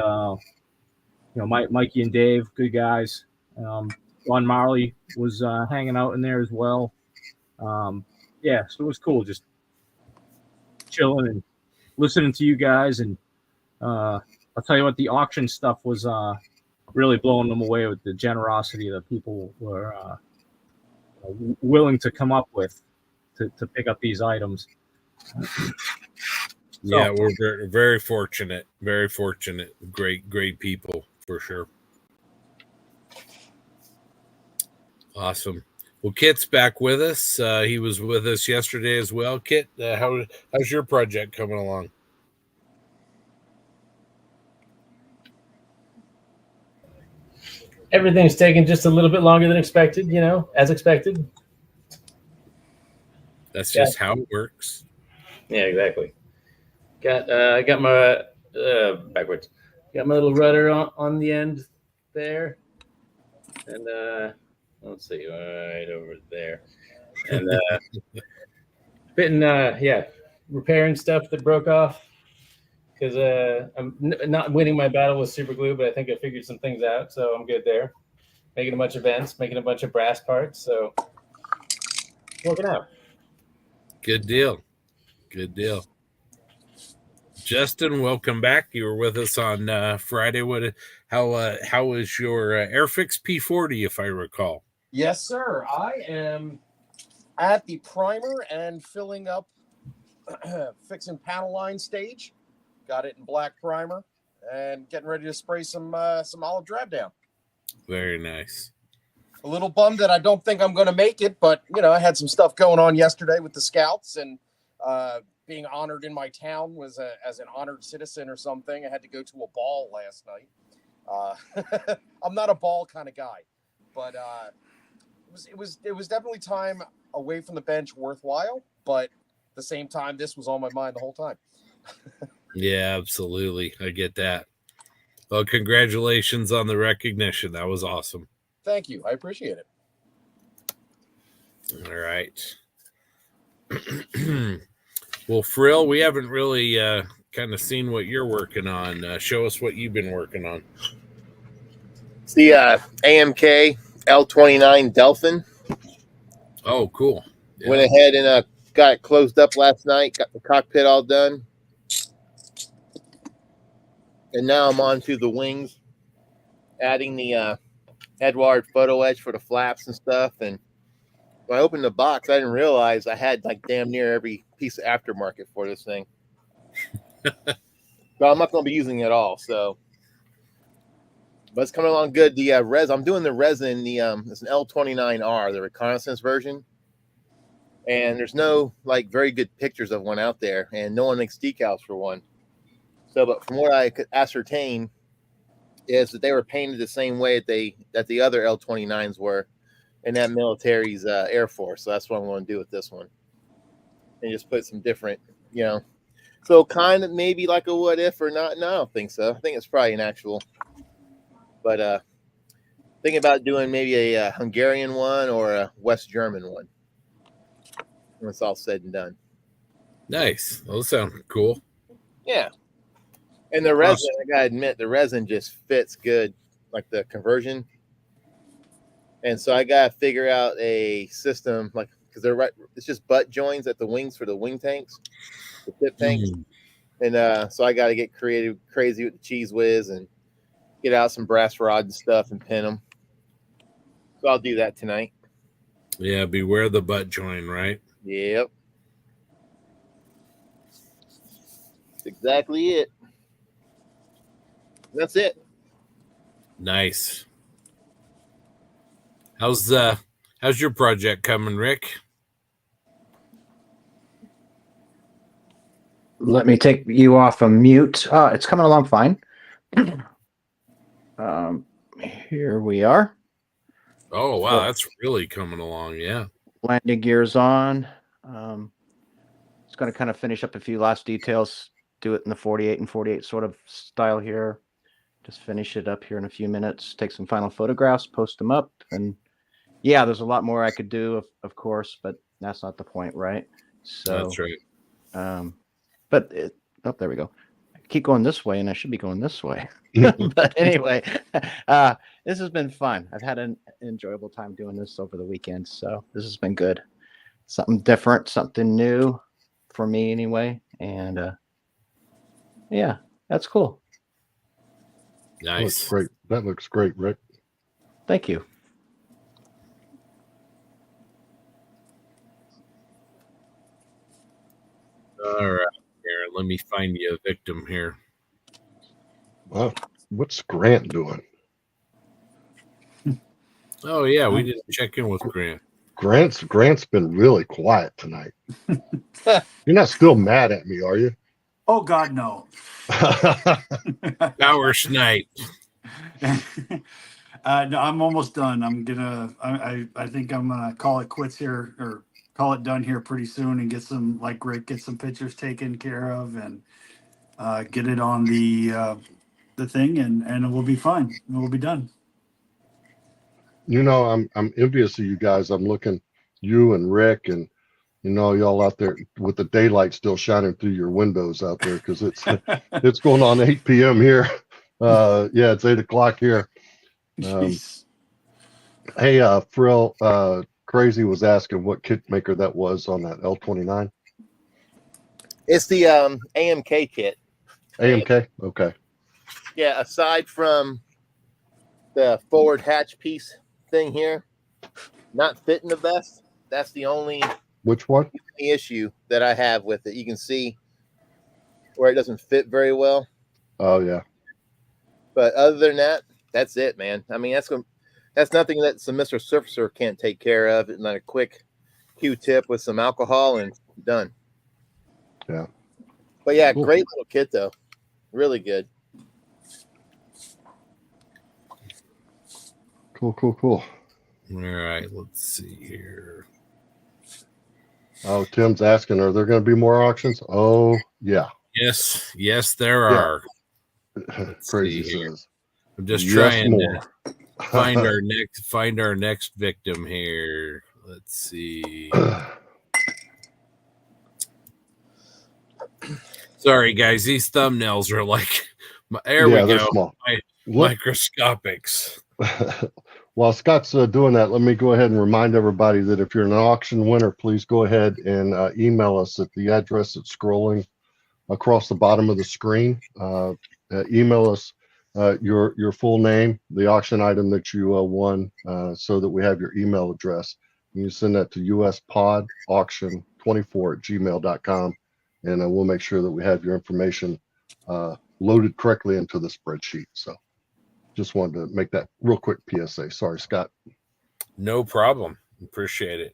Mikey and Dave, good guys. Ron Marley was hanging out in there as well. So it was cool, just chilling and listening to you guys. And I'll tell you what, the auction stuff was really blowing them away with the generosity that people were willing to come up with to pick up these items.
Yeah, we're very, very fortunate. Very fortunate. Great people for sure. Awesome. Well, Kit's back with us. He was with us yesterday as well. Kit, how's your project coming along?
Everything's taking just a little bit longer than expected, as expected.
That's just how it works.
Yeah, exactly. Got my backwards. Got my little rudder on the end there, and let's see, right over there, and repairing stuff that broke off because I'm not winning my battle with super glue, but I think I figured some things out, so I'm good there. Making a bunch of vents, making a bunch of brass parts, so working out.
Good deal. Justin, welcome back. You were with us on Friday. How was your Airfix P40, if I recall?
Yes, sir. I am at the primer and filling up, fixing panel line stage. Got it in black primer and getting ready to spray some olive drab down.
Very nice.
A little bummed that I don't think I'm going to make it, but I had some stuff going on yesterday with the scouts and being honored in my town as an honored citizen or something. I had to go to a ball last night. I'm not a ball kind of guy, but it was definitely time away from the bench worthwhile. But at the same time, this was on my mind the whole time.
Yeah, absolutely. I get that. Well, congratulations on the recognition. That was awesome.
Thank you. I appreciate it.
All right. Well, Frill, we haven't really kind of seen what you're working on. Show us what you've been working on.
It's the AMK L29 Delphin.
Oh, cool. Yeah.
Went ahead and got it closed up last night. Got the cockpit all done. And now I'm on to the wings, adding the Edward photo edge for the flaps and stuff. And when I opened the box, I didn't realize I had like damn near every piece of aftermarket for this thing. So I'm not going to be using it all. So But it's coming along good. The I'm doing the resin. It's an L29R, the reconnaissance version, and there's no like very good pictures of one out there, and no one makes decals for one. So, but from what I could ascertain, is that they were painted the same way that the other L29s were in that military's Air Force. So that's what I'm going to do with this one, and just put some different, so kind of maybe like a what if or not. No, I don't think so. I think it's probably an actual. But thinking about doing maybe a Hungarian one or a West German one when it's all said and done.
Nice. Those sound cool.
Yeah. And the resin, I gotta admit, the resin just fits good, like the conversion. And so I gotta figure out a system, like because they're right. It's just butt joins at the wings for the wing tanks, the tip tanks. And so I got to get crazy with the cheese whiz and get out some brass rod and stuff and pin them. So I'll do that tonight.
Yeah, beware the butt joint, right?
Yep. That's exactly it. That's it.
Nice. How's your project coming, Rick?
Let me take you off of mute. It's coming along fine. Here we are.
Oh, wow. That's really coming along. Yeah.
Landing gears on. It's going to kind of finish up a few last details. Do it in the 48 and 48 sort of style here. Just finish it up here in a few minutes. Take some final photographs, post them up. And yeah, there's a lot more I could do, of course, but that's not the point, right? So
that's right.
But there we go. I keep going this way, and I should be going this way. But anyway, this has been fun. I've had an enjoyable time doing this over the weekend, so this has been good. Something different, something new for me anyway. And yeah, that's cool.
Nice.
Great. That looks great, Rick.
Thank you.
All right. Here, let me find you a victim here.
Well, what's Grant doing?
Oh yeah, we didn't check in with Grant.
Grant's been really quiet tonight. You're not still mad at me, are you?
Oh God, no.
Power snipe.
No, I'm almost done. I think I'm gonna call it quits here, or call it done here pretty soon, and get some, like Rick, get some pictures taken care of, and get it on the thing, and it will be fine. It will be done.
I'm envious of you guys. I'm looking, you and Rick, and y'all out there with the daylight still shining through your windows out there, because it's going on 8 p.m. here. Yeah, it's 8 o'clock here. Hey, Frill, Crazy was asking what kit maker that was on that L29.
It's the AMK kit.
AMK? Okay.
Yeah, aside from the forward hatch piece thing here, not fitting the best. That's the only
Which one?
issue that I have with it. You can see where it doesn't fit very well.
Oh yeah.
But other than that, that's it, man. I mean, that's nothing that some Mr. Surfacer can't take care of. It's not a quick Q-tip with some alcohol and done.
Yeah.
But yeah, cool. Great little kit though. Really good.
Cool.
All right, let's see here.
Oh, Tim's asking, are there going to be more auctions? Oh, yeah.
Yes, there are.
Crazy says.
I'm just trying to find our next victim here. Let's see. Sorry, guys. These thumbnails are like, there we go.
Small.
Microscopics.
While Scott's doing that, let me go ahead and remind everybody that if you're an auction winner, please go ahead and email us at the address that's scrolling across the bottom of the screen. Email us your full name, the auction item that you won, so that we have your email address. You can send that to uspodauction24@gmail.com, and we'll make sure that we have your information loaded correctly into the spreadsheet. So just wanted to make that real quick PSA. Sorry, Scott.
No problem. Appreciate it.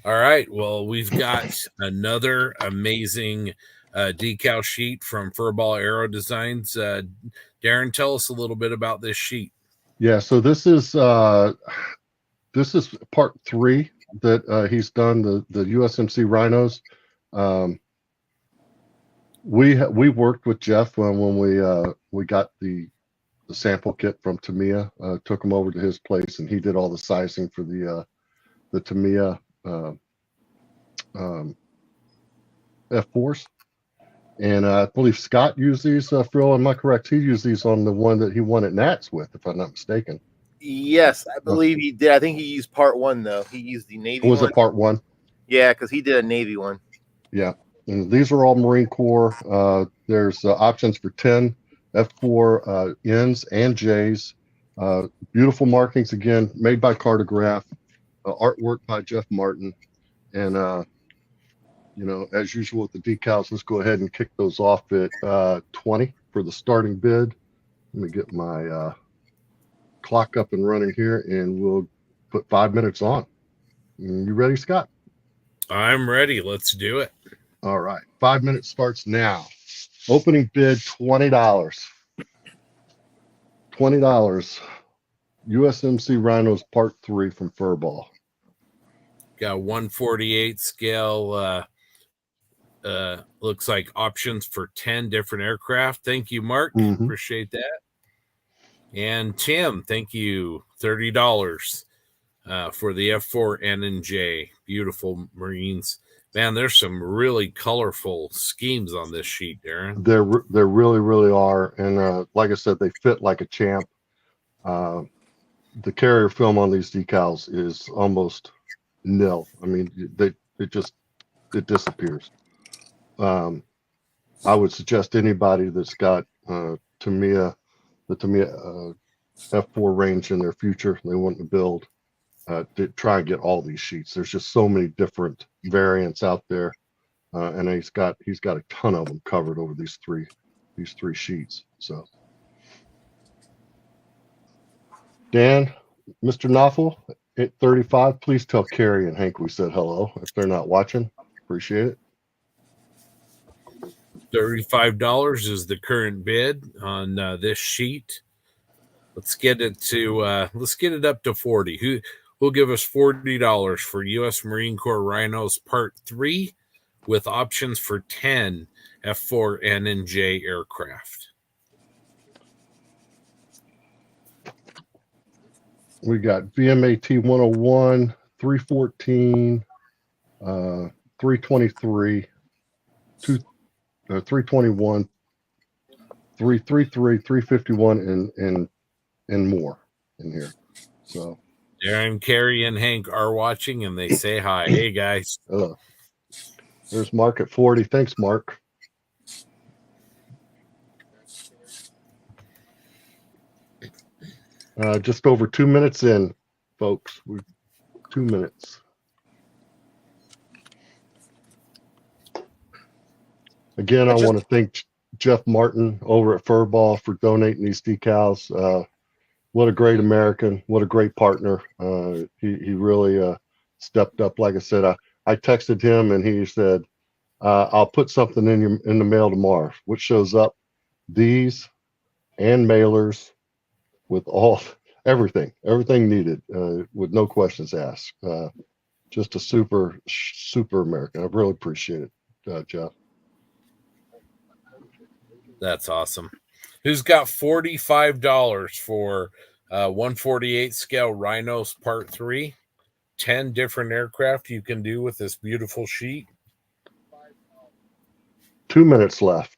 All right. Well, we've got another amazing decal sheet from Furball Aero Designs. Darren, tell us a little bit about this sheet.
Yeah, so this is part 3 that he's done, the USMC Rhinos. We worked with Jeff when we got the sample kit from Tamiya, took him over to his place, and he did all the sizing for the Tamiya F4s. And I believe Scott used these, Phil, am I correct? He used these on the one that he won at Nats with, if I'm not mistaken.
Yes, I believe he did. I think he used part 1 though. He used the Navy
Was
one.
it part 1?
Yeah, because he did a Navy one.
Yeah, and these are all Marine Corps. There's options for 10 F4 N's and J's. Beautiful markings, again, made by Cartograph. Artwork by Jeff Martin. And, as usual with the decals, let's go ahead and kick those off at 20 for the starting bid. Let me get my clock up and running here, and we'll put 5 minutes on. You ready, Scott?
I'm ready. Let's do it.
All right. 5 minutes starts now. Opening bid, $20. $20. USMC Rhinos Part 3 from Furball.
Got 148 scale. Looks like options for 10 different aircraft. Thank you, Mark. Appreciate that. And Tim, thank you. $30 for the F4 N and J. Beautiful Marines. Man, there's some really colorful schemes on this sheet, Darren.
There really, really are. And like I said, they fit like a champ. The carrier film on these decals is almost nil. I mean, it disappears. I would suggest anybody that's got the Tamiya F4 range in their future, they want to build, to try and get all these sheets. There's just so many different variants out there, and he's got a ton of them covered over these three sheets. So, Dan, Mr. Knopfel at 35, please tell Carrie and Hank we said hello if they're not watching. Appreciate it.
$35 is the current bid on this sheet. Let's get it up to 40. Who will give us $40 for U.S. Marine Corps Rhinos Part 3 with options for 10 F4 N and J aircraft?
We got VMAT 101, 314, 323, 321, 333, 351, and more in here. So
Darren, Carrie, and Hank are watching, and they say hi. Hey, guys.
Hello. There's Mark at 40. Thanks, Mark. Just over 2 minutes in, folks. 2 minutes. Again, I want to thank Jeff Martin over at Furball for donating these decals. What a great American. What a great partner. He really stepped up. Like I said, I texted him and he said, I'll put something in the mail tomorrow, which shows up these and mailers with everything needed, with no questions asked. Just a super American. I really appreciate it, Jeff.
That's awesome. Who's got $45 for 148 scale Rhinos Part 3? 10 different aircraft you can do with this beautiful sheet.
2 minutes left.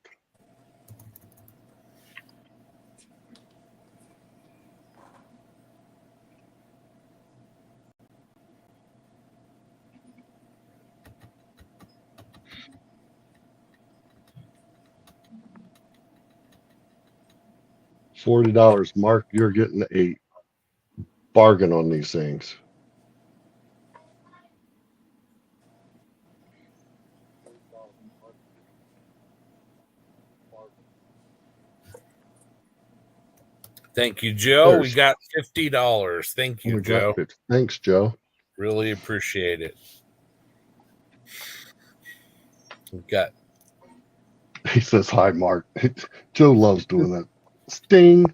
$40, Mark. You're getting a bargain on these things.
Thank you, Joe. We
There's-
got $50. Thank you,
we got
Joe.
it. Thanks, Joe.
Really appreciate it. We got
He says, hi, Mark. Joe loves doing that. Sting,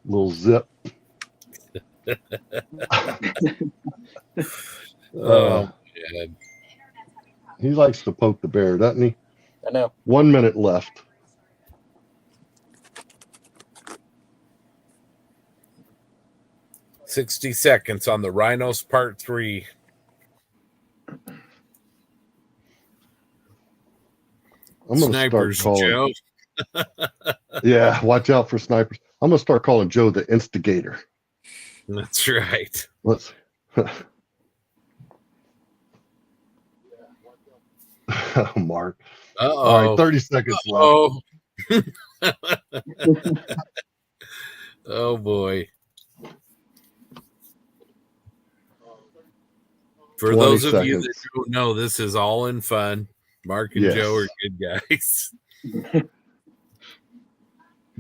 little zip.
oh man.
He likes to poke the bear, doesn't he?
I know.
1 minute left.
$60 on the Rhinos Part 3.
I'm going to
Snipers,
start calling.
Joe.
Yeah, watch out for snipers. I'm going to start calling Joe the instigator.
That's right.
Let's. Mark.
Uh-oh.
All right, 30 seconds
Uh-oh.
left.
Oh boy. For
20
those of you
seconds.
that don't know, this is all in fun. Mark and
Yes.
Joe are good guys.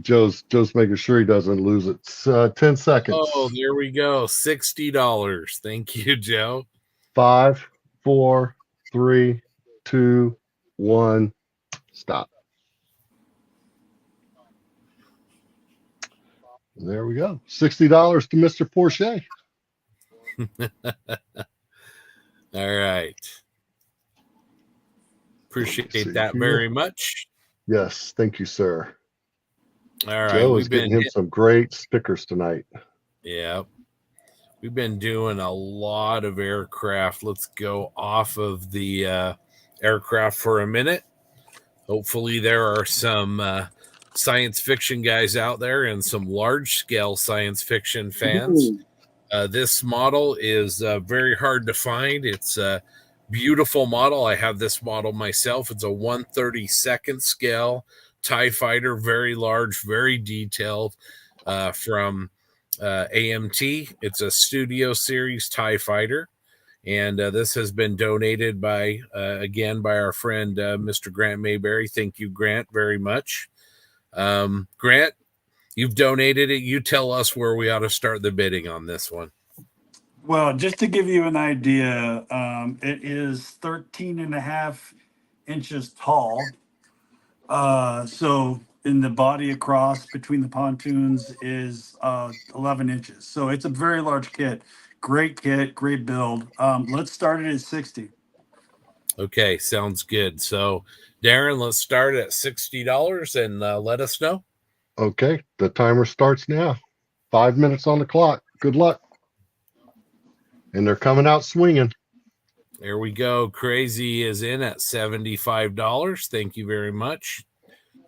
Joe's making sure he doesn't lose it. 10 seconds.
Oh, there we go. $60. Thank you, Joe.
5, 4, 3, 2, 1. Stop. There we go. $60 to Mr. Porsche.
All right. Appreciate
see
that
here.
very much.
Yes, thank you, sir.
All right.
Joe is
We've been
getting him some great stickers tonight.
Yeah. We've been doing a lot of aircraft. Let's go off of the aircraft for a minute. Hopefully there are some science fiction guys out there and some large scale science fiction fans. This model is very hard to find. It's a beautiful model. I have this model myself. It's a 1/32 scale TIE fighter, very large, very detailed, from AMT. It's a Studio Series TIE fighter. And this has been donated by, again, by our friend, Mr. Grant Mayberry. Thank you, Grant, very much. Grant, you've donated it. You tell us where we ought to start the bidding on this one.
Well, just to give you an idea, it is 13 and a half inches tall. So in the body across between the pontoons is 11 inches. So it's a very large kit. Great kit, great build. Let's start it at 60.
Okay, sounds good. So, Darren, let's start at $60 and let us know.
Okay, the timer starts now. 5 minutes on the clock. Good luck. And they're coming out swinging.
There we go. Crazy is in at $75. Thank you very much.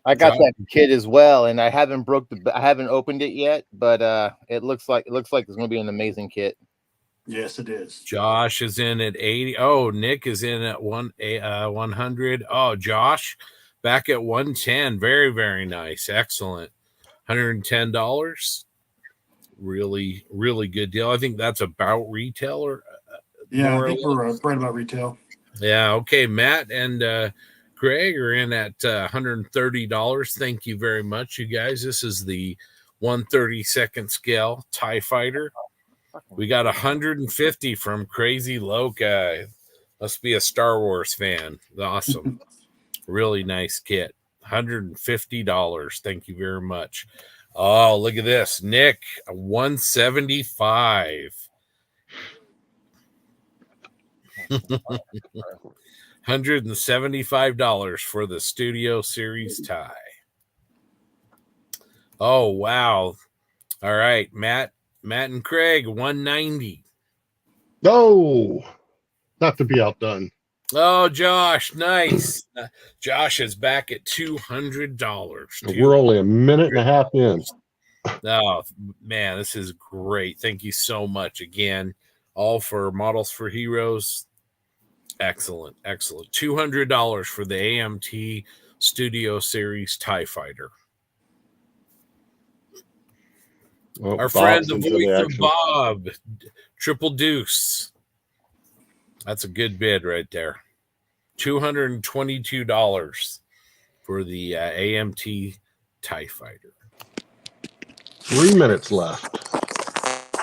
I got that kit as well, and I haven't opened it yet, but it looks like it's going to be an amazing kit.
Yes, it is.
Josh is in at 80. Oh, Nick is in at 100. Oh, Josh back at 110. Very, very nice. Excellent. $110. Really, really good deal. I think that's about retail, or
Yeah, I think we're right about retail.
yeah. Okay, Matt and Greg are in at $130. Thank you very much, you guys. This is the 1/32 scale TIE fighter. We got 150 from Crazy Loca. Must be a Star Wars fan. Awesome. Really nice kit. $150. Thank you very much. Oh, look at this. Nick, 175. $175 for the Studio Series tie. Oh, wow. All right, Matt and Craig, 190.
No, not to be outdone.
Oh, Josh, nice. Josh is back at $200.
We're only a minute and a half in.
Oh, man, this is great. Thank you so much again. All for Models for Heroes. Excellent, excellent. $200 for the AMT Studio Series TIE Fighter.
Well,
our friend,
Bob's
the
into
voice
the
of
action.
Bob, Triple Deuce. That's a good bid right there. $222 for the AMT TIE Fighter.
3 minutes left.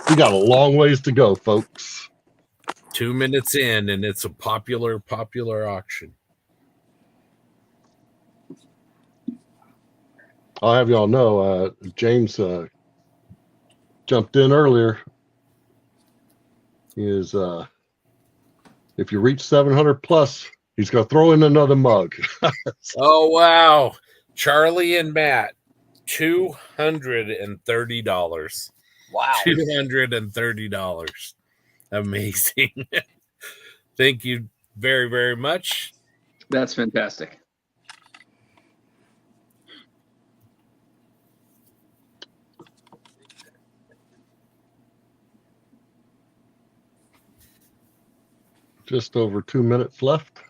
We got a long ways to go, folks.
2 minutes in, and it's a popular auction.
I'll have y'all know, James jumped in earlier. He is, if you reach 700 plus, he's going to throw in another mug.
Oh, wow. Charlie and Matt, $230.
Wow.
$230. Amazing. Thank you very, very much.
That's fantastic.
Just over 2 minutes left.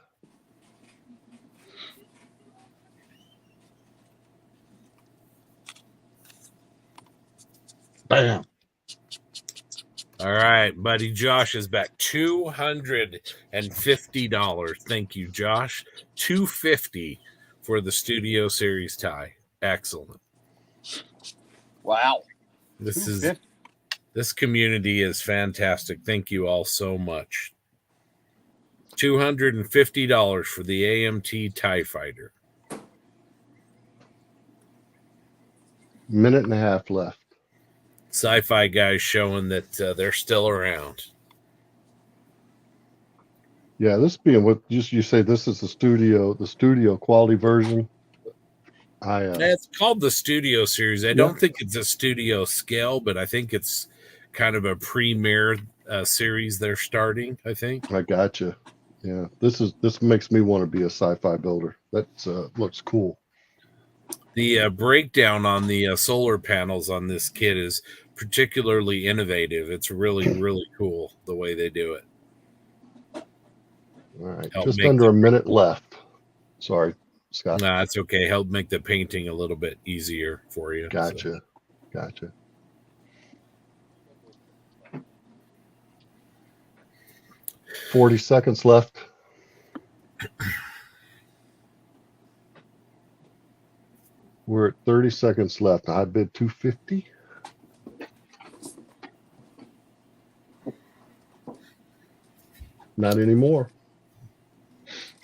Bam.
All right, buddy. Josh is back. $250. Thank you, Josh. $250 for the Studio Series tie. Excellent.
Wow.
This community is fantastic. Thank you all so much. $250 for the AMT TIE Fighter.
Minute and a half left.
Sci-fi guys showing that they're still around.
Yeah, this being what you say, this is the studio quality version.
It's called the Studio Series. I don't think it's a studio scale, but I think it's kind of a premier series they're starting, I think.
I gotcha. Yeah, this makes me want to be a sci-fi builder. That looks cool.
The breakdown on the solar panels on this kit is particularly innovative. It's really, really cool the way they do it.
All right, just under a minute left. Sorry, Scott.
Nah, it's okay. Help make the painting a little bit easier for you.
Gotcha. Gotcha. $40 seconds left. We're at 30 seconds left. I bid 250. Not anymore.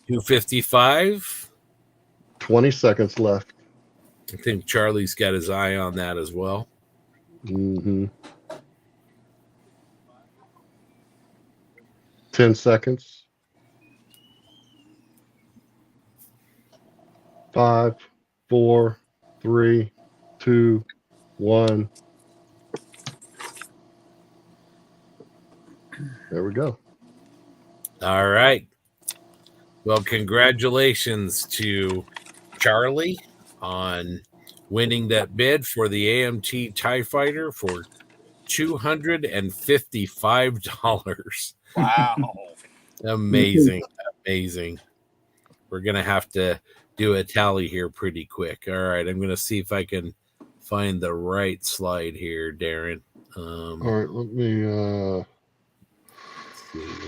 255.
20 seconds left.
I think Charlie's got his eye on that as well.
Mm-hmm. 10 seconds. 5, 4, 3, 2, 1. There we go.
All right. Well, congratulations to Charlie on winning that bid for the AMT TIE Fighter for $255.
Wow.
Amazing. Amazing. We're going to have to do a tally here pretty quick. All right. I'm going to see if I can find the right slide here, Darren.
All right. Let me...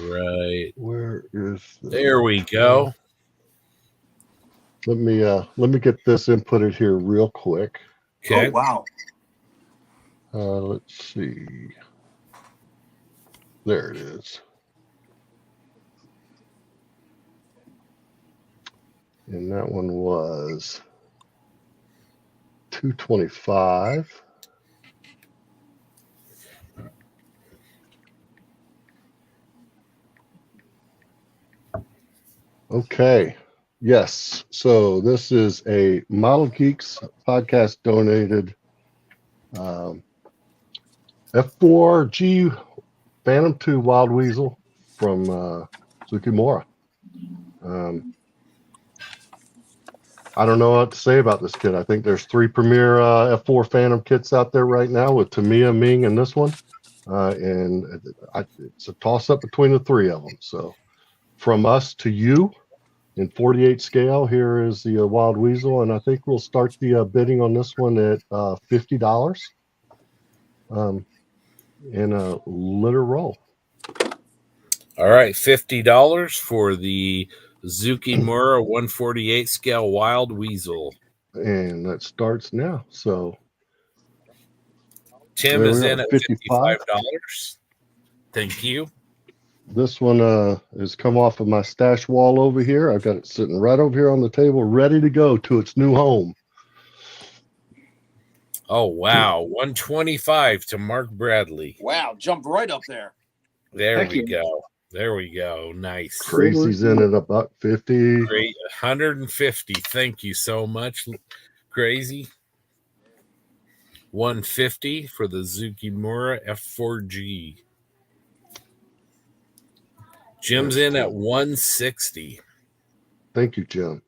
right.
Where is
there we go.
Let me get this inputted here real quick.
Okay.
Oh, wow.
Let's see. There it is. And that one was 225. Okay. Yes. So this is a Model Geeks podcast donated F4G Phantom 2 Wild Weasel from Tsukimura. I don't know what to say about this kit. I think there's 3 premier F4 Phantom kits out there right now with Tamiya, Ming, and this one. And it's a toss-up between the 3 of them. So from us to you, in 48 scale, here is the Wild Weasel, and I think we'll start the bidding on this one at $50 in a litter roll.
All right, $50 for the Tsukimura 148 scale Wild Weasel.
And that starts now. So
Tim
There
is
we
in
are,
at
55.
$55. Thank you.
This one has come off of my stash wall over here. I've got it sitting right over here on the table, ready to go to its new home.
Oh, wow. 125 to Mark Bradley.
Wow, jumped right up there.
There
Heck
we
yeah.
go. There we go. Nice.
Crazy's in at $150.
Great. 150. Thank you so much, Crazy. 150 for the Zukimura F4G. Jim's in at 160.
Thank you, Jim.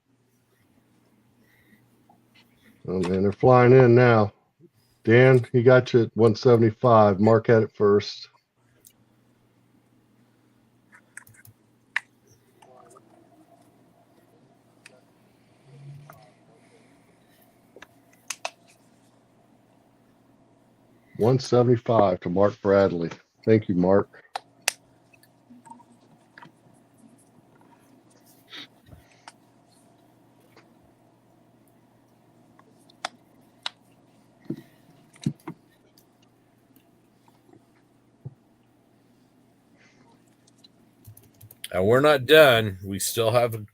Oh man, they're flying in now. Dan, he got you at 175. Mark had it first. $175 to Mark Bradley. Thank you, Mark.
And we're not done. We still have a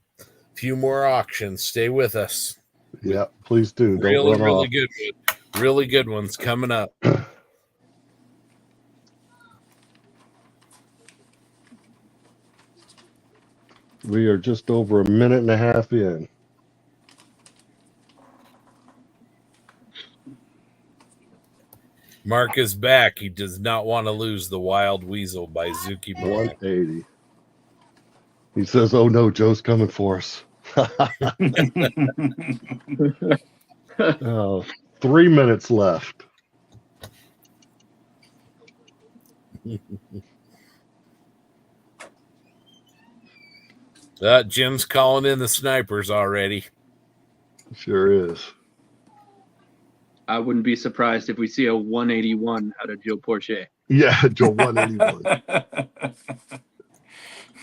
few more auctions. Stay with us.
Yeah, please do. Don't
Really,
run
really
off.
good. Really good ones coming up.
We are just over a minute and a half in.
Mark is back. He does not want to lose the Wild Weasel by Zukimura.
180. He says, "Oh no, Joe's coming for us." 3 minutes left.
Jim's calling in the snipers already.
Sure is.
I wouldn't be surprised if we see a 181 out of Joe Porcher.
Yeah, Joe 181.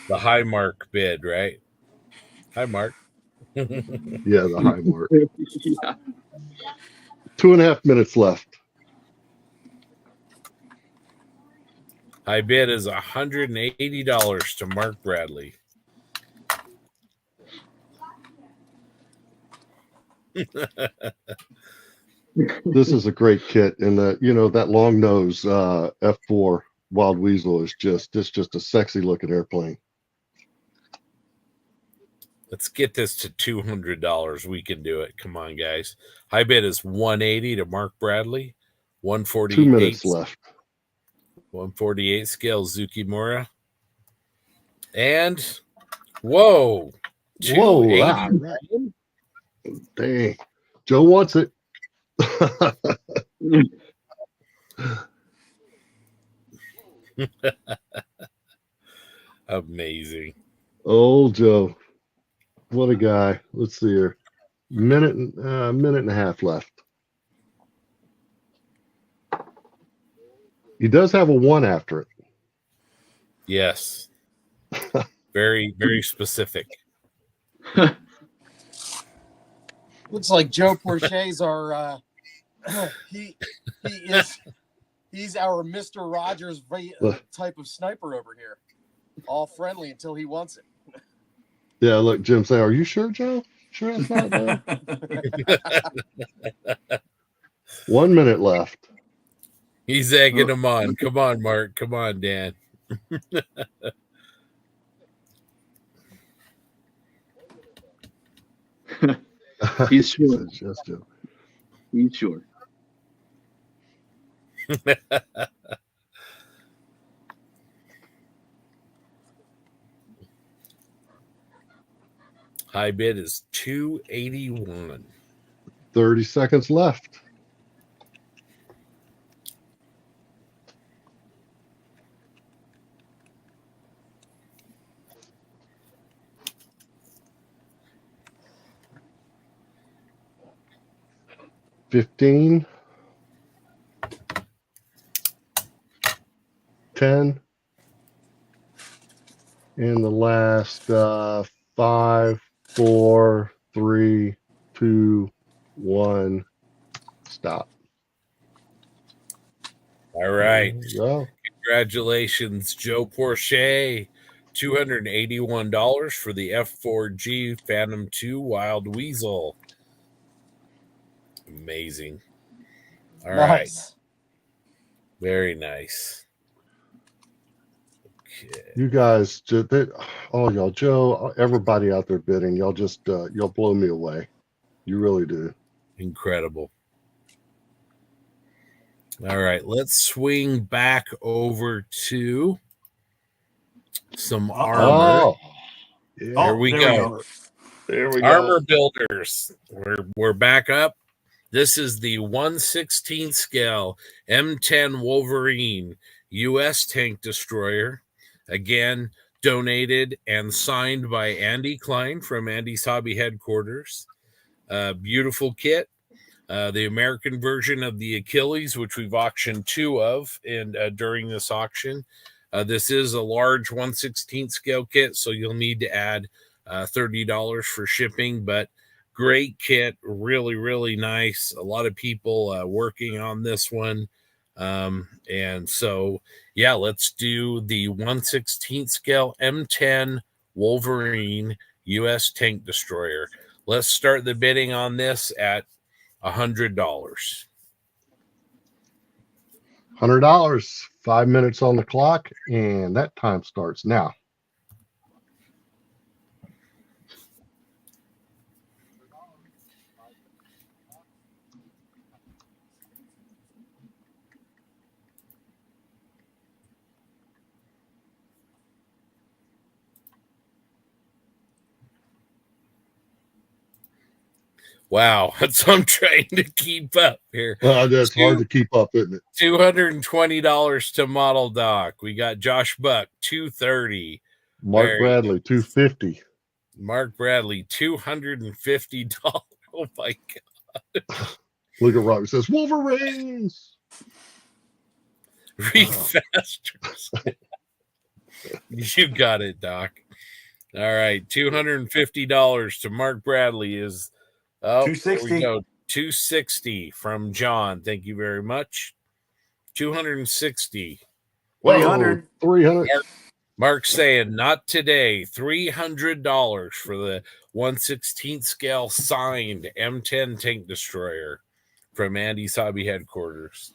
The high mark bid, right? Hi, Mark.
Yeah, the high mark.
Yeah.
2.5 minutes left.
High bid is $180 to Mark Bradley.
This is a great kit, and that long nose F4 Wild Weasel is just a sexy looking airplane.
Let's get this to $200. We can do it. Come on, guys. High bid is $180 to Mark Bradley. 148.
2 minutes left.
148 scale Zukimura. And whoa.
Whoa.
280.
Dang. Joe wants it.
Amazing.
Old Joe. What a guy. Let's see here. Minute and a half left. He does have a 1 after it.
Yes. Very, very specific.
Looks like Joe Porcher's our he's our Mr. Rogers type of sniper over here. All friendly until he wants it.
Yeah, look, Jim say, "Are you sure, Joe? Sure it's not there?" 1 minute left.
He's egging him on. Come on, Mark. Come on, Dan.
He's sure.
Yes, Joe.
He's sure.
High bid is $281.
30 seconds left. $15, 10, and the last 5, 4, 3, 2, 1, stop.
All right.
Yeah.
Congratulations, Joe Porsche. $281 for the F4G Phantom 2 Wild Weasel. Amazing. All right.
Nice.
Very nice. Okay.
You guys, all y'all, Joe, everybody out there bidding, y'all just y'all blow me away. You really do.
Incredible. All right, let's swing back over to some armor.
Oh,
There
yeah.
we
there
go.
There we
Armor
go.
builders. We're back up. This is the 1/16 scale M10 Wolverine U.S. tank destroyer. Again, donated and signed by Andy Klein from Andy's Hobby Headquarters. Beautiful kit. The American version of the Achilles, which we've auctioned 2 of during this auction. This is a large 1/16 scale kit, so you'll need to add $30 for shipping, but great kit, really, really nice. A lot of people working on this one. And so, yeah, let's do the 1/16 scale M10 Wolverine U.S. tank destroyer. Let's start the bidding on this at $100.
$100. 5 minutes on the clock, and that time starts now.
Wow, so I'm trying to keep up here.
That's hard to keep up, isn't it?
$220 to Model Doc. We got Josh Buck, $230.
Mark Bradley, $250.
Mark Bradley, $250. Oh my god!
Look at Robbie, says Wolverines.
Read faster. You got it, Doc. All right, $250 to Mark Bradley is. Oh,
260.
260 from John. Thank you very much. 260.
300.
300.
Mark saying not today. $300 for the 1/16 scale signed M10 tank destroyer from Andy's Hobby Headquarters.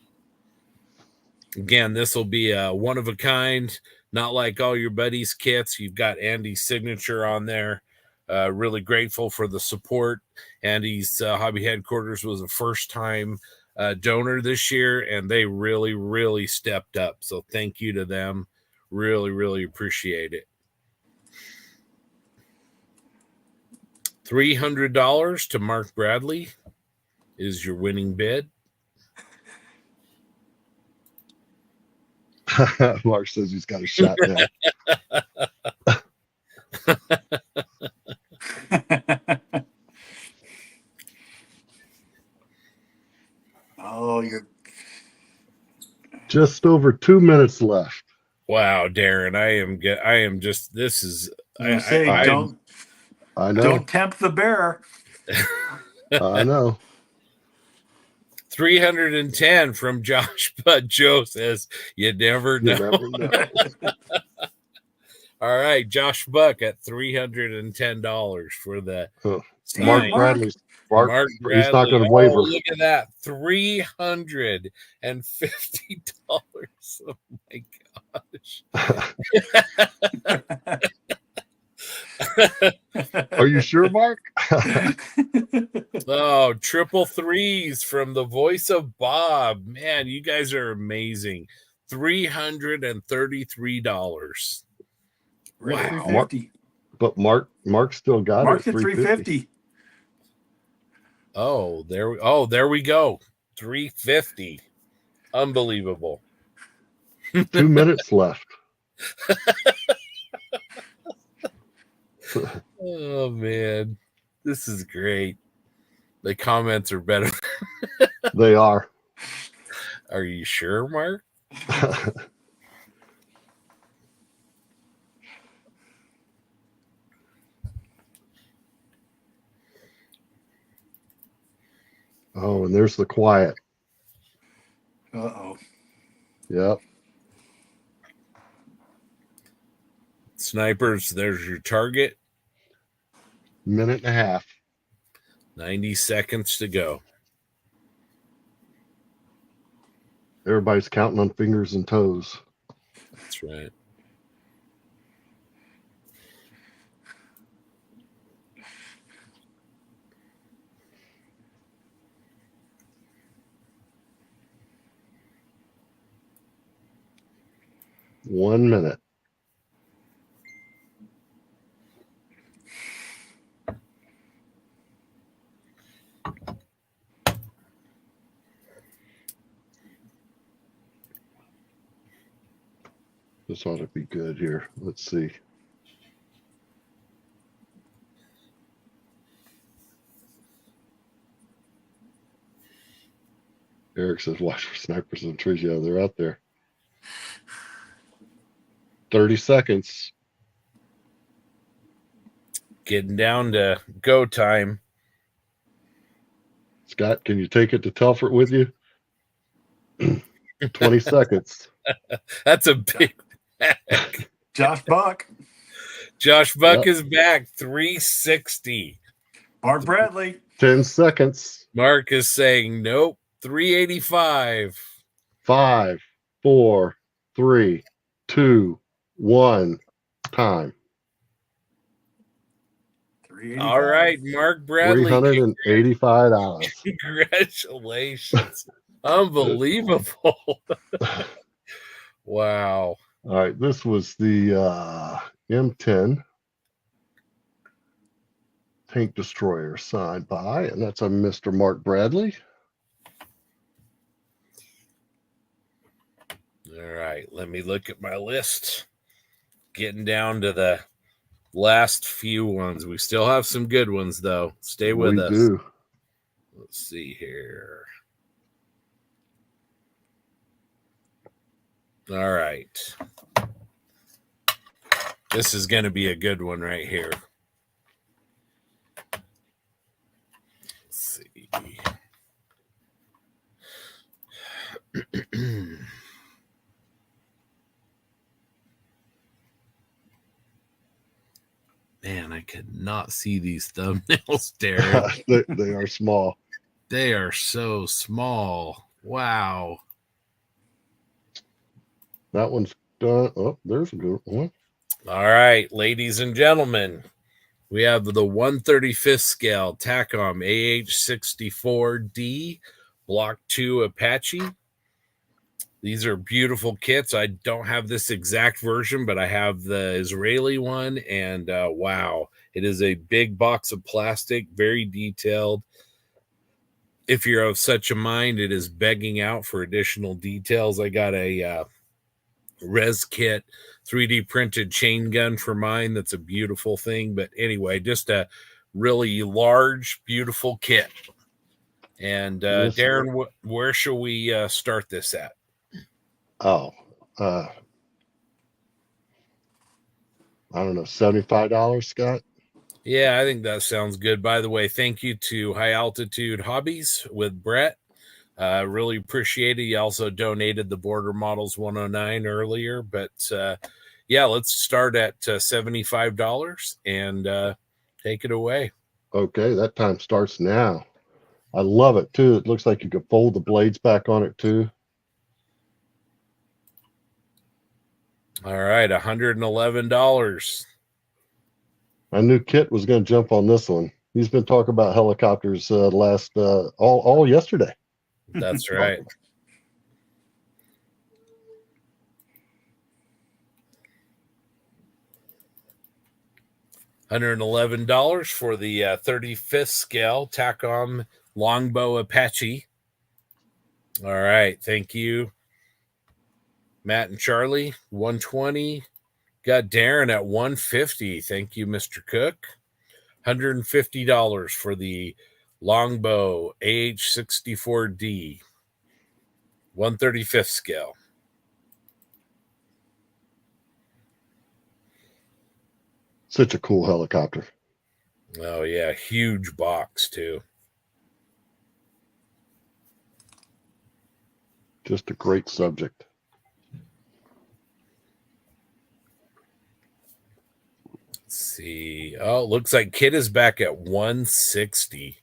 Again, this will be a one of a kind, not like all your buddies' kits. You've got Andy's signature on there. Really grateful for the support. Andy's Hobby Headquarters was a first-time donor this year, and they really, really stepped up. So thank you to them. Really, really appreciate it. $300 to Mark Bradley is your winning bid.
Mark says he's got a shot now.
Oh, you're
just over 2 minutes left.
Wow, Darren, I am just. This is.
I know. Don't tempt the bear.
I know.
310 from Josh, but Joe says you never know.
You never know.
All right, Josh Buck at $310 for the
Mark Bradley. Mark Bradley. He's not going to waver.
Oh, look at that, $350. Oh my gosh.
Are you sure, Mark?
Oh, triple threes from the voice of Bob. Man, you guys are amazing. $333.
Wow.
But Mark still got
Mark's
it.
at 350.
Oh, there we go. 350. Unbelievable.
2 minutes left.
Oh man, this is great. The comments are better.
They are.
Are you sure, Mark?
Oh, and there's the quiet.
Uh-oh.
Yep.
Snipers, there's your target.
Minute and a half.
90 seconds to go.
Everybody's counting on fingers and toes.
That's right.
One minute. This ought to be good here. Let's see. Eric says, watch for snipers and trees. Yeah, they're out there. 30 seconds.
Getting down to go time.
Scott, can you take it to Telford with you? 20 seconds.
That's a big bag.
Josh Buck.
Josh Buck
Yep.
is back. 360.
Mark Bradley.
10 seconds.
Mark is saying nope. 385.
5, 4, 3, 2, 1. Time.
All right, Mark Bradley.
$385.
Congratulations. Unbelievable. Wow.
All right, this was the M10 tank destroyer signed by, and that's a Mr. Mark Bradley.
All right, let me look at my list. Getting down to the last few ones. We still have some good ones, though. Stay with us.
We do.
Let's see here. All right. This is going to be a good one right here. Let's see. Man, I could not see these thumbnails, Derek.
They are small.
They are so small. Wow.
That one's done. Oh, there's a good one.
All right, ladies and gentlemen, we have the 135th scale TACOM AH-64D Block 2 Apache. These are beautiful kits. I don't have this exact version, but I have the Israeli one, and wow, it is a big box of plastic, very detailed. If you're of such a mind, it is begging out for additional details. I got a res kit 3D printed chain gun for mine. That's a beautiful thing. But anyway, just a really large, beautiful kit. And Darren, where shall we start this at?
Oh, I don't know, $75, Scott?
Yeah, I think that sounds good. By the way, thank you to High Altitude Hobbies with Brett. Really appreciate it. He also donated the Border Models 109 earlier. But yeah, let's start at $75 and take it away.
Okay, that time starts now. I love it, too. It looks like you could fold the blades back on it, too.
All right, $111.
I knew Kit was going to jump on this one. He's been talking about helicopters all yesterday.
That's right. $111 for the 35th scale TACOM Longbow Apache. All right, thank you, Matt and Charlie. 120. Got Darren at 150. Thank you, Mr. Cook. $150 for the Longbow AH-64D 135th scale.
Such a cool helicopter.
Oh yeah, huge box too.
Just a great subject.
see. Oh, looks like Kit is back at 160.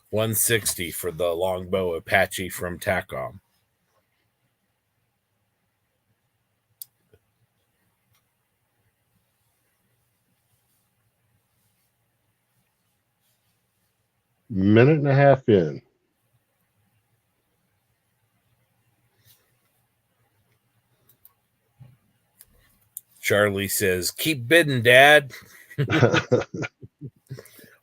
160 for the longbow Apache from TACOM.
Minute and a half in.
Charlie says, keep bidding, Dad.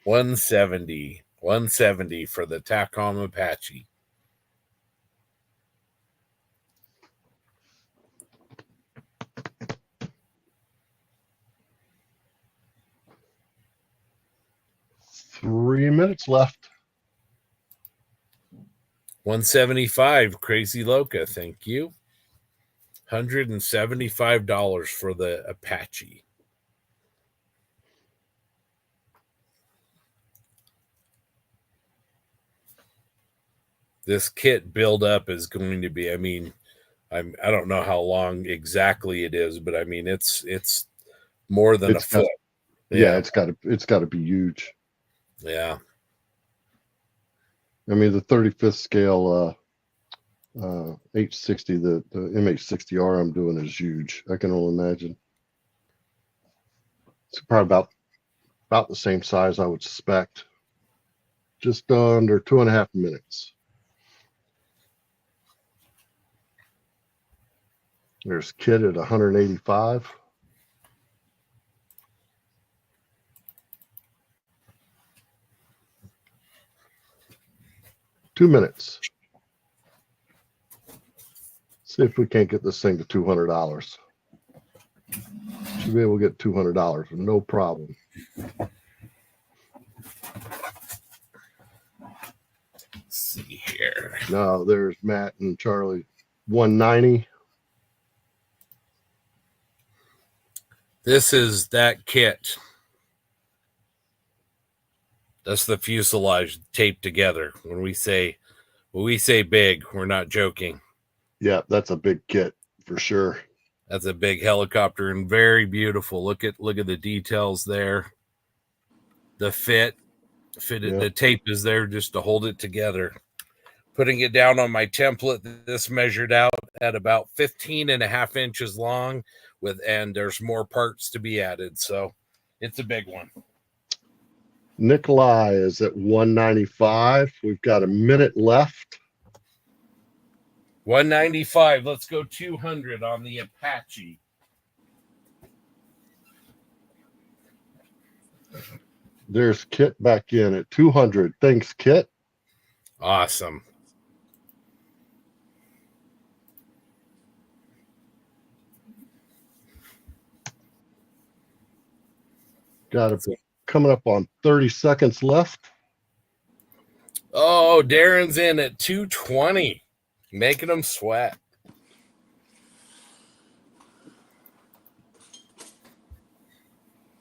170. 170 for the TACOM Apache.
Three minutes left.
175, Crazy Loca, thank you. $175 for the Apache. This kit build up is going to be, I mean, I don't know how long exactly it is, but I mean it's more than a foot.
Yeah, it's got to be huge.
Yeah.
I mean, the 35th scale H60, the MH60R I'm doing is huge. I can only imagine. It's probably about the same size, I would suspect. Just under 2.5 minutes. There's Kit at 185. Two minutes. See if we can't get this thing to $200. Should be able to get $200 with no problem.
Let's see here.
No, there's Matt and Charlie. 190.
This is that kit. That's the fuselage taped together. When we say big, we're not joking.
Yeah, that's a big kit for sure.
That's a big helicopter and very beautiful. Look at the details there. The fitted, the tape is there just to hold it together. Putting it down on my template, this measured out at about 15.5 inches long and there's more parts to be added. So it's a big one.
Nikolai is at 195. We've got a minute left.
195. Let's go 200 on the Apache.
There's Kit back in at 200. Thanks, Kit.
Awesome.
Got it. Coming up on 30 seconds left.
Oh, Darren's in at 220. Making them sweat.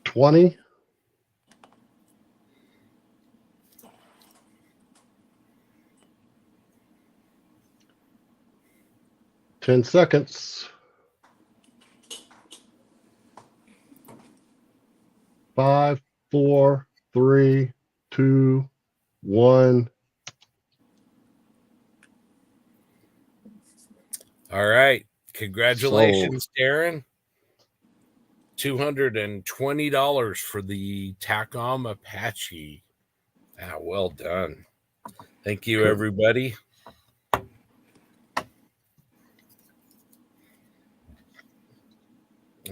$20. Ten seconds. 5, 4, 3, 2, 1.
All right. Congratulations, Darren. $220 for the TACOM Apache. Ah, well done. Thank you, everybody.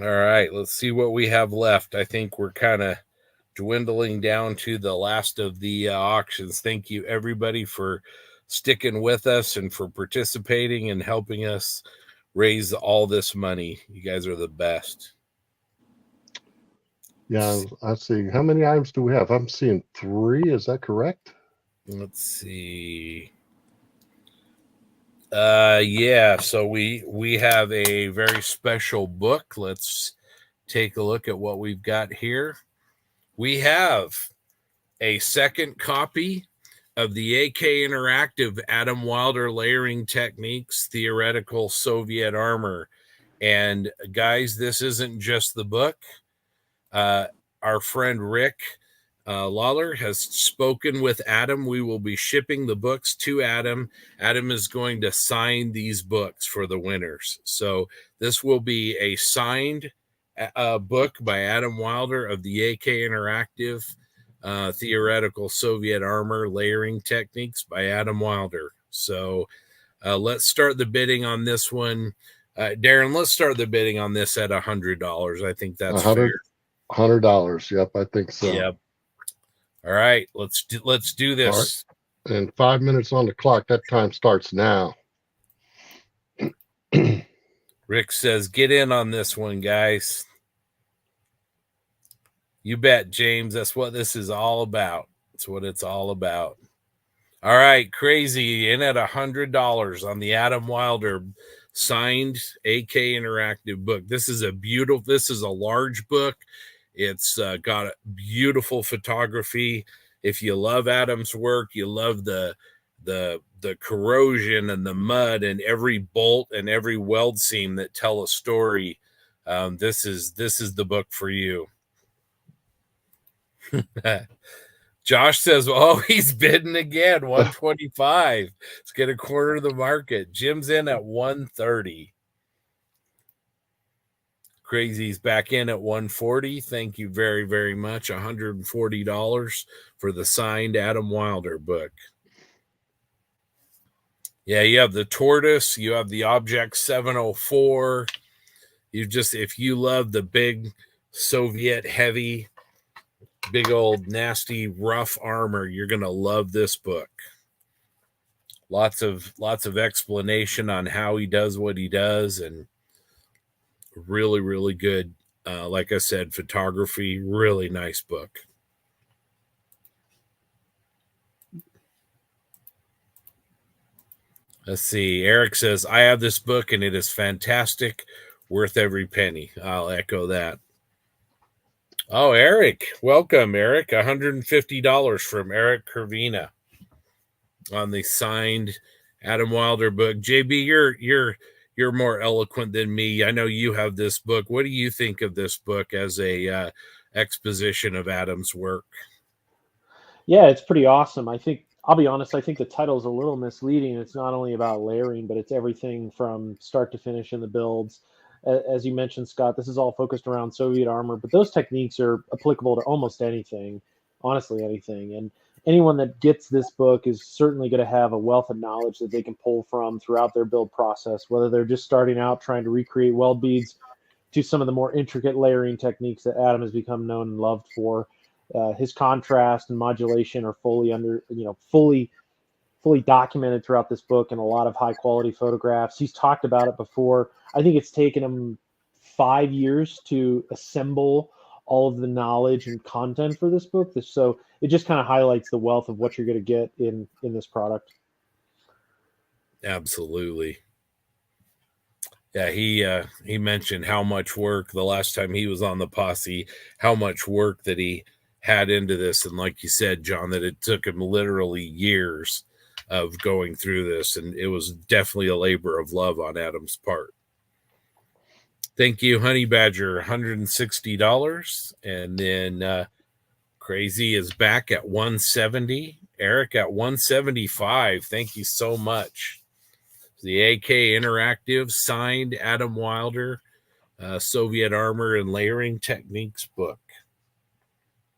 All right, let's see what we have left. I think we're kind of dwindling down to the last of the auctions. Thank you, everybody, for sticking with us and for participating and helping us raise all this money. You guys are the best.
Yeah, I see. How many items do we have? I'm seeing 3. Is that correct?
Let's see. Yeah, so we have a very special book. Let's take a look at what we've got here. We have a second copy of the AK Interactive Adam Wilder Layering Techniques Theoretical Soviet Armor. And guys, this isn't just the book. our friend Rick Lawler has spoken with Adam. We will be shipping the books to Adam. Adam is going to sign these books for the winners. So this will be a signed book by Adam Wilder of the AK Interactive Theoretical Soviet Armor Layering Techniques by Adam Wilder. So let's start the bidding on this one. Darren, let's start the bidding on this at $100. I think that's fair.
$100. Yep, I think so.
Yep. All right, let's do this.
All right. And 5 minutes on the clock. That time starts now.
Rick says, "Get in on this one, guys." You bet, James. That's what this is all about. That's what it's all about. All right, crazy in at $100 on the Adam Wilder signed AK Interactive book. This is a large book. It's got a beautiful photography. If you love Adam's work, you love the corrosion and the mud and every bolt and every weld seam that tell a story. This is the book for you. Josh says, "Oh, he's bidding again. 125. Let's get a quarter of the market." Jim's in at 130. Crazy's back in at 140. Thank you very, very much. $140 for the signed Adam Wilder book. Yeah, you have the Tortoise. You have the Object 704. If you love the big Soviet heavy, big old nasty rough armor, you're going to love this book. Lots of explanation on how he does what he does, and really, really good. Like I said, photography, really nice book. Let's see. Eric says, "I have this book and it is fantastic, worth every penny." I'll echo that. Oh, Eric, welcome, Eric. $150 from Eric Kervina on the signed Adam Wilder book. JB, you're more eloquent than me. I know you have this book. What do you think of this book as a exposition of Adam's work?
Yeah, it's pretty awesome. I'll be honest, I think the title is a little misleading. It's not only about layering, but it's everything from start to finish in the builds. As you mentioned, Scott, this is all focused around Soviet armor, but those techniques are applicable to almost anything, honestly, anything. And anyone that gets this book is certainly going to have a wealth of knowledge that they can pull from throughout their build process, whether they're just starting out trying to recreate weld beads to some of the more intricate layering techniques that Adam has become known and loved for. His contrast and modulation are fully documented throughout this book and a lot of high quality photographs. He's talked about it before. I think it's taken him 5 years to assemble all of the knowledge and content for this book. So it just kind of highlights the wealth of what you're going to get in this product.
Absolutely. Yeah, he mentioned how much work the last time he was on the posse, how much work that he had into this. And like you said, John, that it took him literally years of going through this. And it was definitely a labor of love on Adam's part. Thank you, Honey Badger, $160. And then Crazy is back at 170. Eric at 175. Thank you so much. The AK Interactive signed Adam Wilder Soviet Armor and Layering Techniques book.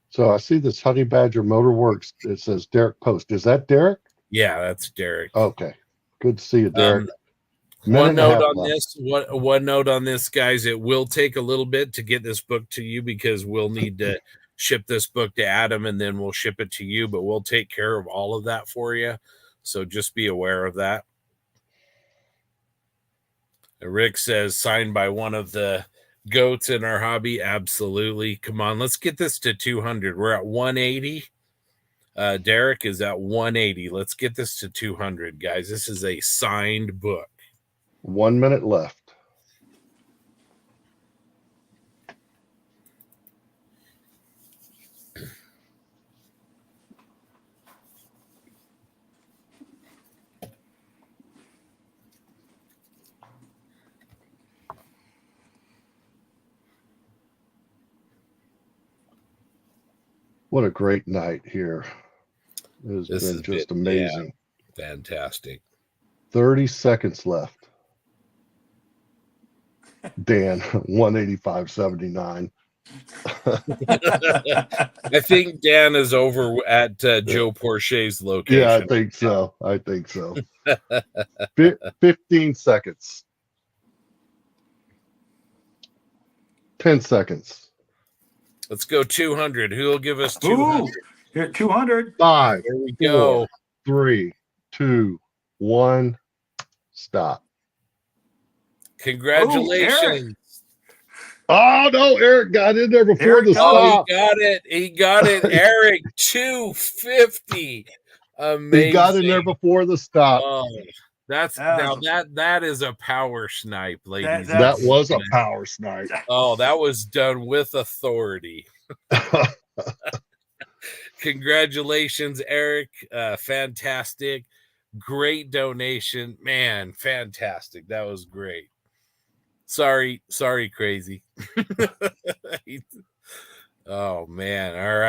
So I see this Honey Badger Motor Works. It says Derek Post. Is that Derek?
Yeah, that's Derek.
Okay. Good to see you, Derek.
One note on this, guys. It will take a little bit to get this book to you because we'll need to ship this book to Adam and then we'll ship it to you, but we'll take care of all of that for you. So just be aware of that. Rick says signed by one of the goats in our hobby. Absolutely. Come on, let's get this to 200. We're at 180. Derek is at 180. Let's get this to 200, guys. This is a signed book.
1 minute left. What a great night here. It has
This
been
has
just
been,
amazing.
yeah, fantastic.
30 seconds left. Dan, 185.79.
I think Dan is over at Joe Porche's location.
Yeah, I think so. 15 seconds. 10 seconds.
Let's go 200. Who will give us 200?
Ooh, you're at 200.
5,
Here we
4,
go.
3, 2, 1. Stop.
Congratulations.
Oh, no, Eric got in there before the stop.
He got it. He got it. Eric, 250. Amazing.
He got in there before the stop.
Oh, that is a power snipe, ladies.
That was a power snipe.
Oh, that was done with authority. Congratulations, Eric. Fantastic. Great donation. Man, fantastic. That was great. Sorry, crazy. Oh, man. All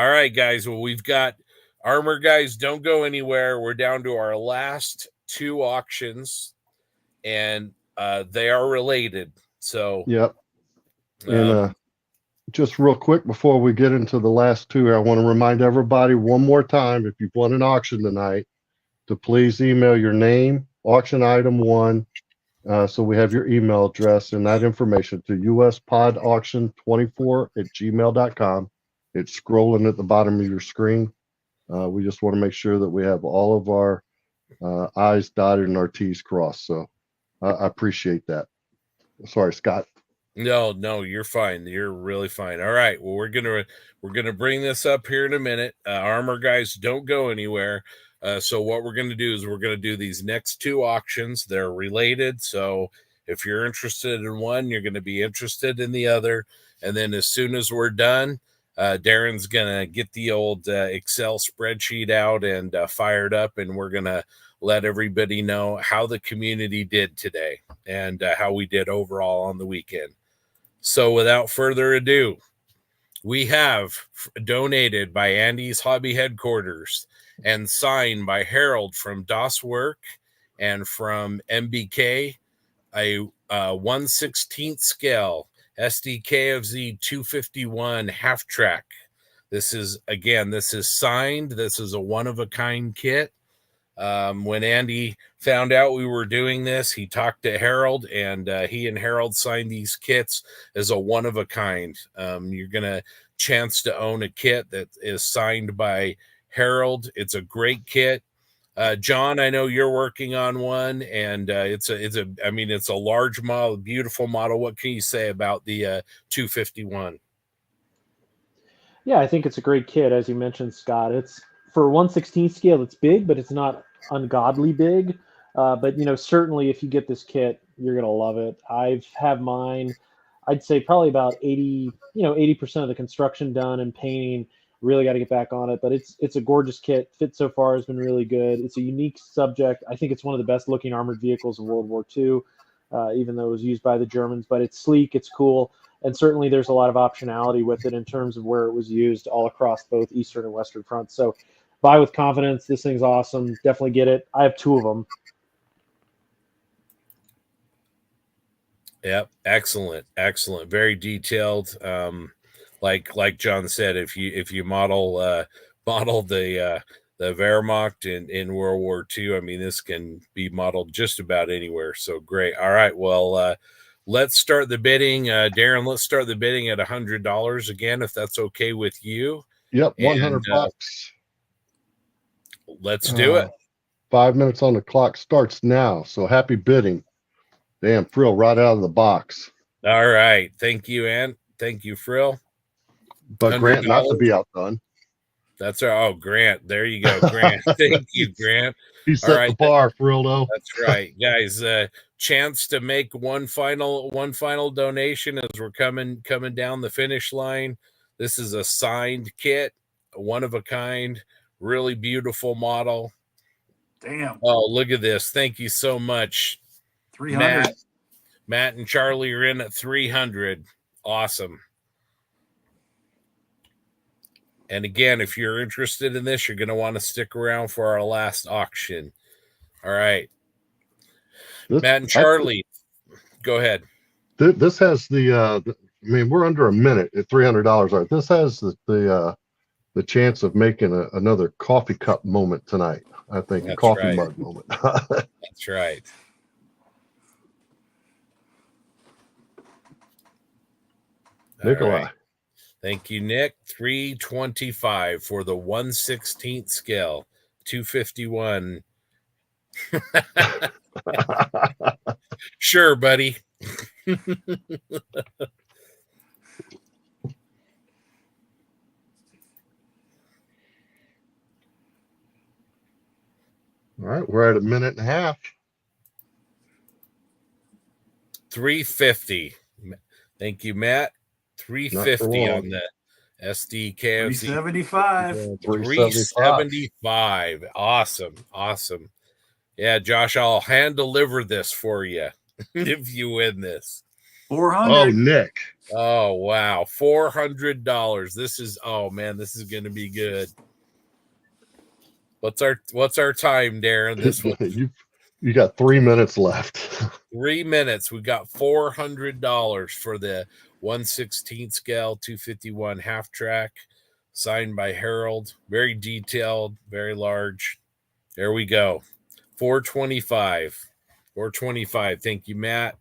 right, guys. Well, we've got Armor Guys. Don't go anywhere. We're down to our last 2 auctions, and they are related. So,
yep. And just real quick before we get into the last 2, I want to remind everybody one more time, if you've won an auction tonight, to please email your name, auction item 1, so we have your email address and that information to uspodauction24@gmail.com. It's scrolling at the bottom of your screen. We just want to make sure that we have all of our I's dotted and our T's crossed. So I appreciate that. Sorry, Scott.
No, you're fine. You're really fine. All right. Well, we're gonna bring this up here in a minute. Armor Guys, don't go anywhere. So what we're gonna do is we're gonna do these next 2 auctions. They're related. So if you're interested in one, you're gonna be interested in the other. And then as soon as we're done, Darren's gonna get the old Excel spreadsheet out and fired up, and we're gonna let everybody know how the community did today and how we did overall on the weekend. So without further ado, we have donated by Andy's Hobby Headquarters and signed by Harold from DOS Work and from MBK, a 1/16 scale SDKFZ 251 half track. This is signed. This is a one-of-a-kind kit. When Andy found out we were doing this, he talked to Harold, and he and Harold signed these kits as a one-of-a-kind. You're going to chance to own a kit that is signed by Harold. It's a great kit. John, I know you're working on one, and it's a large model, beautiful model. What can you say about the 251?
Yeah, I think it's a great kit, as you mentioned, Scott. It's for 1/16 scale. It's big, but it's not ungodly big. But certainly if you get this kit, you're gonna love it. I've had mine. I'd say probably about 80% of the construction done and painting. Really got to get back on it, but it's a gorgeous kit. Fit so far has been really good. It's a unique subject. I think it's one of the best looking armored vehicles in World War II, even though it was used by the Germans. But it's sleek, it's cool, and certainly there's a lot of optionality with it in terms of where it was used all across both Eastern and Western fronts. So buy with confidence. This thing's awesome. Definitely get it. I have 2 of them.
Yep, excellent, very detailed. Like John said, if you model the Wehrmacht in World War II, I mean, this can be modeled just about anywhere. So great. All right, well, let's start the bidding. Darren, let's start the bidding at $100 again, if that's okay with you.
Yep, $100.
Let's do it.
5 minutes on the clock starts now. So happy bidding. Damn, Frill, right out of the box.
All right. Thank you, Ann. Thank you, Frill.
But Grant, not to be outdone.
That's our Grant. There you go, Grant. Thank you, Grant.
He set the bar, Frill, though.
That's right, guys. Chance to make one final donation as we're coming down the finish line. This is a signed kit, one of a kind, really beautiful model.
Damn.
Oh, look at this. Thank you so much.
300.
Matt and Charlie are in at 300. Awesome. And again, if you're interested in this, you're going to want to stick around for our last auction. All right. Matt and Charlie, go ahead.
This has I mean, we're under a minute at $300. Right? This has the chance of making another coffee cup moment tonight. I think a coffee mug moment.
That's right.
Nikolai.
Right. Thank you, Nick. $325 for the 1/16 scale, 251. Sure, buddy.
All right, we're at a minute and a half.
$350. Thank you, Matt. $350 on the SDKFZ.
$375.
$375. Awesome. Yeah, Josh, I'll hand deliver this for you if you win this.
$400.
Oh, Nick.
Oh, wow. $400. This is going to be good. What's our time, Darren? This one.
You got 3 minutes left.
3 minutes. We got $400 for the 1/16 scale 251 half track, signed by Harold. Very detailed, very large. There we go. $425. $425. Thank you, Matt.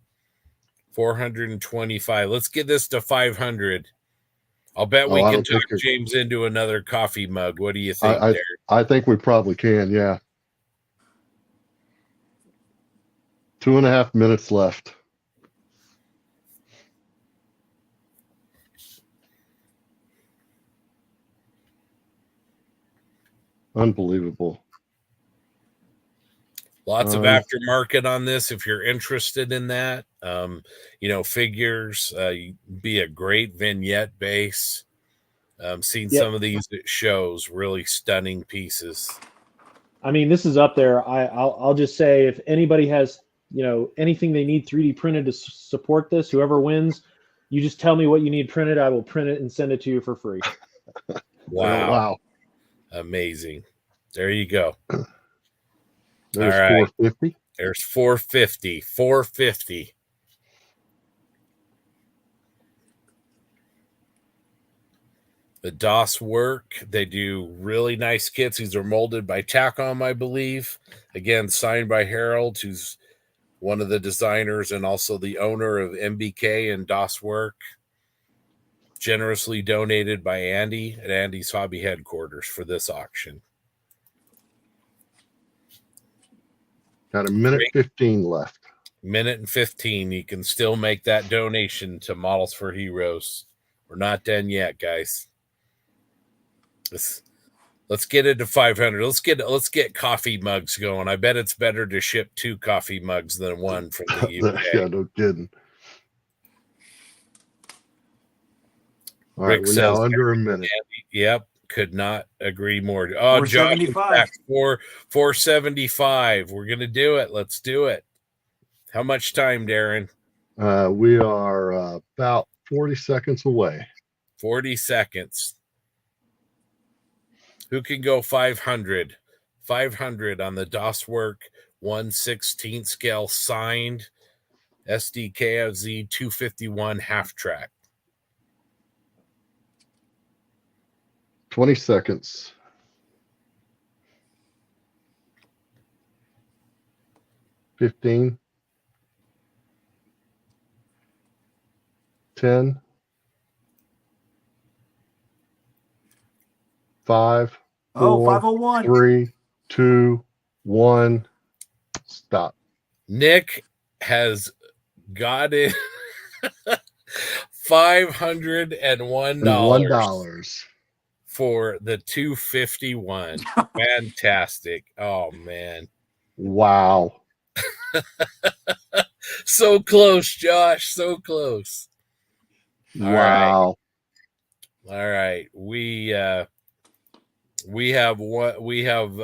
$425. Let's get this to $500. I'll bet we can talk James into another coffee mug. What do you think, Darren?
I think we probably can, yeah. 2.5 minutes left. Unbelievable.
Lots of aftermarket on this if you're interested in that. Figures, be a great vignette base. Seen some of these at shows, really stunning pieces.
I mean, this is up there. I'll just say, if anybody has, anything they need 3D printed to support this, whoever wins, you just tell me what you need printed. I will print it and send it to you for free.
Wow. Amazing. There you go.
There's
all right.
450.
There's 450. 450. The DOS work. They do really nice kits. These are molded by Tacom, I believe. Again, signed by Harold, who's one of the designers and also the owner of MBK and DOS work. Generously donated by Andy at Andy's Hobby Headquarters for this auction.
Got a minute 15 left.
Minute and 15. You can still make that donation to Models for Heroes. We're not done yet, guys. Let's get it to 500. Let's get coffee mugs going. I bet it's better to ship 2 coffee mugs than one from the UK.
Yeah, no kidding. All right,
Rick
we're
says
now under a minute.
Yep, could not agree more. Oh, Josh, 475. We're gonna do it. Let's do it. How much time, Darren?
We are about 40 seconds away.
40 seconds. Who can go 500? 500 on the DOS work 1/16 scale signed SDKFZ 251 half track.
20 seconds. 15. 10. 5. 4,
501.
3, 2, 1. Stop.
Nick has got it. $501 for the 251. Fantastic. Oh man.
Wow.
So close, Josh. So close.
Wow.
All right. We have what we have.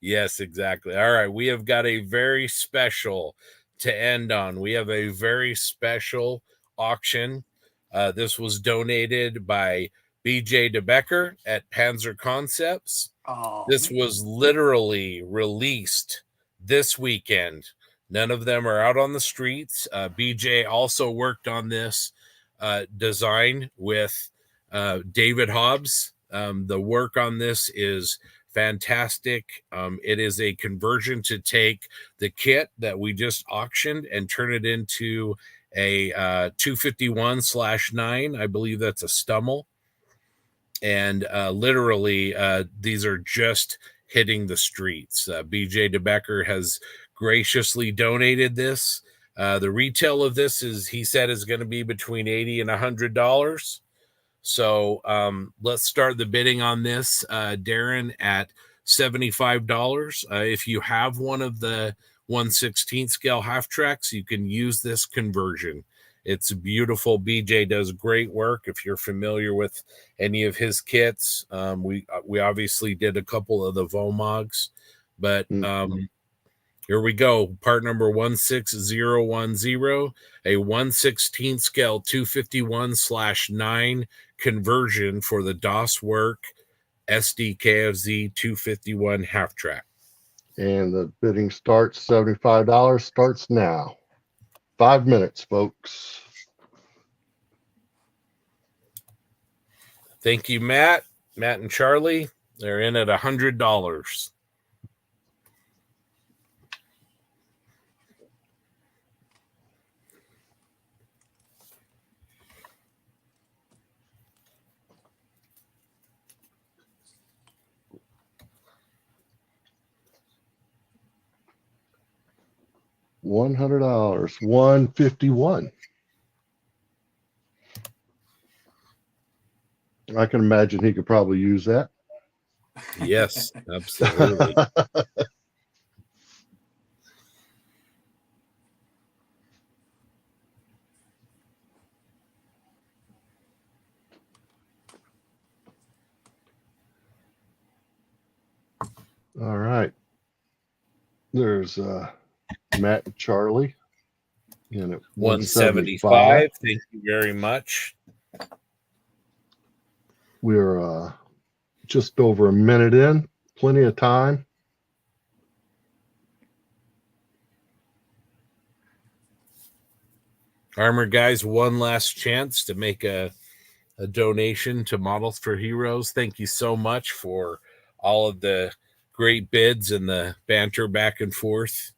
Yes, exactly. All right. We have got a very special to end on. We have a very special auction. This was donated by BJ DeBecker at Panzer Concepts.
Oh,
This was literally released this weekend. None of them are out on the streets. BJ also worked on this design with David Hobbs. The work on this is fantastic. It is a conversion to take the kit that we just auctioned and turn it into a 251/9. I believe that's a Stummel. And literally, these are just hitting the streets. BJ DeBecker has graciously donated this. The retail of this he said, is going to be between $80 and $100. So let's start the bidding on this, Darren, at $75. If you have one of the 1/16 scale half tracks, you can use this conversion. It's beautiful. BJ does great work. If you're familiar with any of his kits, we obviously did a couple of the Vomogs, but here we go. Part number 16010, a 1/16 scale 251/9 conversion for the DOS Work SDKFZ 251 half track.
And the bidding starts, $75 starts now. 5 minutes, folks.
Thank you, Matt. Matt and Charlie, they're in at $100.
$100, 151. I can imagine he could probably use that.
Yes, absolutely.
All right. There's Matt and Charlie in at
175. Thank you very much.
We're just over a minute in, plenty of time.
Armor guys, one last chance to make a donation to Models for Heroes. Thank you so much for all of the great bids and the banter back and forth.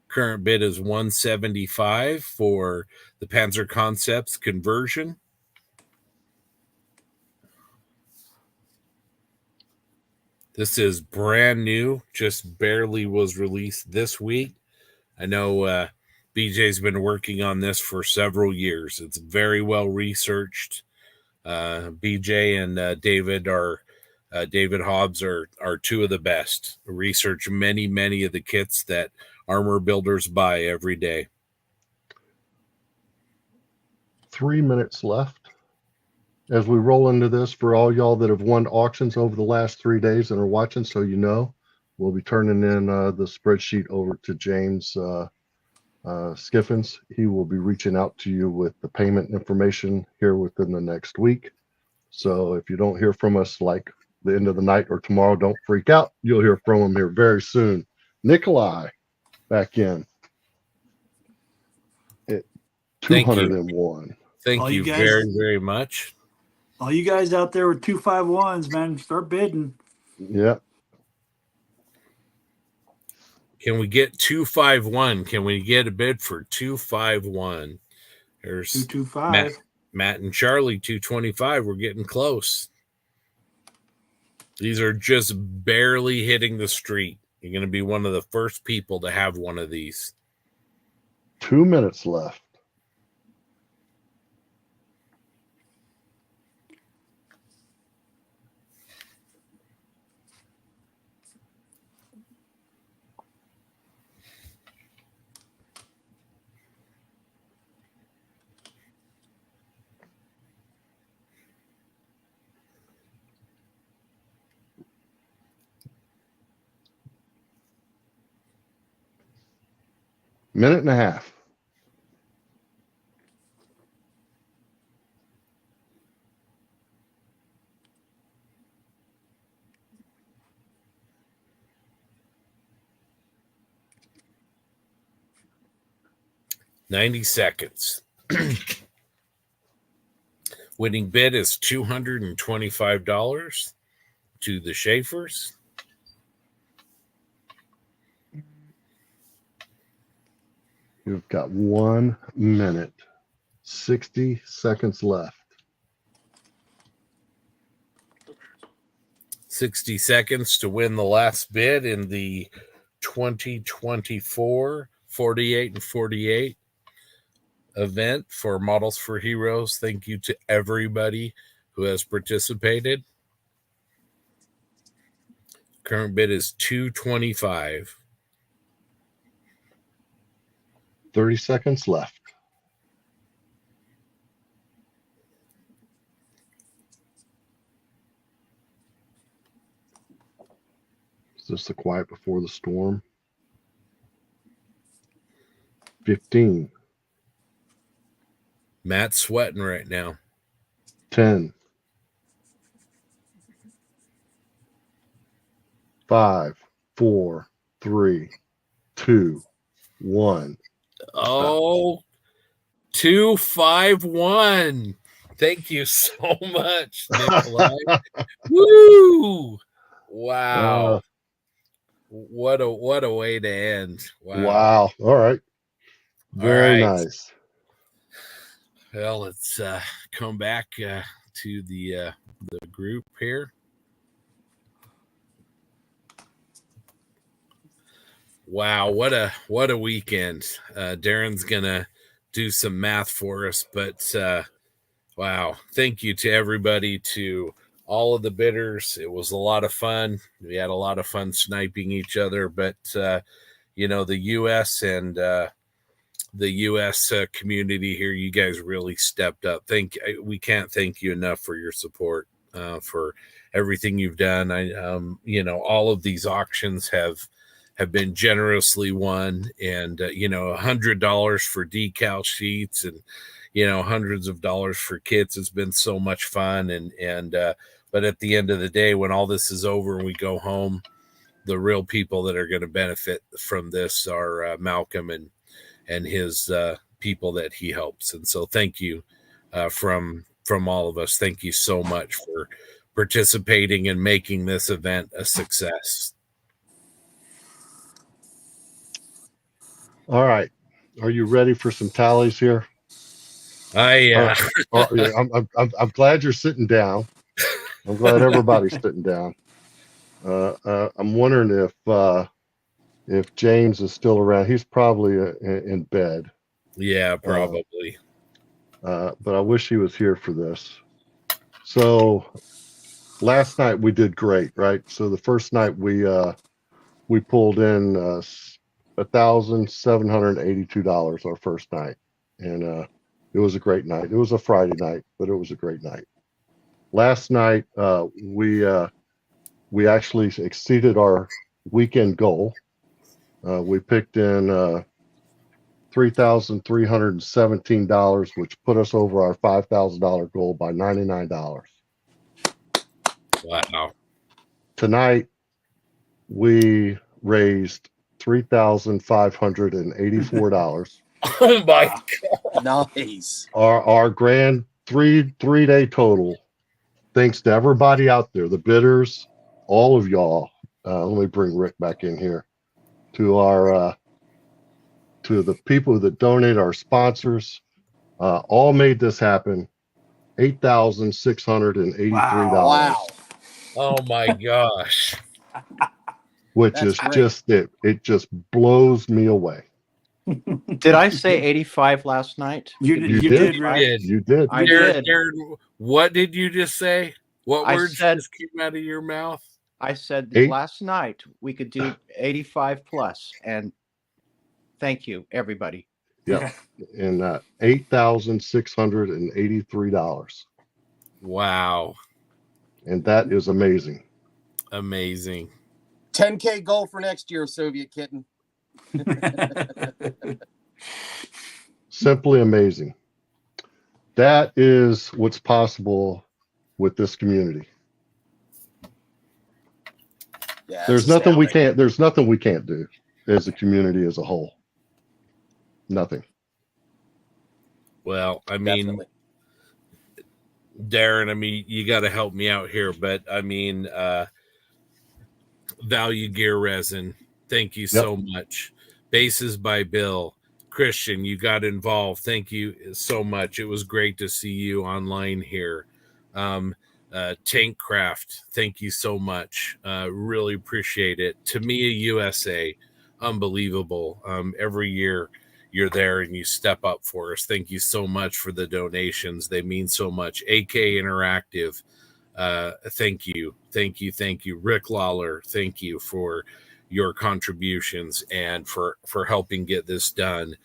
Current bid is 175 for the Panzer Concepts conversion. This is brand new, just barely was released this week. I know BJ's been working on this for several years. It's very well researched. BJ and David Hobbs are two of the best. Research many of the kits that armor builders buy every day.
3 minutes left. As we roll into this, for all y'all that have won auctions over the last 3 days and are watching, so you know, we'll be turning in the spreadsheet over to James Skiffins. He will be reaching out to you with the payment information here within the next week. So if you don't hear from us like the end of the night or tomorrow, don't freak out. You'll hear from him here very soon. Nikolai back in at 201.
Thank you very, very much.
All you guys out there with 251s, man, start bidding.
Yeah.
Can we get 251? Can we get a bid for 251? There's
225.
Matt and Charlie, 225. We're getting close. These are just barely hitting the street. You're going to be one of the first people to have one of these.
2 minutes left. Minute and a half.
90 seconds. Winning bid is $225 to the Schaefers.
You've got 1 minute, 60 seconds left.
60 seconds to win the last bid in the 2024 48 and 48 event for Models for Heroes. Thank you to everybody who has participated. Current bid is $225.
30 seconds left. Is this the quiet before the storm? 15.
Matt's sweating right now.
10. 5, 4, 3, 2, 1.
Oh, 251. Thank you so much, Nikolai. Woo! Wow. What a way to end.
Wow. All right. Very nice.
Well, let's come back to the group here. Wow, what a weekend. Darren's gonna do some math for us, but wow, thank you to everybody, to all of the bidders. It was a lot of fun. We had a lot of fun sniping each other, but the US and the US community here, you guys really stepped up. We can't thank you enough for your support, for everything you've done. All of these auctions have been generously won, and $100 for decal sheets, and hundreds of dollars for kits. It's been so much fun, and but at the end of the day, when all this is over and we go home, the real people that are going to benefit from this are Malcolm and his people that he helps. And so thank you from all of us. Thank you so much for participating and making this event a success.
All right. Are you ready for some tallies here?
Yeah.
I'm glad you're sitting down. I'm glad everybody's sitting down. I'm wondering if James is still around. He's probably in bed.
Yeah, probably.
But I wish he was here for this. So last night we did great, right? So the first night we pulled in $1,782 our first night, and it was a great night. It was a Friday night, but it was a great night. Last night we actually exceeded our weekend goal. We picked in $3,317, which put us over our $5,000 goal by $99.
Wow.
Tonight we raised $3,584.
Oh my God.
Nice.
Our grand three-day total, thanks to everybody out there, the bidders, all of y'all. Let me bring Rick back in here. To our to the people that donate, our sponsors, all made this happen. $8,683.
Wow.
Oh my gosh.
Which
That's
is
great.
just it. It just blows me away.
Did I say 85 last night?
You did, right?
You did.
I did.
Darren, what did you just say? What
I
words
said-
just came out of your mouth?
I said
Eight.
last night we could do 85 plus, and thank you, everybody.
Yeah. And $8,683.
Wow.
And that is amazing.
Amazing.
10K goal for next year, Soviet kitten.
Simply amazing. That is what's possible with this community.
Yeah,
There's nothing we can't do as a community as a whole. Nothing.
Well, I mean,
Definitely.
Darren, I mean, you got to help me out here, but I mean, Value Gear Resin, thank you so much. Bases by Bill. Christian, you got involved. Thank you so much. It was great to see you online here. Tank Craft, thank you so much. Really appreciate it. Tamiya USA, unbelievable. Every year you're there and you step up for us. Thank you so much for the donations. They mean so much. AK Interactive, thank you. Rick Lawler, thank you for your contributions and for helping get this done.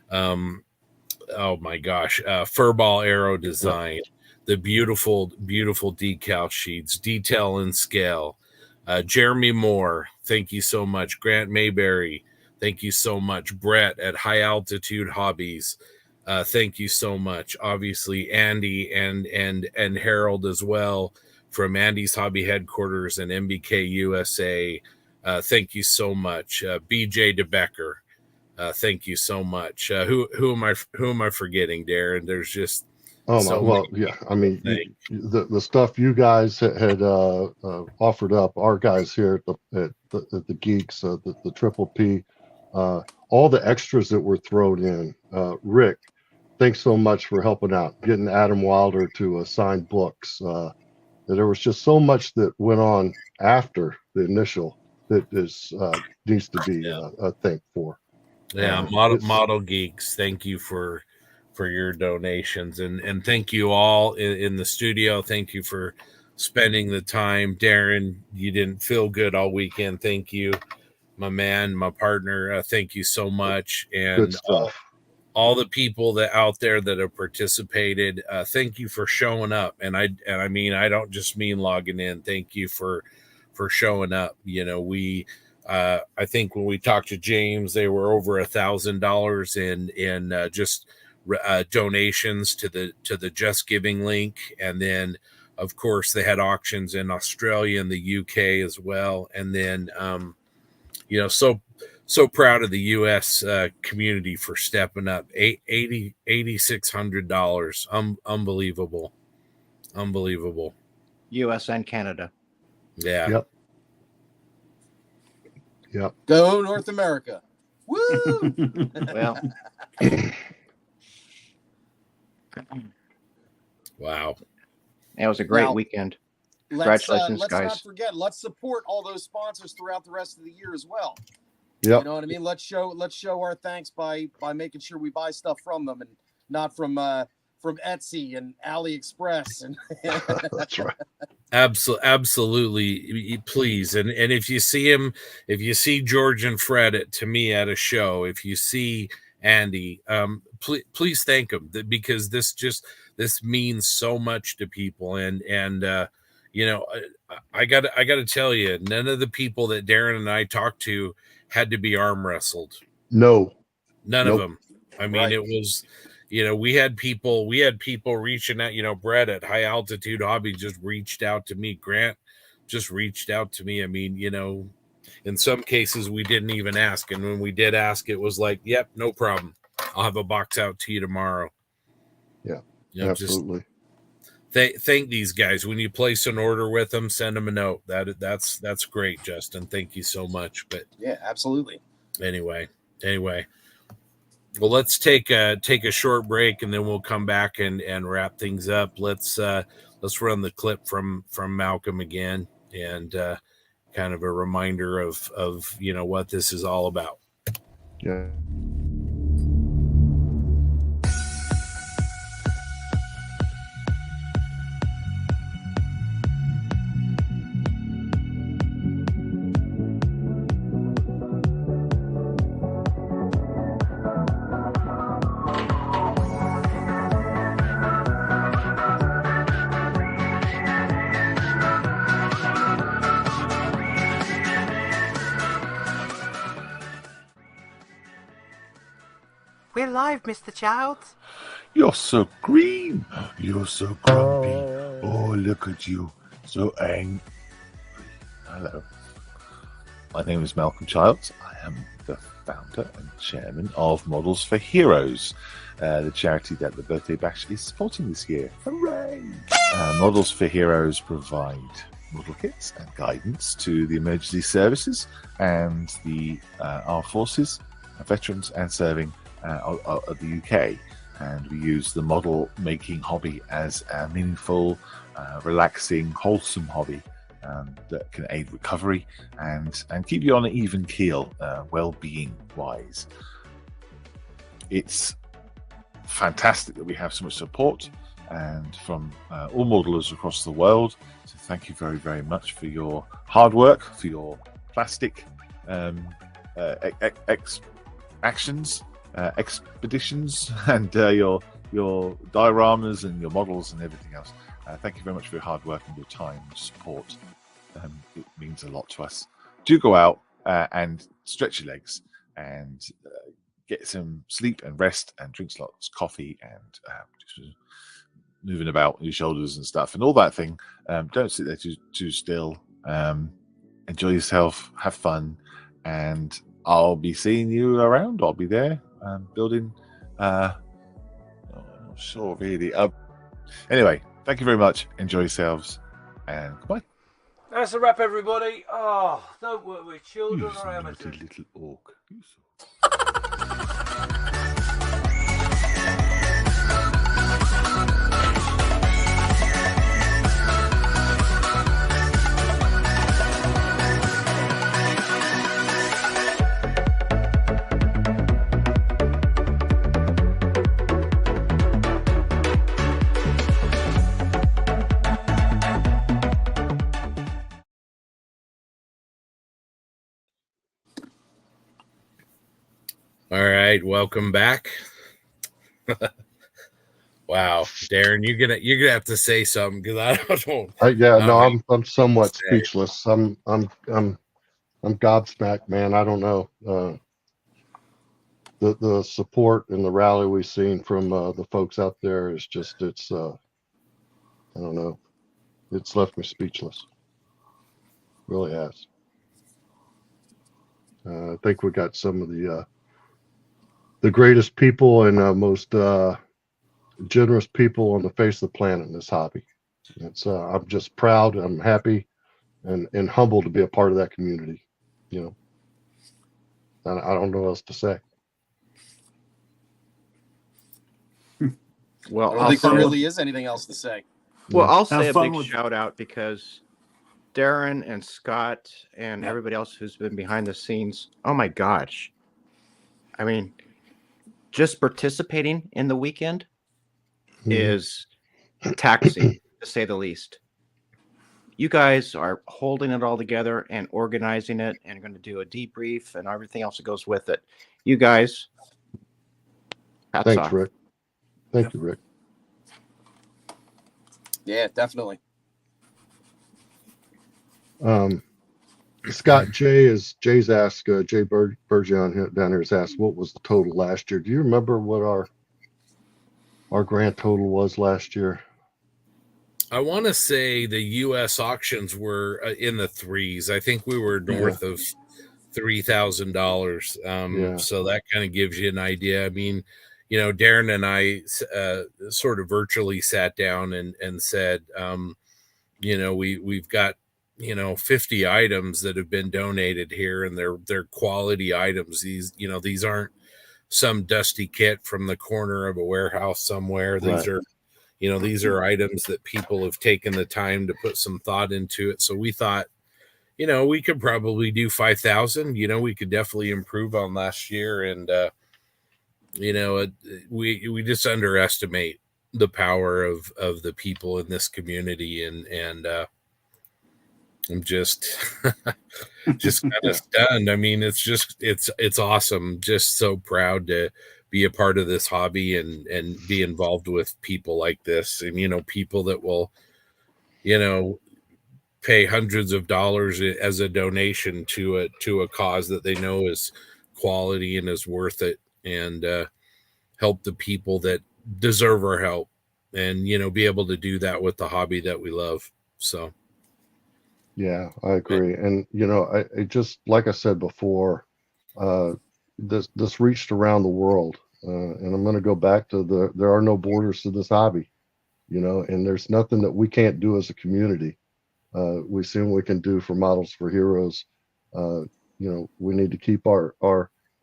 Oh my gosh, Furball Aero Design, the beautiful decal sheets, detail and scale. Jeremy Moore, thank you so much. Grant Mayberry, thank you so much. Brett at High Altitude Hobbies, thank you so much. Obviously Andy and Harold as well from Andy's Hobby Headquarters and MBK USA. Thank you so much. BJ DeBecker, thank you so much. Who am I forgetting, Darren? There's just
yeah. I mean, the stuff you guys had offered up, our guys here at the Geeks, the Triple P, all the extras that were thrown in. Rick, thanks so much for helping out, getting Adam Wilder to sign books. There was just so much that went on after the initial that needs to be thanked for.
Yeah, Model Geeks, thank you for your donations, and thank you all in the studio. Thank you for spending the time. Darren, you didn't feel good all weekend. Thank you, my man, my partner. Thank you so much, and all the people that out there that have participated. Thank you for showing up, and I mean, I don't just mean logging in. Thank you for showing up. You know, we I think when we talked to James, they were over $1,000 in just donations to the Just Giving link, and then of course they had auctions in Australia and the UK as well, and then you know, so proud of the US community for stepping up. $8,600, unbelievable.
US and Canada.
Yeah.
Yep.
Go North America. Woo!
Well.
Wow.
It was a great weekend. Congratulations,
let's
guys.
not forget. Let's support all those sponsors throughout the rest of the year as well.
Yep.
You know what I mean? Let's show our thanks by making sure we buy stuff from them and not from Etsy and AliExpress and
That's right.
Absolutely, please. And if you see George and Fred to me at a show, if you see Andy, please thank them, because this means so much to people. And you know, I got to tell you, none of the people that Darren and I talked to had to be arm wrestled.
No,
none of them. I mean, it was, you know, we had people reaching out. You know, Brett at High Altitude Hobby just reached out to me. Grant just reached out to me. I mean, you know, in some cases we didn't even ask, and when we did ask, it was like, "Yep, no problem. I'll have a box out to you tomorrow."
Yeah,
you know,
absolutely.
Thank these guys. When you place an order with them, send them a note. That's great, Justin. Thank you so much. But
yeah, absolutely.
Anyway. Well, let's take a short break, and then we'll come back and wrap things up. Let's run the clip from Malcolm again, and kind of a reminder of you know what this is all about.
Yeah.
We're live, Mr. Childs.
You're so green. You're so grumpy. Oh, look at you. So angry.
Hello. My name is Malcolm Childs. I am
the founder and chairman of Models for Heroes, the charity that the Birthday Bash is supporting this year. Hooray! Models for Heroes provide model kits and guidance to the emergency services and the armed forces, veterans and serving of the UK. And we use the model making hobby as a meaningful, relaxing, wholesome hobby that can aid recovery and keep you on an even keel, well-being wise. It's fantastic that we have so much support and from all modelers across the world. So thank you very, very much for your hard work, for your plastic expeditions, and your dioramas and your models and everything else. Thank you very much for your hard work and your time and support. It means a lot to us. Do go out and stretch your legs and get some sleep and rest and drink lots of coffee and just moving about your shoulders and stuff and all that thing. Don't sit there too still. Enjoy yourself, have fun, and I'll be seeing you around. I'll be there building. Not sure really. Anyway, thank you very much. Enjoy yourselves and goodbye.
That's a wrap, everybody. Oh, don't work with children or amateurs.
Little orc.
All right, welcome back. Wow, Darren, you're gonna have to say something because I don't.
I'm somewhat speechless. I'm gobsmacked, man. I don't know. The support and the rally we've seen from the folks out there is just I don't know. It's left me speechless. Really has. I think we got some of the greatest people and most generous people on the face of the planet in this hobby. I'm just proud. I'm happy and humbled to be a part of that community. You know, I don't know what else to say.
Well, I don't think there really is anything else to say.
Well, I'll say
Have
a
fun
big
with-
shout out because Darren and Scott and everybody else who's been behind the scenes. Oh my gosh. I mean, just participating in the weekend is taxing, to say the least. You guys are holding it all together and organizing it and going to do a debrief and everything else that goes with it. You guys, hats
Thanks,
off.
Rick. Thank you, Rick.
Yeah, definitely.
Scott, Jay's asked, Jay Bergeon down here has asked, what was the total last year? Do you remember what our grand total was last year?
I want to say the U.S. auctions were in the threes. I think we were north of $3,000. So that kind of gives you an idea. I mean, you know, Darren and I sort of virtually sat down and said, you know, we've got, 50 items that have been donated here, and they're quality items. These aren't some dusty kit from the corner of a warehouse somewhere. These are, these are items that people have taken the time to put some thought into it. So we thought, we could probably do 5,000. We could definitely improve on last year, and we just underestimate the power of the people in this community, and I'm just kind of stunned. I mean, it's awesome. Just so proud to be a part of this hobby and be involved with people like this, and people that will pay hundreds of dollars as a donation to a cause that they know is quality and is worth it, and help the people that deserve our help, and be able to do that with the hobby that we love. So
yeah, I agree. And I just, like I said before, this reached around the world. And I'm going to go back to there are no borders to this hobby, and there's nothing that we can't do as a community. We see what we can do for Models for Heroes. We need to keep our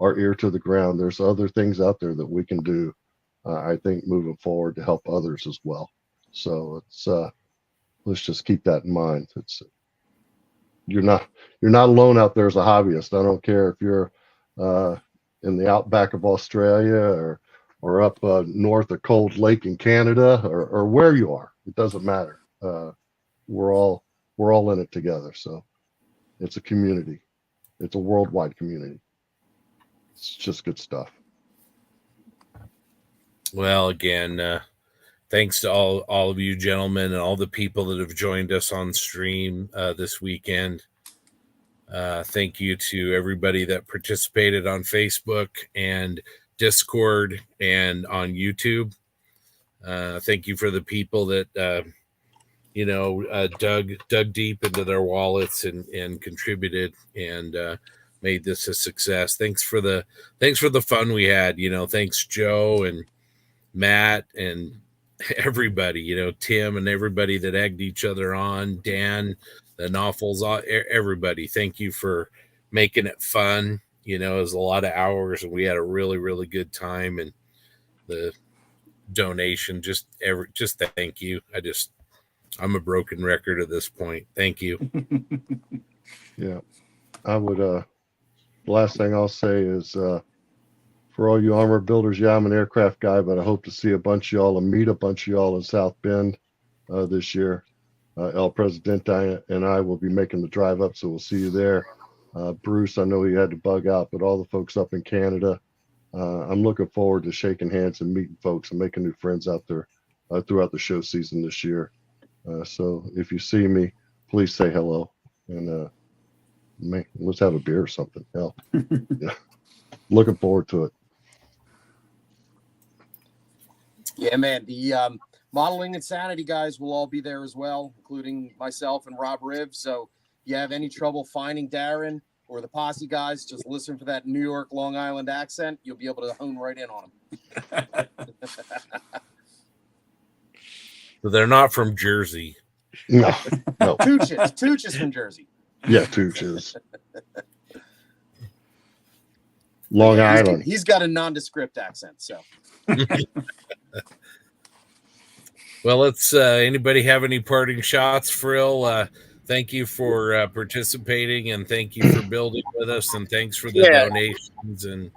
ear to the ground. There's other things out there that we can do, I think, moving forward to help others as well. So let's just keep that in mind. You're not alone out there as a hobbyist. I don't care if you're in the outback of Australia or up north of Cold Lake in Canada or where you are. It doesn't matter. We're all in it together. So it's a community. It's a worldwide community. It's just good stuff.
Well, again, thanks to all of you gentlemen and all the people that have joined us on stream this weekend. Thank you to everybody that participated on Facebook and Discord and on YouTube. Thank you for the people that dug deep into their wallets and contributed and made this a success. Thanks for the fun we had. Thanks Joe and Matt and everybody. Tim and everybody that egged each other on. Dan, the Novels, everybody. Thank you for making it fun. It was a lot of hours and we had a really, really good time. And the donation, just thank you. I'm a broken record at this point. Thank you.
Yeah. I would, the last thing I'll say is, for all you armor builders, yeah, I'm an aircraft guy, but I hope to see a bunch of y'all and meet a bunch of y'all in South Bend this year. El Presidente and I will be making the drive up, so we'll see you there. Bruce, I know he had to bug out, but all the folks up in Canada, I'm looking forward to shaking hands and meeting folks and making new friends out there throughout the show season this year. So if you see me, please say hello and let's have a beer or something. Hell, yeah. Looking forward to it.
Yeah, man. The Modeling Insanity guys will all be there as well, including myself and Rob Riv. So if you have any trouble finding Darren or the Posse guys, just listen for that New York, Long Island accent. You'll be able to hone right in on them.
But they're not from Jersey.
No.
Tooch is from Jersey.
Yeah, Tooch is. Long Island.
He's got a nondescript accent, so.
Well, let's anybody have any parting shots, Frill? Thank you for participating and thank you for building with us and thanks for the donations. And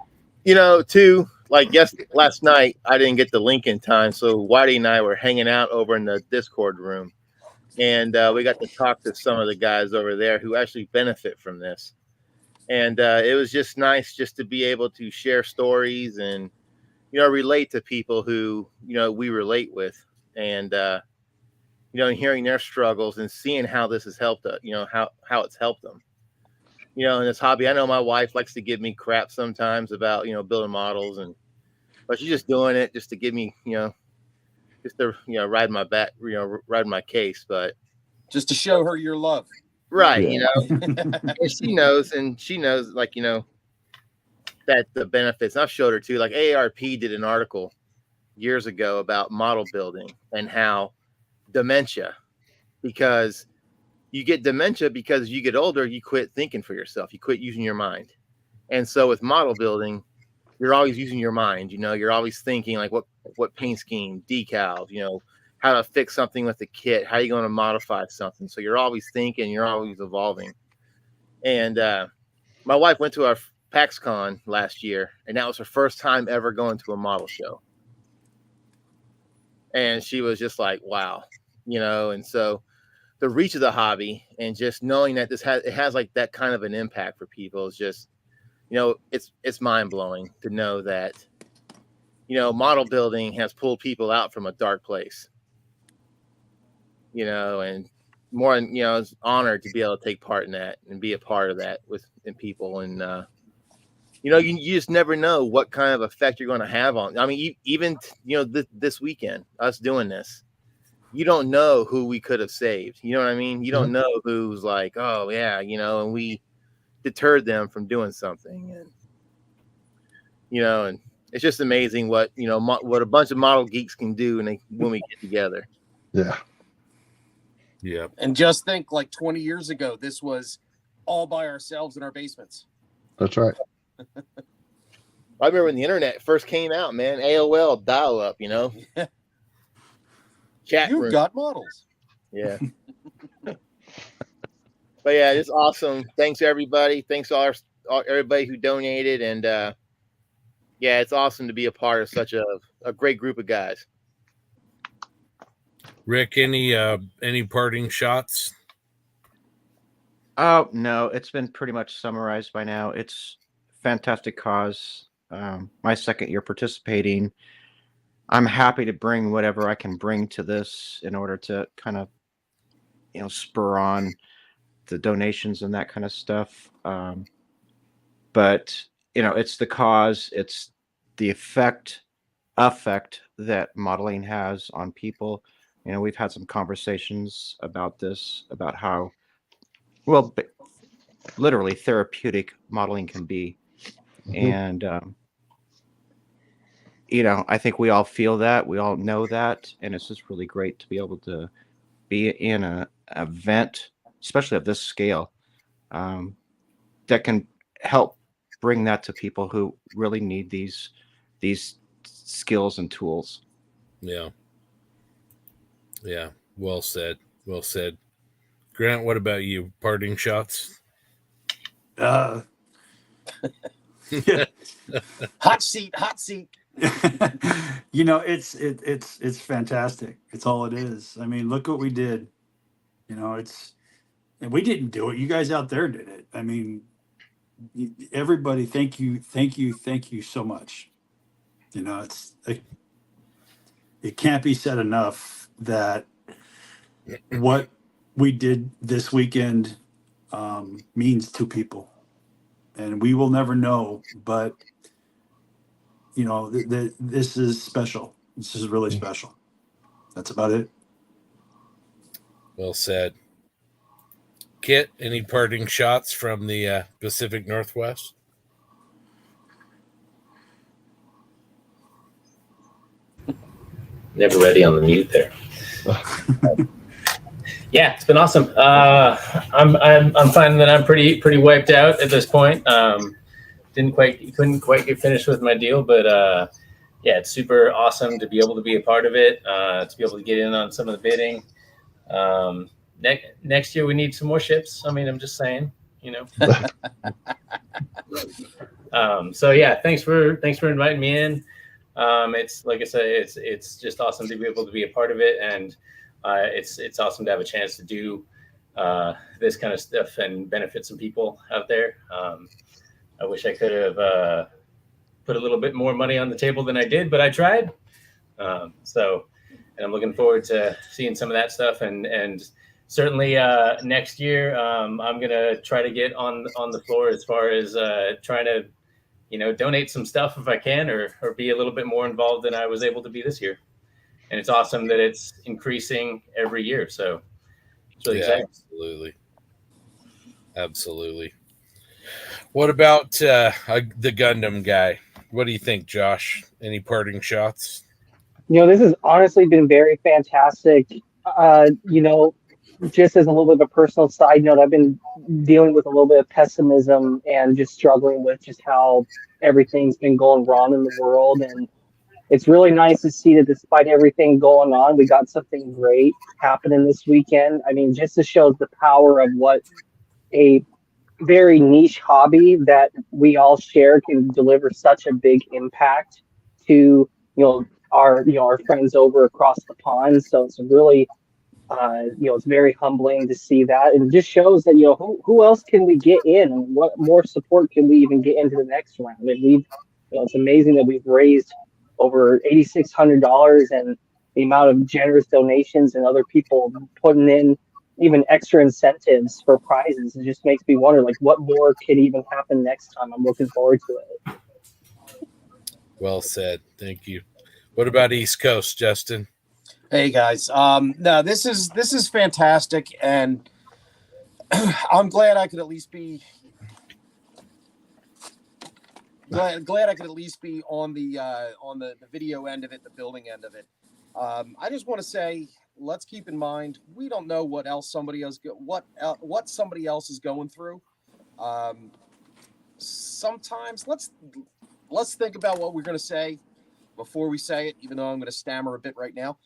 too, last night I didn't get the link in time, so Whitey and I were hanging out over in the Discord room, and we got to talk to some of the guys over there who actually benefit from this. And it was just nice just to be able to share stories and relate to people who we relate with, and hearing their struggles and seeing how this has helped how it's helped them in this hobby. I know my wife likes to give me crap sometimes about building models, but she's just doing it just to give me just to ride my back, ride my case, but
just to show her your love.
Right, and she knows that the benefits. I've showed her too. Like AARP did an article years ago about model building and how dementia, because you get dementia because you get older, you quit thinking for yourself, you quit using your mind. And so with model building, you're always using your mind. You're always thinking like what paint scheme, decals, how to fix something with the kit, how are you going to modify something. So you're always thinking, you're always evolving. And my wife went to our PAXCon last year, and that was her first time ever going to a model show. And she was just like, wow, and so the reach of the hobby and just knowing that it has like that kind of an impact for people is just, it's mind blowing to know that, model building has pulled people out from a dark place, and more, it's honored to be able to take part in that and be a part of that in people. And, you just never know what kind of effect you're going to have on. I mean, even, this weekend, us doing this, you don't know who we could have saved. You know what I mean? You don't know who's like, oh yeah, and we deterred them from doing something. And, and it's just amazing what what a bunch of model geeks can do when we get together.
Yeah.
Yeah.
And just think, like 20 years ago, this was all by ourselves in our basements.
That's right.
I remember when the internet first came out, man. AOL dial up, chat
You've
room.
got models.
Yeah. But yeah, it's awesome. Thanks everybody. Thanks to everybody who donated, and yeah, it's awesome to be a part of such a great group of guys.
Rick, any parting shots?
Oh, no, it's been pretty much summarized by now. It's fantastic cause. My second year participating. I'm happy to bring whatever I can bring to this in order to kind of, spur on the donations and that kind of stuff. But, it's the cause, it's the effect that modeling has on people. We've had some conversations about this, about how, well, literally therapeutic modeling can be. And, I think we all feel that, we all know that. And it's just really great to be able to be in an event, especially of this scale, that can help bring that to people who really need these skills and tools.
Yeah. Yeah. Well said. Well said. Grant, what about you? Parting shots?
Yeah.
Hot seat.
It's fantastic. It's all it is. I mean, look what we did. And we didn't do it. You guys out there did it. I mean, everybody, thank you so much. It can't be said enough that what we did this weekend means to people, and we will never know, but this is special. This is really special. That's about it.
Well said. Kit, any parting shots from the Pacific Northwest?
Never ready on the mute there. Yeah, it's been awesome. I'm finding that I'm pretty wiped out at this point. Couldn't quite get finished with my deal, but yeah, it's super awesome to be able to be a part of it. To be able to get in on some of the bidding. Next year we need some more ships. I mean, I'm just saying, So yeah, thanks for inviting me in. It's like I say, it's just awesome to be able to be a part of it, and it's awesome to have a chance to do this kind of stuff and benefit some people out there. I wish I could have put a little bit more money on the table than I did, but I tried. And I'm looking forward to seeing some of that stuff, and certainly next year I'm gonna try to get on the floor as far as trying to donate some stuff if I can, or be a little bit more involved than I was able to be this year. And it's awesome that it's increasing every year. So it's really exciting.
Absolutely. What about the Gundam guy? What do you think, Josh? Any parting shots?
This has honestly been very fantastic. Just as a little bit of a personal side note, I've been dealing with a little bit of pessimism and just struggling with just how everything's been going wrong in the world. And it's really nice to see that despite everything going on, we got something great happening this weekend. I mean, just to show the power of what a very niche hobby that we all share can deliver such a big impact to, our friends over across the pond. So it's really, it's very humbling to see that, and it just shows that who else can we get in, and what more support can we even get into the next round. And it's amazing that we've raised over $8,600, and the amount of generous donations and other people putting in even extra incentives for prizes. It just makes me wonder, what more could even happen next time. I'm looking forward to it.
Well said. Thank you. What about East Coast, Justin?
Hey guys, no, this is fantastic, and I'm glad I could at least be, glad I could at least be on the video end of it, the building end of it. I just want to say, let's keep in mind, we don't know what somebody else is going through. Sometimes let's think about what we're going to say before we say it, even though I'm going to stammer a bit right now,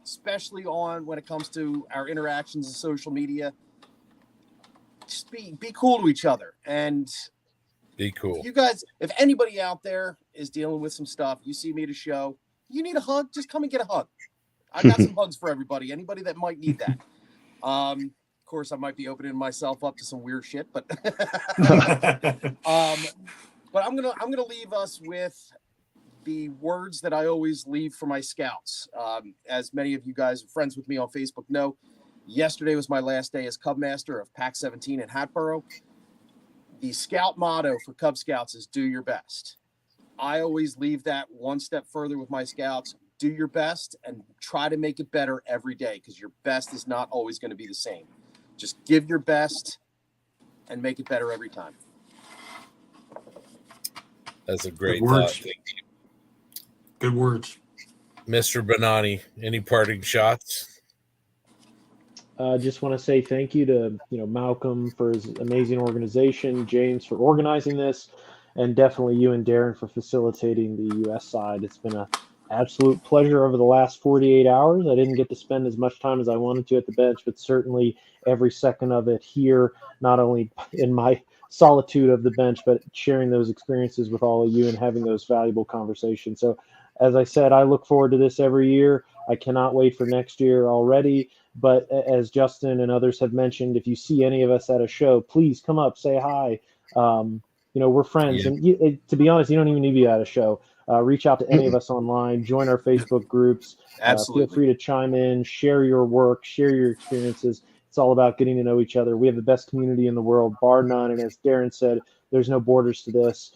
especially when it comes to our interactions in social media. Just be cool to each other, and
be cool.
If anybody out there is dealing with some stuff, you see me at a show, you need a hug, just come and get a hug. I got some hugs for everybody that might need that. Of course, I might be opening myself up to some weird shit, but but I'm gonna leave us with the words that I always leave for my scouts. As many of you guys are friends with me on Facebook know, yesterday was my last day as Cub Master of Pack 17 in Hatboro. The scout motto for Cub Scouts is do your best. I always leave that one step further with my scouts. Do your best and try to make it better every day, because your best is not always going to be the same. Just give your best and make it better every time.
That's a great thought. Thank you.
Good words.
Mr. Bonani, any parting shots?
Just want to say thank you to Malcolm for his amazing organization, James for organizing this, and definitely you and Darren for facilitating the U.S. side. It's been an absolute pleasure over the last 48 hours. I didn't get to spend as much time as I wanted to at the bench, but certainly every second of it here, not only in my solitude of the bench, but sharing those experiences with all of you and having those valuable conversations. So as I said, I look forward to this every year. I cannot wait for next year already. But as Justin and others have mentioned, if you see any of us at a show, please come up, say hi. We're friends.
Yeah.
And to be honest, you don't even need to be at a show. Reach out to any of us online, join our Facebook groups.
Absolutely.
Feel free to chime in, share your work, share your experiences. It's all about getting to know each other. We have the best community in the world, bar none. And as Darren said, there's no borders to this.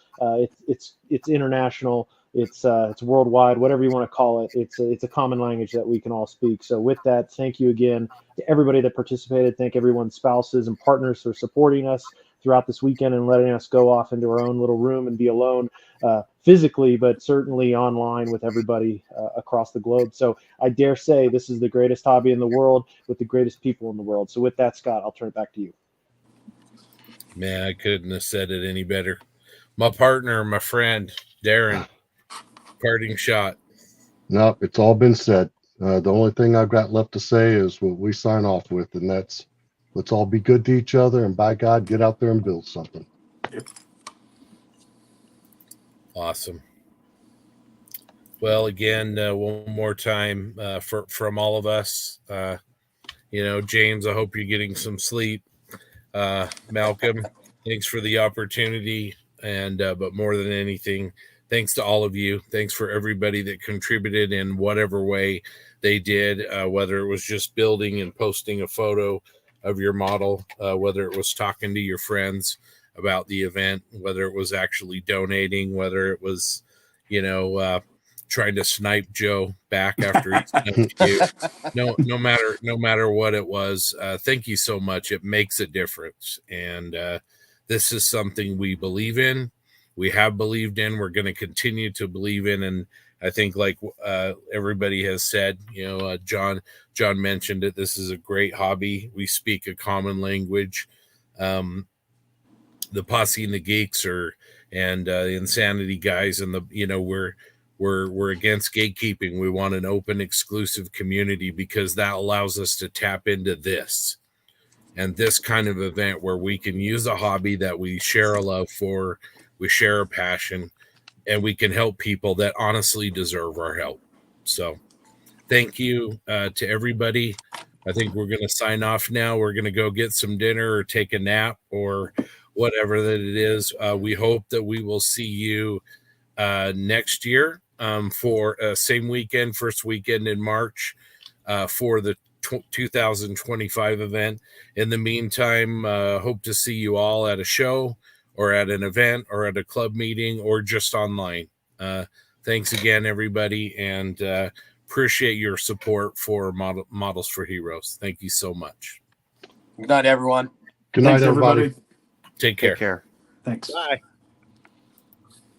It's international. It's worldwide, whatever you want to call it. It's a common language that we can all speak. So with that, thank you again to everybody that participated. Thank everyone's spouses and partners for supporting us throughout this weekend and letting us go off into our own little room and be alone physically, but certainly online with everybody across the globe. So I dare say this is the greatest hobby in the world with the greatest people in the world. So with that, Scott, I'll turn it back to you.
Man, I couldn't have said it any better. My partner, my friend, Darren, parting shot.
No, it's all been said. The only thing I've got left to say is what we sign off with, and that's let's all be good to each other, and by God, get out there and build something.
Awesome. Well, again, one more time from all of us. James, I hope you're getting some sleep. Malcolm, thanks for the opportunity, and but more than anything, thanks to all of you. Thanks for everybody that contributed in whatever way they did, whether it was just building and posting a photo of your model, whether it was talking to your friends about the event, whether it was actually donating, whether it was, trying to snipe Joe back after he sniped you. No matter what it was, thank you so much. It makes a difference. And this is something we believe in. We have believed in. We're going to continue to believe in. And I think, like everybody has said, John mentioned it. This is a great hobby. We speak a common language. The Posse and the Geeks and the Insanity guys, and we're against gatekeeping. We want an open, exclusive community because that allows us to tap into this and this kind of event where we can use a hobby that we share a love for, we share a passion, and we can help people that honestly deserve our help. So thank you to everybody. I think we're going to sign off now. We're going to go get some dinner or take a nap or whatever that it is. We hope that we will see you next year for same weekend, first weekend in March for the 2025 event. In the meantime, hope to see you all at a show or at an event or at a club meeting or just online. Thanks again, everybody, and appreciate your support for Models for Heroes. Thank you so much.
Good night, everyone.
Good night, everybody.
Take care.
Take care.
Thanks.
Bye.